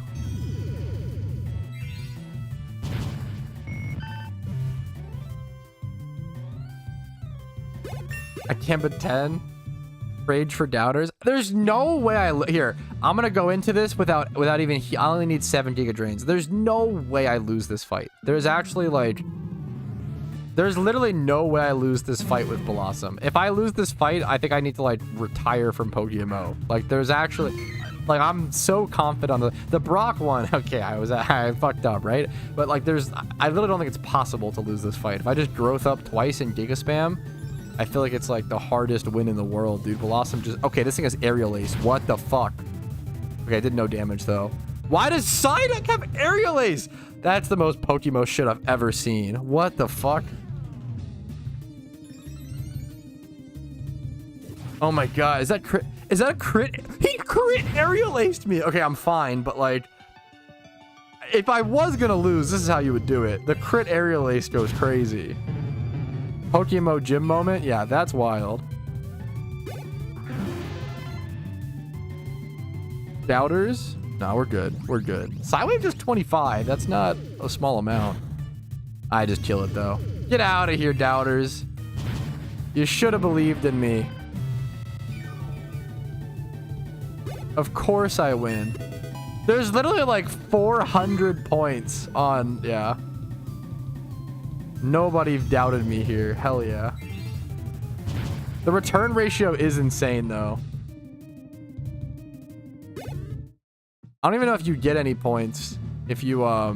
I can't pretend. Rage for doubters. There's no way here. I'm gonna go into this without even. I only need 7 Giga Drains. There's no way I lose this fight. There's actually like. There's literally no way I lose this fight with Blossom. If I lose this fight, I think I need to like retire from PokeMMO. Like there's actually. Like I'm so confident on the Brock one. Okay, I fucked up, right? But like I literally don't think it's possible to lose this fight. If I just growth up twice in Giga Spam, I feel like it's like the hardest win in the world, dude. Blossom just... Okay, this thing has Aerial Ace. What the fuck? Okay, I did no damage, though. Why does Psyduck have Aerial Ace? That's the most PokeMMO shit I've ever seen. What the fuck? Oh my god, is that crit? Is that a crit? He crit Aerial Aced me. Okay, I'm fine, but like... If I was gonna lose, this is how you would do it. The crit Aerial Ace goes crazy. PokeMMO gym moment? Yeah, that's wild. Doubters? No, we're good. We're good. Psywave just 25. That's not a small amount. I just kill it, though. Get out of here, Doubters. You should have believed in me. Of course I win. There's literally like 400 points on... Yeah. Nobody doubted me here. Hell yeah. The return ratio is insane, though. I don't even know if you get any points if you, All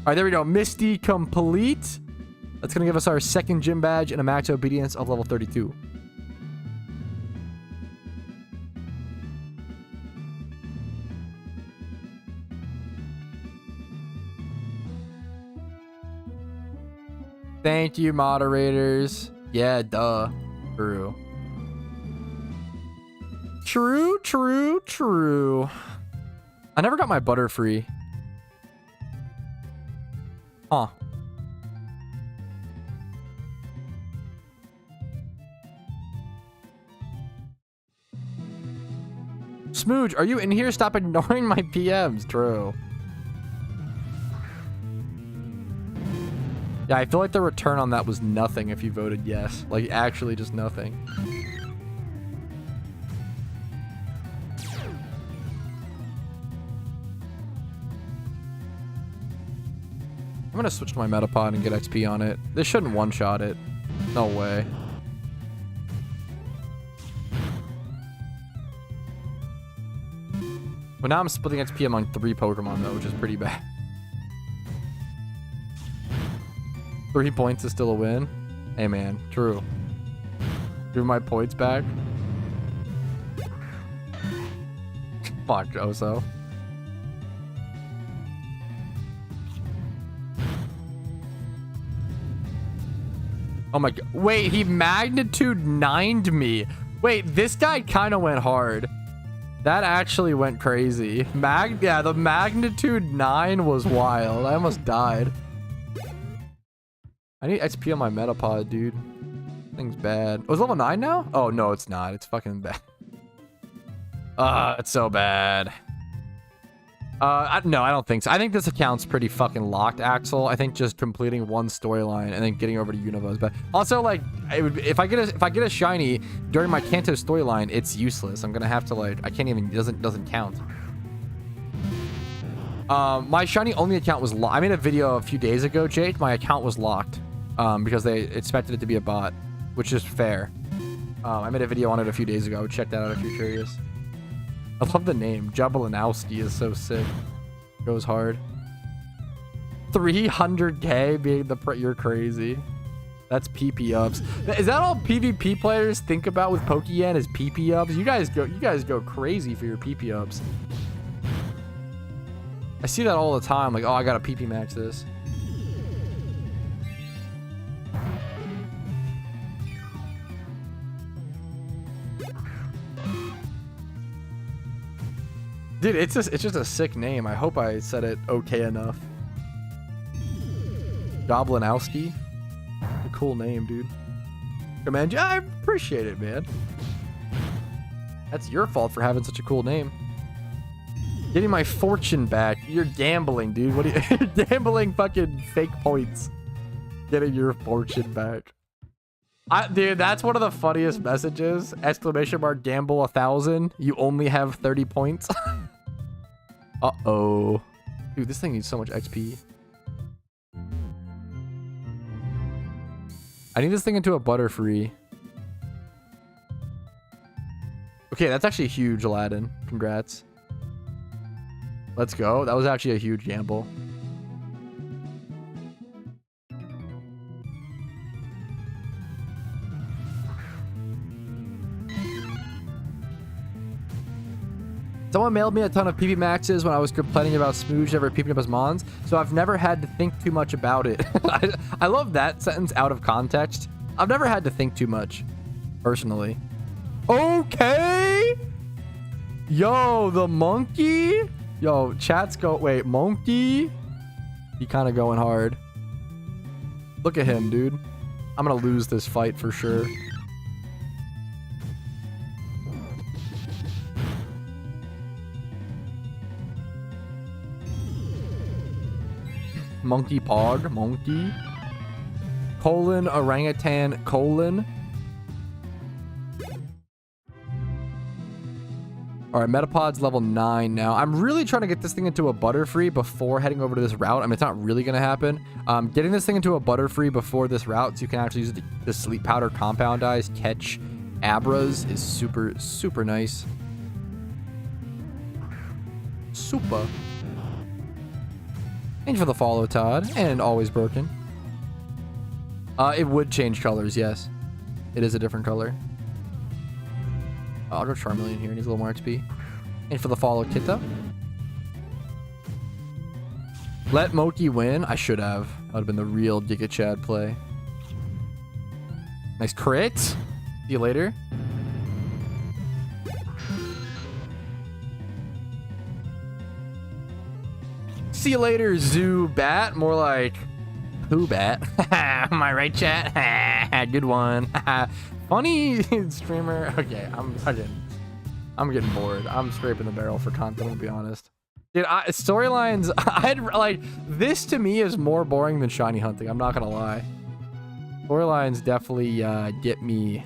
right, there we go. Misty complete. That's going to give us our second gym badge and a max obedience of level 32. Thank you, moderators. Yeah, duh. True. True, true, true. I never got my Butterfree. Huh. Smooge, are you in here? Stop ignoring my PMs. True. Yeah, I feel like the return on that was nothing if you voted yes. Like, actually just nothing. I'm gonna switch to my Metapod and get XP on it. This shouldn't one-shot it. No way. But now I'm splitting XP among 3 Pokemon, though, which is pretty bad. 3 points is still a win. Hey, man. True. Give my points back. Fuck, Oso. Oh my god. Wait, he magnitude 9'd me. Wait, this guy kind of went hard. That actually went crazy. Yeah, the magnitude 9 was wild. I almost died. I need XP on my Metapod, dude. Thing's bad. Oh, it's level 9 now? Oh, no, it's not. It's fucking bad. It's so bad. No, I don't think so. I think this account's pretty fucking locked, Axel. I think just completing one storyline and then getting over to Unova is bad. Also, like, if I get a shiny during my Kanto storyline, it's useless. I'm gonna have to like, I can't even. It doesn't count. My shiny only account was locked. I made a video a few days ago, Jake. My account was locked because they expected it to be a bot, which is fair. I made a video on it a few days ago. Check that out if you're curious. I love the name. Jabelinowski is so sick. Goes hard. 300k being the you're crazy. That's PP ups. Is that all PvP players think about with Pokeyen is PP ups? You guys go crazy for your PP ups. I see that all the time. Like, oh, I gotta PP max this. Dude, it's just a sick name. I hope I said it okay enough. Goblinowski. A cool name, dude. Command, I appreciate it, man. That's your fault for having such a cool name. Getting my fortune back. You're gambling, dude. What are you you're gambling fucking fake points. Getting your fortune back. Dude, that's one of the funniest messages. Exclamation mark gamble 1,000. You only have 30 points. Uh-oh. Dude, this thing needs so much XP. I need this thing into a Butterfree. Okay, that's actually huge, Aladdin. Congrats. Let's go. That was actually a huge gamble. Someone mailed me a ton of PB Maxes when I was complaining about Smooge never peeping up his mons, so I've never had to think too much about it. I love that sentence out of context. I've never had to think too much, personally. Okay! Yo, the monkey? Yo, chat's go... Wait, monkey? He kind of going hard. Look at him, dude. I'm gonna lose this fight for sure. Monkey Pog, monkey. Colon, orangutan, colon. Alright, Metapod's level 9 now. I'm really trying to get this thing into a Butterfree before heading over to this route. I mean, it's not really going to happen. Getting this thing into a Butterfree before this route so you can actually use the Sleep Powder Compound Eyes, catch Abras is super, super nice. Super. Thanks for the follow, Todd. And always broken. It would change colors, yes. It is a different color. I'll go Charmeleon here. Needs a little more XP. And for the follow, Kitta. Let Moki win. I should have. That would have been the real Giga Chad play. Nice crit. See you later. See you later, Zubat. More like Pooh-Bat. Am I right, chat? Good one. Funny streamer. Okay, I'm getting bored. I'm scraping the barrel for content, to be honest. Dude, storylines, I'd like this to me is more boring than shiny hunting. I'm not gonna lie. Storylines definitely get me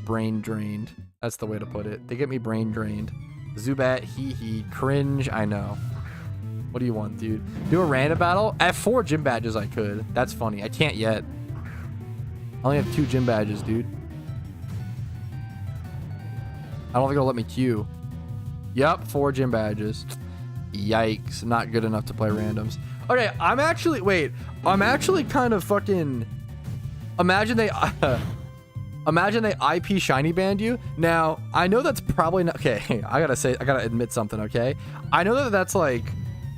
brain drained. That's the way to put it. They get me brain drained. Zubat, hee cringe. I know. What do you want, dude? Do a random battle? At 4 gym badges, I could. That's funny. I can't yet. I only have 2 gym badges, dude. I don't think it'll let me queue. Yep, 4 gym badges. Yikes. Not good enough to play randoms. Okay, I'm actually kind of fucking... Imagine they IP shiny banned you. Now, I know that's probably not... Okay, I gotta admit something, okay? I know that that's like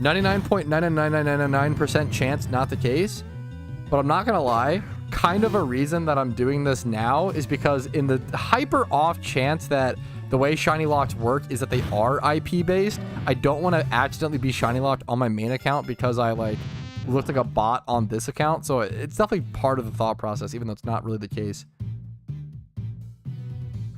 99.99999% chance not the case, but I'm not gonna lie. Kind of a reason that I'm doing this now is because in the hyper off chance that the way shiny locks work is that they are IP based, I don't want to accidentally be shiny locked on my main account because I like looked like a bot on this account. So it's definitely part of the thought process, even though it's not really the case.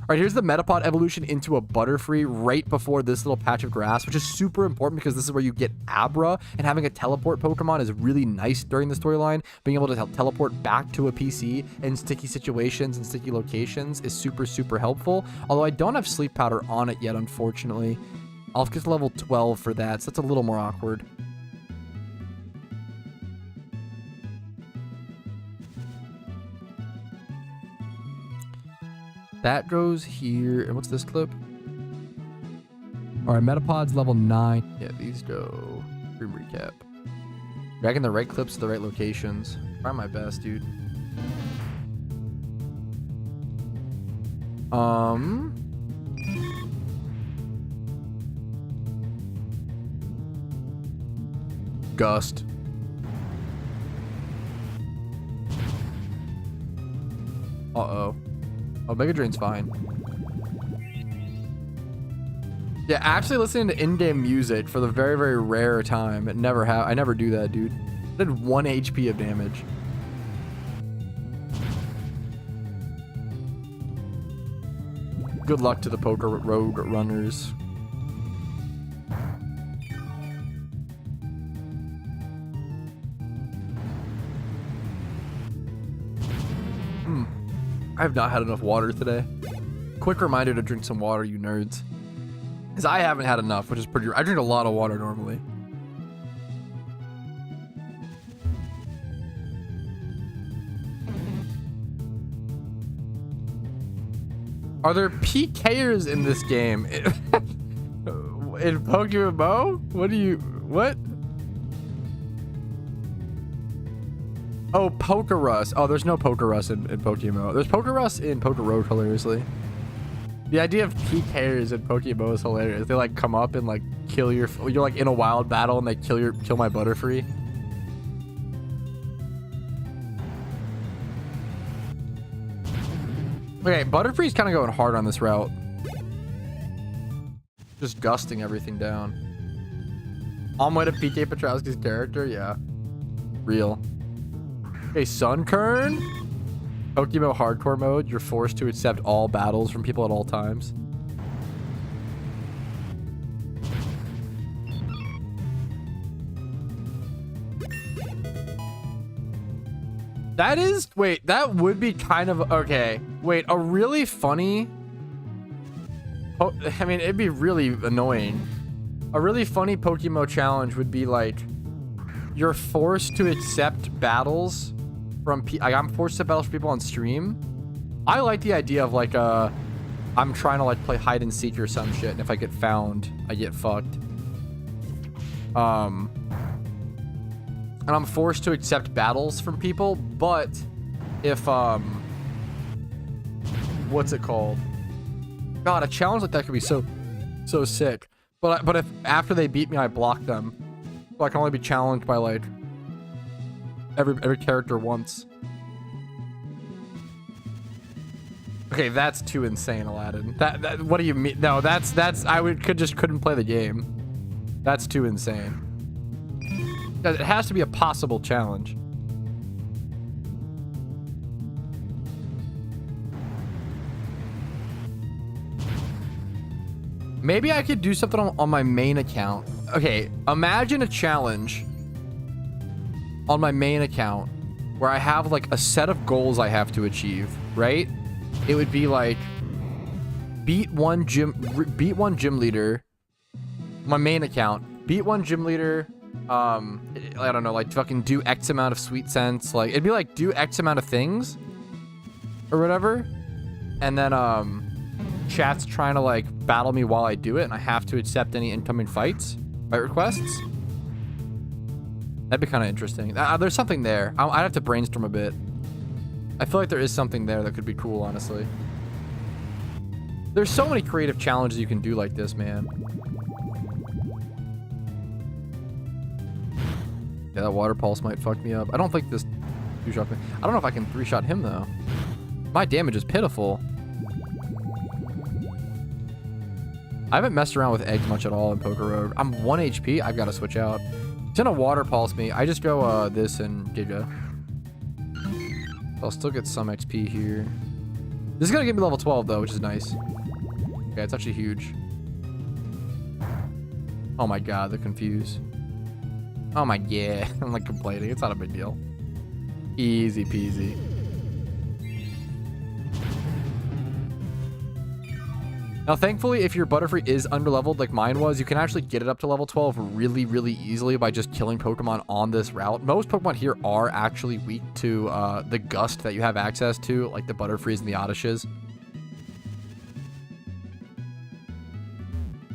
All right, here's the Metapod evolution into a Butterfree right before this little patch of grass, which is super important because this is where you get Abra, and having a teleport Pokemon is really nice during the storyline. Being able to teleport back to a PC in sticky situations and sticky locations is super, super helpful. Although I don't have Sleep Powder on it yet, unfortunately. I'll get to level 12 for that, so that's a little more awkward. That goes here. And what's this clip? All right, Metapod's level 9. Yeah, these go. Stream recap. Dragging the right clips to the right locations. Try my best, dude. Gust. Uh-oh. Oh, Mega Drain's fine. Yeah, actually listening to in-game music for the very, very rare time. I never do that, dude. I did 1 HP of damage. Good luck to the Poker Road runners. I have not had enough water today. Quick reminder to drink some water, you nerds. Because I haven't had enough, which is pretty... I drink a lot of water normally. Are there PKers in this game? In PokeMMO? What? Oh, Pokerus. Oh, there's no Pokerus in PokeMMO. There's Pokerus in Poker Road, hilariously. The idea of PKers in PokeMMO is hilarious. They like come up and like kill you're like in a wild battle and they kill my Butterfree. Okay, Butterfree's kind of going hard on this route. Just gusting everything down. On way to PK Patrouski's character? Yeah. Real. Okay, Sunkern. PokeMMO hardcore mode. You're forced to accept all battles from people at all times. That is... Wait, that would be kind of... Okay. Wait, a really funny... I mean, it'd be really annoying. A really funny PokeMMO challenge would be like... You're forced to accept battles from... I'm forced to battle for people on stream. I like the idea of like I'm trying to like play hide and seek or some shit, and if I get found, I get fucked. And I'm forced to accept battles from people, but if what's it called? God, a challenge like that could be so sick. But if after they beat me, I block them, so I can only be challenged by like every character once. Okay, that's too insane, Aladdin. That what do you mean? No, that's couldn't play the game. That's too insane. It has to be a possible challenge. Maybe I could do something on my main account. Okay, imagine a challenge on my main account where I have like a set of goals I have to achieve, right? It would be like beat one gym leader. My main account, beat one gym leader. I don't know, like fucking do X amount of sweet cents. Like it'd be like do X amount of things or whatever, and then chat's trying to like battle me while I do it, and I have to accept any incoming fight requests. That'd be kind of interesting. There's something there. I'd have to brainstorm a bit. I feel like there is something there that could be cool, honestly. There's so many creative challenges you can do like this, man. Yeah, that water pulse might fuck me up. I don't think this two-shot me. I don't know if I can three-shot him, though. My damage is pitiful. I haven't messed around with eggs much at all in Poker Road. I'm 1 HP. I've got to switch out. He's gonna water pulse me. I just go this and Giga. I'll still get some XP here. This is gonna get me level 12 though, which is nice. Okay, it's actually huge. Oh my god, they're confused. Oh my yeah, I'm like complaining. It's not a big deal. Easy peasy. Now, thankfully, if your Butterfree is underleveled like mine was, you can actually get it up to level 12 really, really easily by just killing Pokemon on this route. Most Pokemon here are actually weak to the Gust that you have access to, like the Butterfrees and the Oddishes.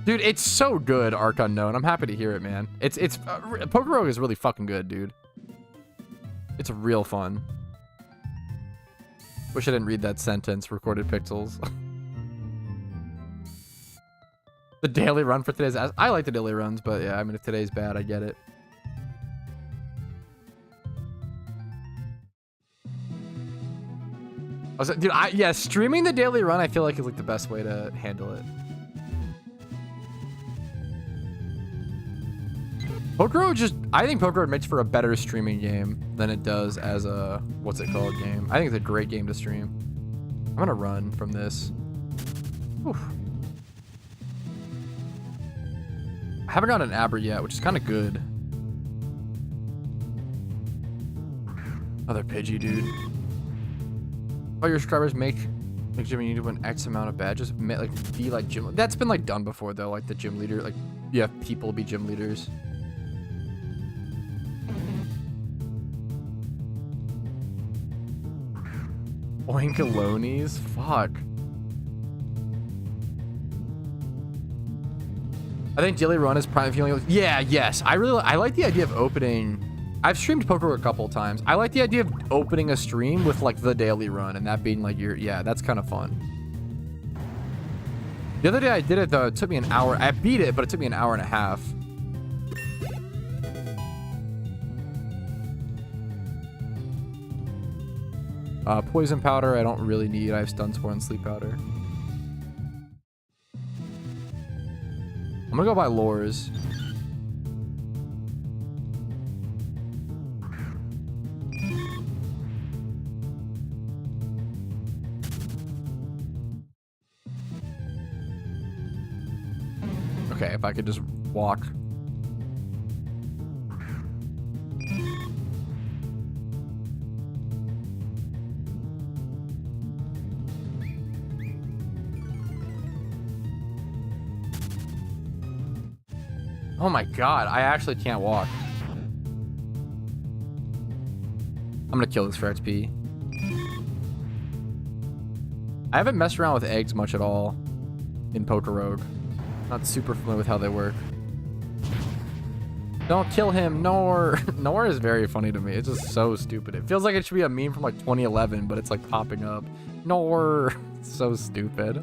Dude, it's so good, Arc Unknown. I'm happy to hear it, man. Poker Rogue is really fucking good, dude. It's real fun. Wish I didn't read that sentence, recorded pixels. The daily run for today's... I like the daily runs, but yeah, I mean, if today's bad, I get it. Dude, yeah, streaming the daily run, I feel like is like the best way to handle it. PokeMMO I think PokeMMO makes for a better streaming game than it does as a, what's it called, game. I think it's a great game to stream. I'm gonna run from this. Oof. I haven't gotten an Abra yet, which is kind of good. Another Pidgey, dude. All your subscribers make Jimmy need to win X amount of badges. Like be like gym. That's been like done before though. Like the gym leader. Like you have people be gym leaders. Oinkalones? Fuck. I think daily run is prime feeling. Yeah, yes. I like the idea of opening. I've streamed PokeMMO a couple of times. I like the idea of opening a stream with like the daily run and that being like your, yeah, that's kind of fun. The other day I did it though. It took me an hour. I beat it, but it took me an hour and a half. Poison powder, I don't really need. I have stun spore and sleep powder. I'm gonna go buy lures. Okay, if I could just walk. Oh my god, I actually can't walk. I'm gonna kill this for XP. I haven't messed around with eggs much at all in PokeRogue. Not super familiar with how they work. Don't kill him, Nor. Nor is very funny to me. It's just so stupid. It feels like it should be a meme from like 2011, but it's like popping up. Nor. It's so stupid.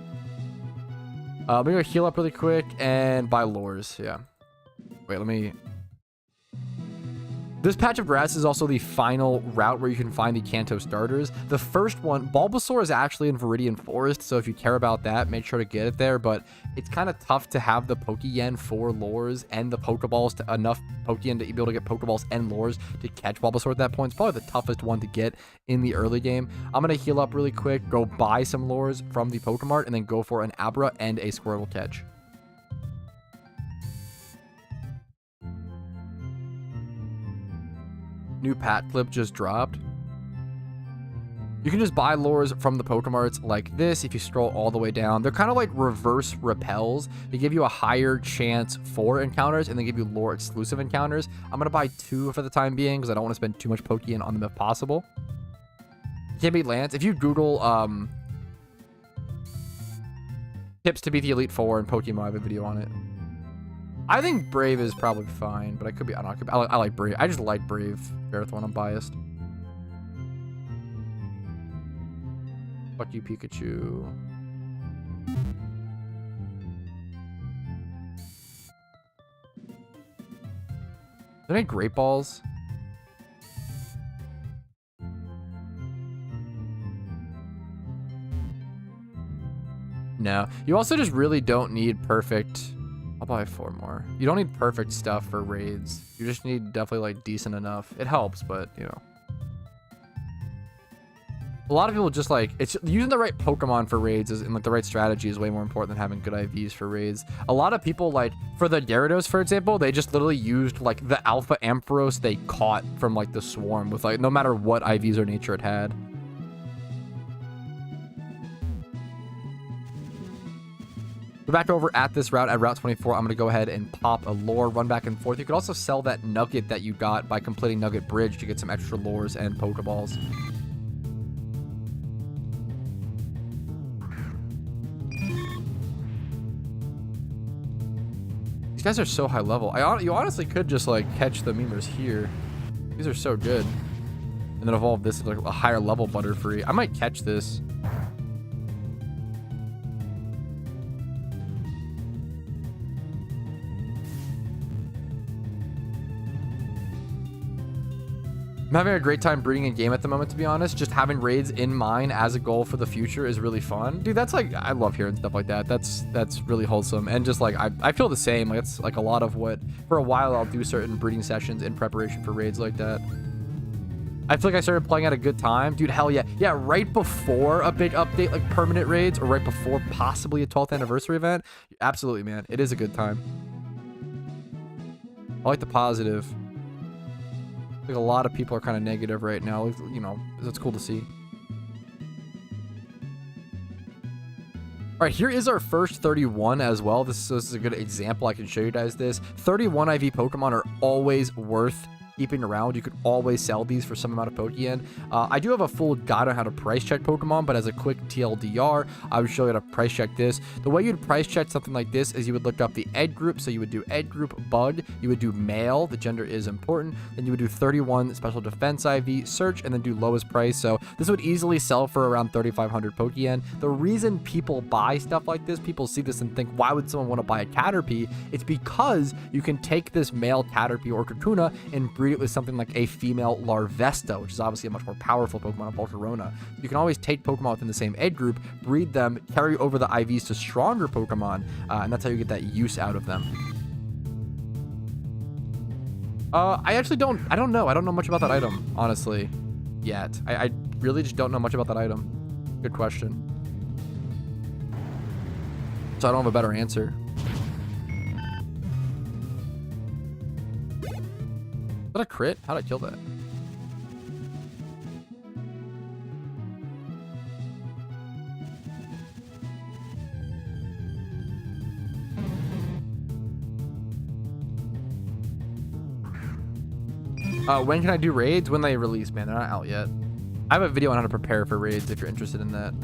I'm gonna heal up really quick and buy lures. Yeah. Wait, let me... This patch of grass is also the final route where you can find the Kanto starters. The first one, Bulbasaur, is actually in Viridian Forest, so if you care about that, make sure to get it there, but it's kind of tough to have the Pokeyen for lures and the Pokeballs, to enough Pokeyen to be able to get Pokeballs and lures to catch Bulbasaur at that point. It's probably the toughest one to get in the early game. I'm going to heal up really quick, go buy some lures from the Pokemart, and then go for an Abra and a Squirtle catch. New pat clip just dropped. You can just buy lures from the Pokemarts like this. If you scroll all the way down, they're kind of like reverse repels. They give you a higher chance for encounters and they give you lore exclusive encounters. I'm gonna buy 2 for the time being because I don't want to spend too much Pokeyen on them if possible. Can't beat Lance. If you Google tips to beat the Elite Four in PokeMMO, I have a video on it. I think Brave is probably fine, but I could be. I don't know. I like Brave. I just like Brave Earth when I'm biased. Fuck you, Pikachu. Are there any Great Balls? No. You also just really don't need perfect... I'll buy 4 more. You don't need perfect stuff for raids. You just need definitely like decent enough. It helps, but you know. A lot of people just like, it's using the right Pokemon for raids and like the right strategy is way more important than having good IVs for raids. A lot of people like, for the Gyarados, for example, they just literally used like the Alpha Ampharos they caught from like the swarm with like, no matter what IVs or nature it had. We're back over at this route at Route 24. I'm going to go ahead and pop a lure, run back and forth. You could also sell that Nugget that you got by completing Nugget Bridge to get some extra lures and Pokeballs. These guys are so high level. You honestly could just like catch the memers here. These are so good. And then evolve this into like a higher level Butterfree. I might catch this. I'm having a great time breeding in game at the moment, to be honest. Just having raids in mind as a goal for the future is really fun. Dude, that's like, I love hearing stuff like that. That's really wholesome. And just like, I feel the same. Like, it's like a lot of what, for a while, I'll do certain breeding sessions in preparation for raids like that. I feel like I started playing at a good time. Dude, hell yeah. Yeah, right before a big update, like permanent raids, or right before possibly a 12th anniversary event. Absolutely, man. It is a good time. I like the positive. Like a lot of people are kind of negative right now. You know, it's cool to see. All right, here is our first 31 as well. This is a good example. I can show you guys this. 31 IV Pokemon are always worth keeping around. You could always sell these for some amount of Pokeyen. I do have a full guide on how to price check Pokemon, but as a quick TLDR, I would show you how to price check this. The way you'd price check something like this is you would look up the egg group. So you would do egg group bug, you would do male, the gender is important, then you would do 31 special defense IV, search, and then do lowest price. So this would easily sell for around 3,500 Pokeyen. The reason people buy stuff like this, people see this and think, why would someone want to buy a Caterpie? It's because you can take this male Caterpie or Kakuna and breed it with something like a female Larvesta, which is obviously a much more powerful Pokemon of Volcarona. You can always take Pokemon within the same egg group, breed them, carry over the IVs to stronger Pokemon, and that's how you get that use out of them. I actually don't know. I don't know much about that item, honestly, yet. I really just don't know much about that item. Good question. So I don't have a better answer. Is that a crit? How did I kill that? When can I do raids? When they release, man. They're not out yet. I have a video on how to prepare for raids if you're interested in that.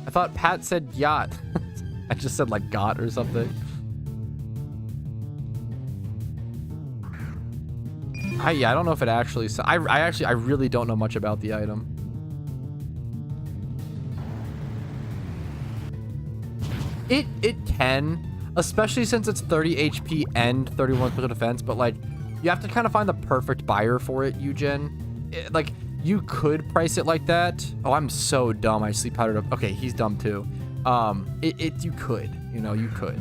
I thought Pat said yacht. I just said like got or something. Yeah, I don't know if it actually... I really don't know much about the item. It can, especially since it's 30 HP and 31 special defense, but like, you have to kind of find the perfect buyer for it, Eugen. Like, you could price it like that. Oh, I'm so dumb. I sleep powdered up. Okay, he's dumb too. You could, you know, you could.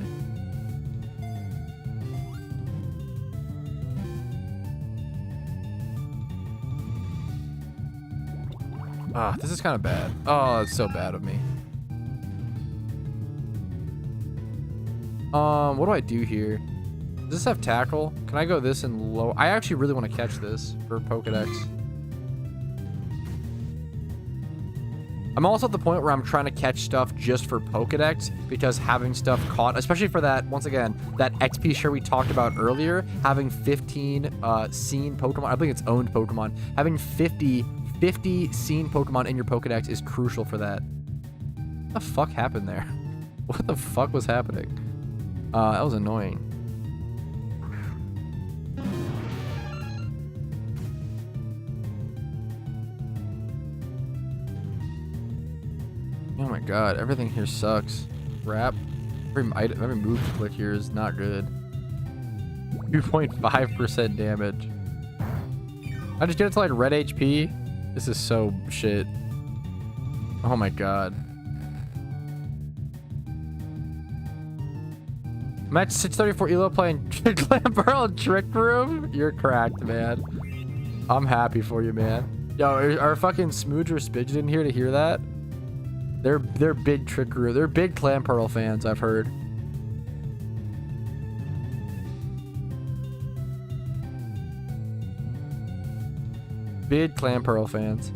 This is kind of bad. Oh, it's so bad of me. What do I do here? Does this have tackle? Can I go this and low? I actually really want to catch this for Pokedex. I'm also at the point where I'm trying to catch stuff just for Pokedex, because having stuff caught, especially for that, once again, that XP share we talked about earlier, having 15 seen Pokemon, I think it's owned Pokemon, having 50 seen Pokemon in your Pokedex is crucial for that. What the fuck happened there? What the fuck was happening? That was annoying. Oh my god, everything here sucks. Crap. Every move to click here is not good. 2.5% damage. I just get it to like red HP. This is so shit. Oh my god. Match 634 Elo playing Glampearl Trick Room? You're cracked, man. I'm happy for you, man. Yo, are fucking Smooge or Spidget in here to hear that? They're big Trick Room. They're big Clampearl fans, I've heard. Big Clampearl fans.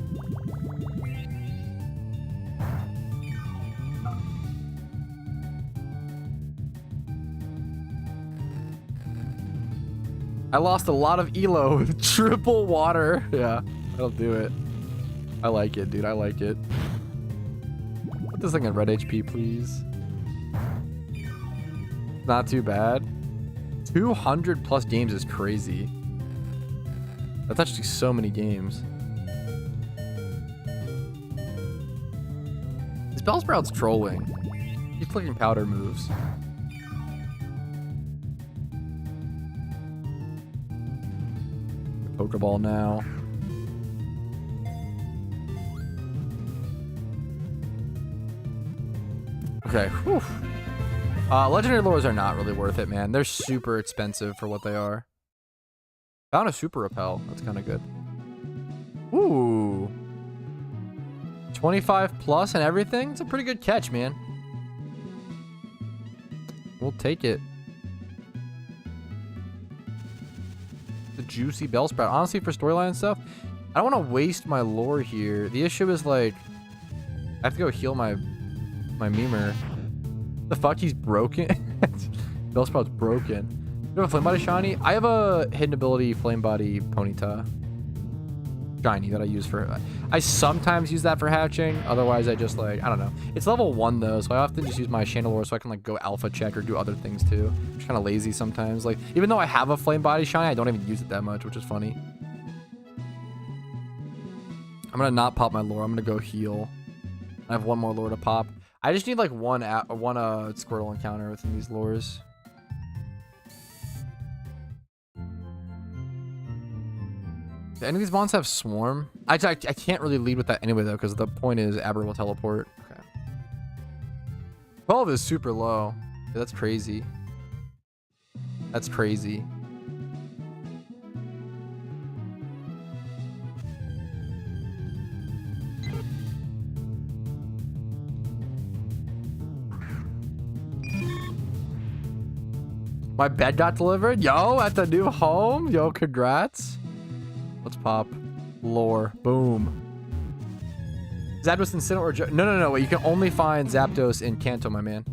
I lost a lot of Elo with triple water. Yeah, that'll do it. I like it, dude. I like it. Put this thing at red HP, please. Not too bad. 200 plus games is crazy. That's actually so many games. This Bellsprout's trolling. He's clicking powder moves. Pokeball now. Okay. Whew. Legendary lures are not really worth it, man. They're super expensive for what they are. Found a super repel. That's kind of good. Ooh. 25 plus and everything. It's a pretty good catch, man. We'll take it. The juicy Bellsprout. Honestly, for storyline stuff, I don't want to waste my lore here. The issue is, like, I have to go heal my Memer. The fuck, he's broken? Bellsprout's broken. You have a Flame Body shiny? I have a hidden ability Flame Body Ponyta shiny that I use for... I sometimes use that for hatching. Otherwise, I just, like, I don't know. It's level 1, though, so I often just use my Chandelure so I can, like, go alpha check or do other things, too. I'm just kind of lazy sometimes. Like, even though I have a Flame Body shiny, I don't even use it that much, which is funny. I'm gonna not pop my lure. I'm gonna go heal. I have one more lure to pop. I just need, like, one Squirtle encounter within these lures. Do any of these mons have Swarm? I can't really lead with that anyway, though, because the point is Aber will teleport. Okay. 12 is super low. Yeah, that's crazy. That's crazy. My bed got delivered? Yo, at the new home? Yo, congrats. Let's pop. Lore. Boom. Zapdos in Sinnoh or... No. Wait, you can only find Zapdos in Kanto, my man.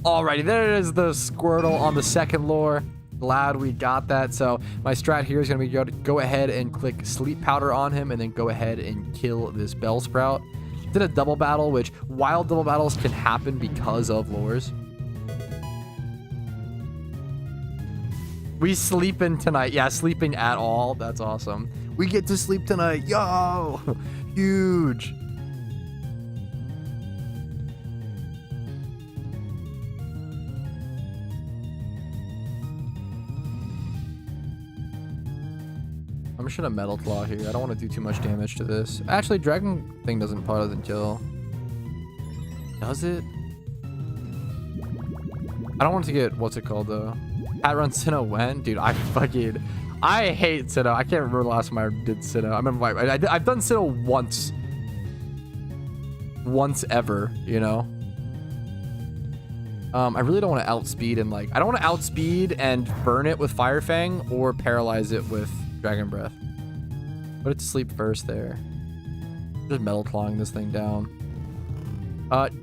Alrighty, there it is, the Squirtle on the second lore. Glad we got that. So my strat here is going to be go ahead and click Sleep Powder on him and then go ahead and kill this Bellsprout. Did a double battle, which wild double battles can happen because of lures. We sleeping tonight. Yeah, sleeping at all. That's awesome. We get to sleep tonight. Yo! Huge. I'm just gonna Metal Claw here. I don't want to do too much damage to this. Actually, Dragon thing probably doesn't kill. Does it? I don't want to get, what's it called though? Pat run Sinnoh when? Dude, I hate Sinnoh. I can't remember the last time I did Sinnoh. I remember I've done Sinnoh once. Once ever, you know? I really don't want to outspeed and I don't want to outspeed and burn it with Fire Fang or paralyze it with Dragon Breath. Put it to sleep first there. Just Metal Clawing this thing down.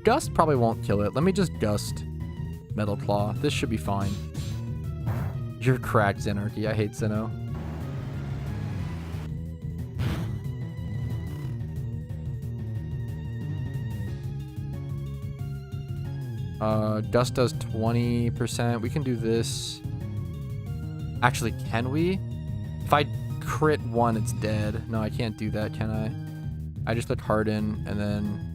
Gust probably won't kill it. Let me just Gust Metal Claw. This should be fine. You're cracked, Xanarchy. I hate Sinnoh. Dust does 20%. We can do this. Actually, can we? If I crit one, it's dead. No, I can't do that, can I? I just click Harden and then...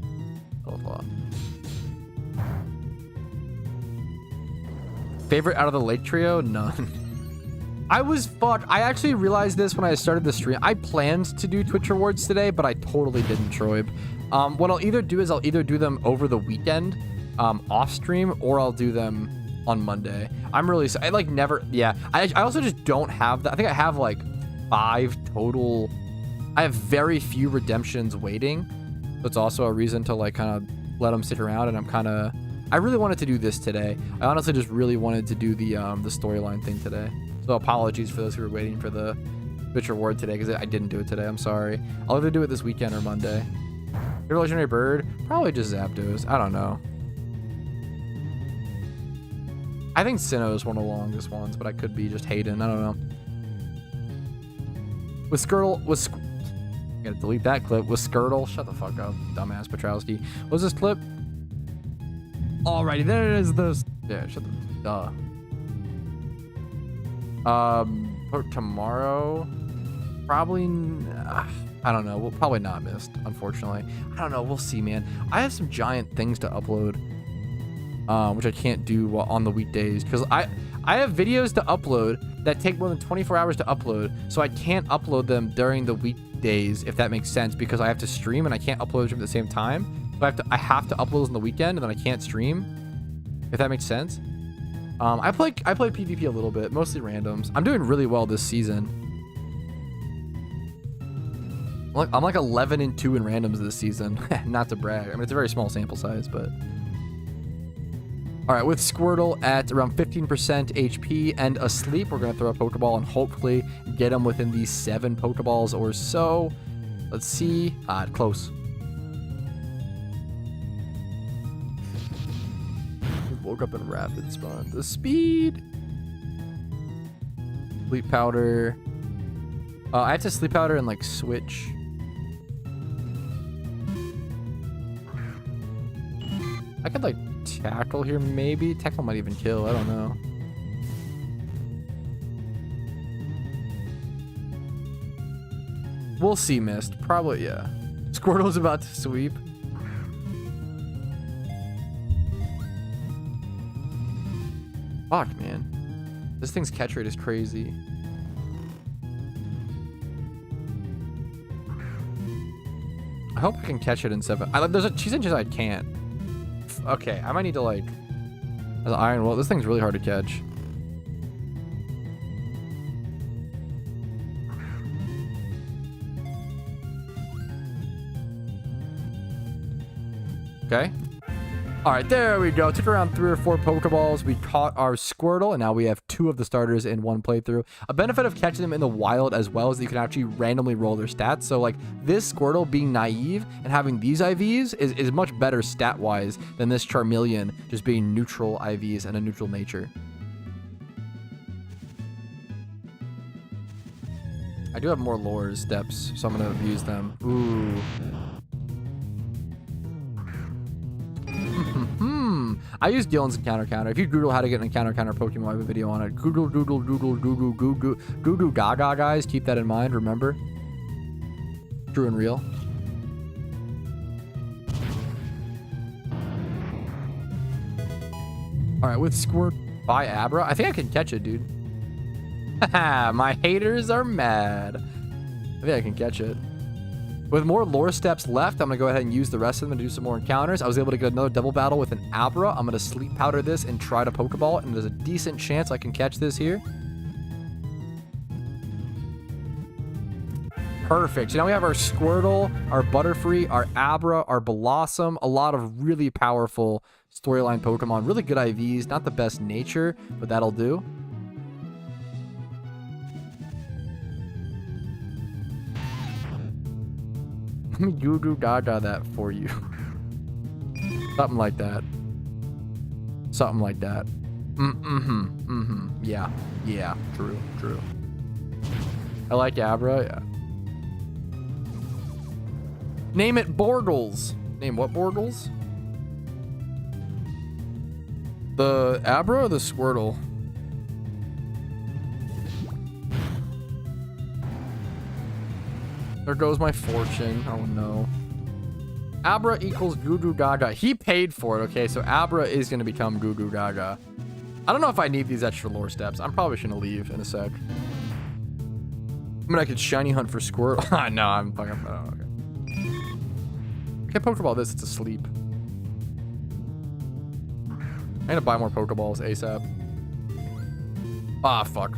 Favorite out of the Lake Trio? None. I actually realized this when I started the stream. I planned to do Twitch rewards today, but I totally didn't, Troib. What I'll either do is I'll either do them over the weekend, off stream, or I'll do them on Monday. I'm really... I never... Yeah. I also just don't have that. I think I have 5 total... I have very few redemptions waiting. So it's also a reason to kind of let them sit around, and I'm kind of... I really wanted to do this today. I honestly just really wanted to do the storyline thing today. So apologies for those who were waiting for the Twitch reward today, because I didn't do it today. I'm sorry. I'll either do it this weekend or Monday. Favorite legendary bird? Probably just Zapdos. I don't know. I think Sinnoh is one of the longest ones, but I could be just Hayden. I don't know. With Squirtle... I gotta delete that clip. With Squirtle... Shut the fuck up, dumbass Patrouski. What was this clip? Alrighty, there it is. Yeah, shut the... Duh. For tomorrow... Probably... I don't know. We'll probably not missed, unfortunately. I don't know. We'll see, man. I have some giant things to upload. Which I can't do on the weekdays. Because I have videos to upload that take more than 24 hours to upload, so I can't upload them during the weekdays, if that makes sense, because I have to stream and I can't upload them at the same time. So I have to upload those on the weekend, and then I can't stream, if that makes sense. I played PvP a little bit, mostly randoms. I'm doing really well this season. I'm like 11-2 in randoms this season. Not to brag. I mean, it's a very small sample size, but... All right, with Squirtle at around 15% HP and asleep, we're going to throw a Pokeball and hopefully get him within these 7 Pokeballs or so. Let's see. Close. Woke up in rapid spawn. The speed. Sleep powder. I have to sleep powder and like switch. I could like tackle here maybe. Tackle might even kill. I don't know. We'll see, Mist. Probably, yeah. Squirtle's about to sweep. Fuck, man. This thing's catch rate is crazy. I hope I can catch it in 7. There's a cheese inches I can't. Okay, I might need to like... As Iron Will. This thing's really hard to catch. Okay. All right, there we go. Took around 3 or 4 Pokeballs. We caught our Squirtle, and now we have 2 of the starters in 1 playthrough. A benefit of catching them in the wild as well is that you can actually randomly roll their stats. So, like, this Squirtle being naive and having these IVs is much better stat-wise than this Charmeleon just being neutral IVs and a neutral nature. I do have more lore steps, so I'm going to use them. Ooh. I use Gillen's Encounter. If you Google how to get an Encounter Pokemon, I have a video on it. Google Gaga, guys. Keep that in mind. Remember. True and real. All right, with Squirt by Abra. I think I can catch it, dude. Haha, my haters are mad. I think I can catch it. With more lore steps left, I'm going to go ahead and use the rest of them to do some more encounters. I was able to get another double battle with an Abra. I'm going to sleep powder this and try to Pokeball, and there's a decent chance I can catch this here. Perfect. So now we have our Squirtle, our Butterfree, our Abra, our Blossom. A lot of really powerful storyline Pokemon. Really good IVs. Not the best nature, but that'll do. Let me goo gaga that for you. Something like that. Something like that. Yeah. Yeah. True. True. I like Abra. Yeah. Name it Borgles. Name what Borgles? The Abra or the Squirtle? There goes my fortune. Oh no. Abra equals Goo Goo Gaga. He paid for it, okay? So Abra is going to become Goo Goo Gaga. I don't know if I need these extra lore steps. I'm probably going to leave in a sec. I mean, I could shiny hunt for Squirtle. No, I'm fucking... Oh, okay. I can't Pokeball this. It's asleep. I'm going to buy more Pokeballs ASAP. Ah, fuck.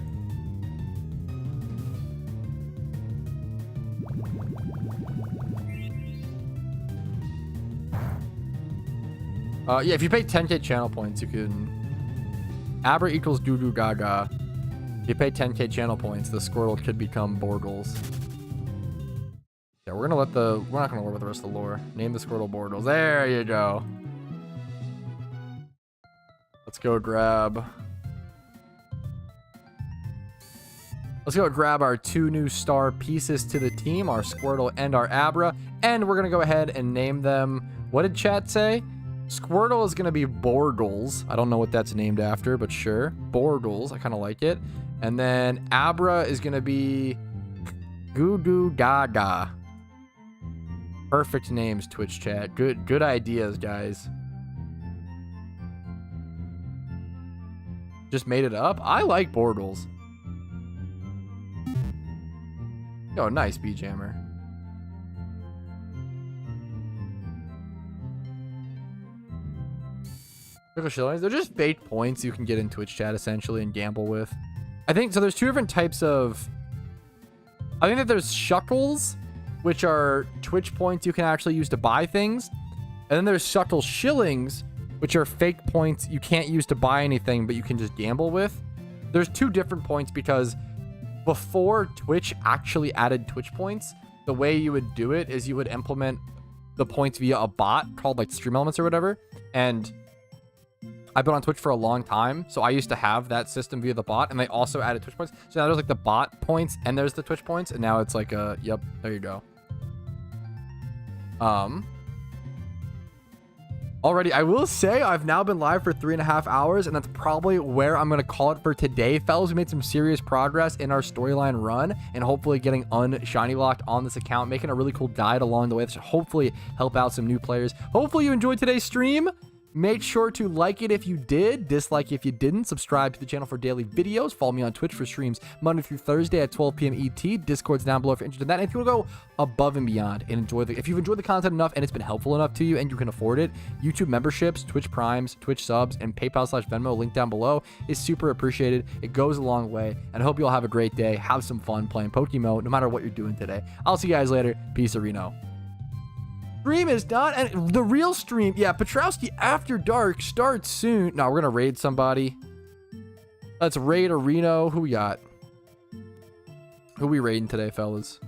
Yeah, if you pay 10k channel points, you can... Abra equals Goo Goo Gaga. If you pay 10k channel points, the Squirtle could become Borgles. Yeah, we're not gonna worry about the rest of the lore. Name the Squirtle Borgles. There you go. Let's go grab our 2 new star pieces to the team, our Squirtle and our Abra, and we're gonna go ahead and name them... What did chat say? Squirtle is going to be Borgles. I don't know what that's named after, but sure. Borgles. I kind of like it. And then Abra is going to be Goo Goo Gaga. Perfect names, Twitch chat. Good ideas, guys. just made it up. I like Bortles. Yo, nice B-Jammer. They're just fake points you can get in Twitch chat essentially and gamble with. I think so. There's two different types of. I think that there's shuckles, which are Twitch points you can actually use to buy things, and then there's shuckle shillings, which are fake points you can't use to buy anything, but you can just gamble with. There's two different points because before Twitch actually added Twitch points, the way you would do it is you would implement the points via a bot called like Stream Elements or whatever, and I've been on Twitch for a long time, so I used to have that system via the bot, and they also added Twitch points. So now there's like the bot points, and there's the Twitch points, and now it's like yep, there you go. Already, I will say I've now been live for 3.5 hours, and that's probably where I'm going to call it for today. Fellas, we made some serious progress in our storyline run, and hopefully getting unshiny locked on this account, making a really cool guide along the way that should hopefully help out some new players. Hopefully you enjoyed today's stream. Make sure to like it if you did, dislike if you didn't, subscribe to the channel for daily videos, follow me on Twitch for streams Monday through Thursday at 12 p.m. ET, Discord's down below if you're interested in that, and if you want to go above and beyond and if you've enjoyed the content enough and it's been helpful enough to you and you can afford it, YouTube memberships, Twitch Primes, Twitch subs, and PayPal/Venmo, link down below, is super appreciated. It goes a long way, and I hope you all have a great day, have some fun playing PokeMMO, no matter what you're doing today. I'll see you guys later. Peace, Reno. Stream is done, and the real stream, yeah, Patrouski After Dark starts soon. No, we're gonna raid somebody. Let's raid a Reno. Who we got? Who we raiding today, fellas?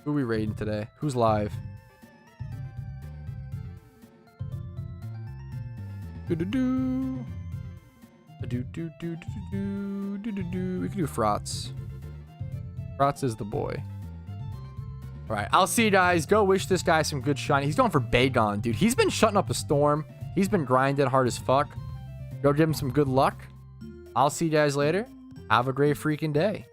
Who we raiding today? Who's live? We can do Frotz. Frotz is the boy. All right, I'll see you guys. Go wish this guy some good shiny. He's going for Bagon, dude. He's been shutting up a storm. He's been grinding hard as fuck. Go give him some good luck. I'll see you guys later. Have a great freaking day.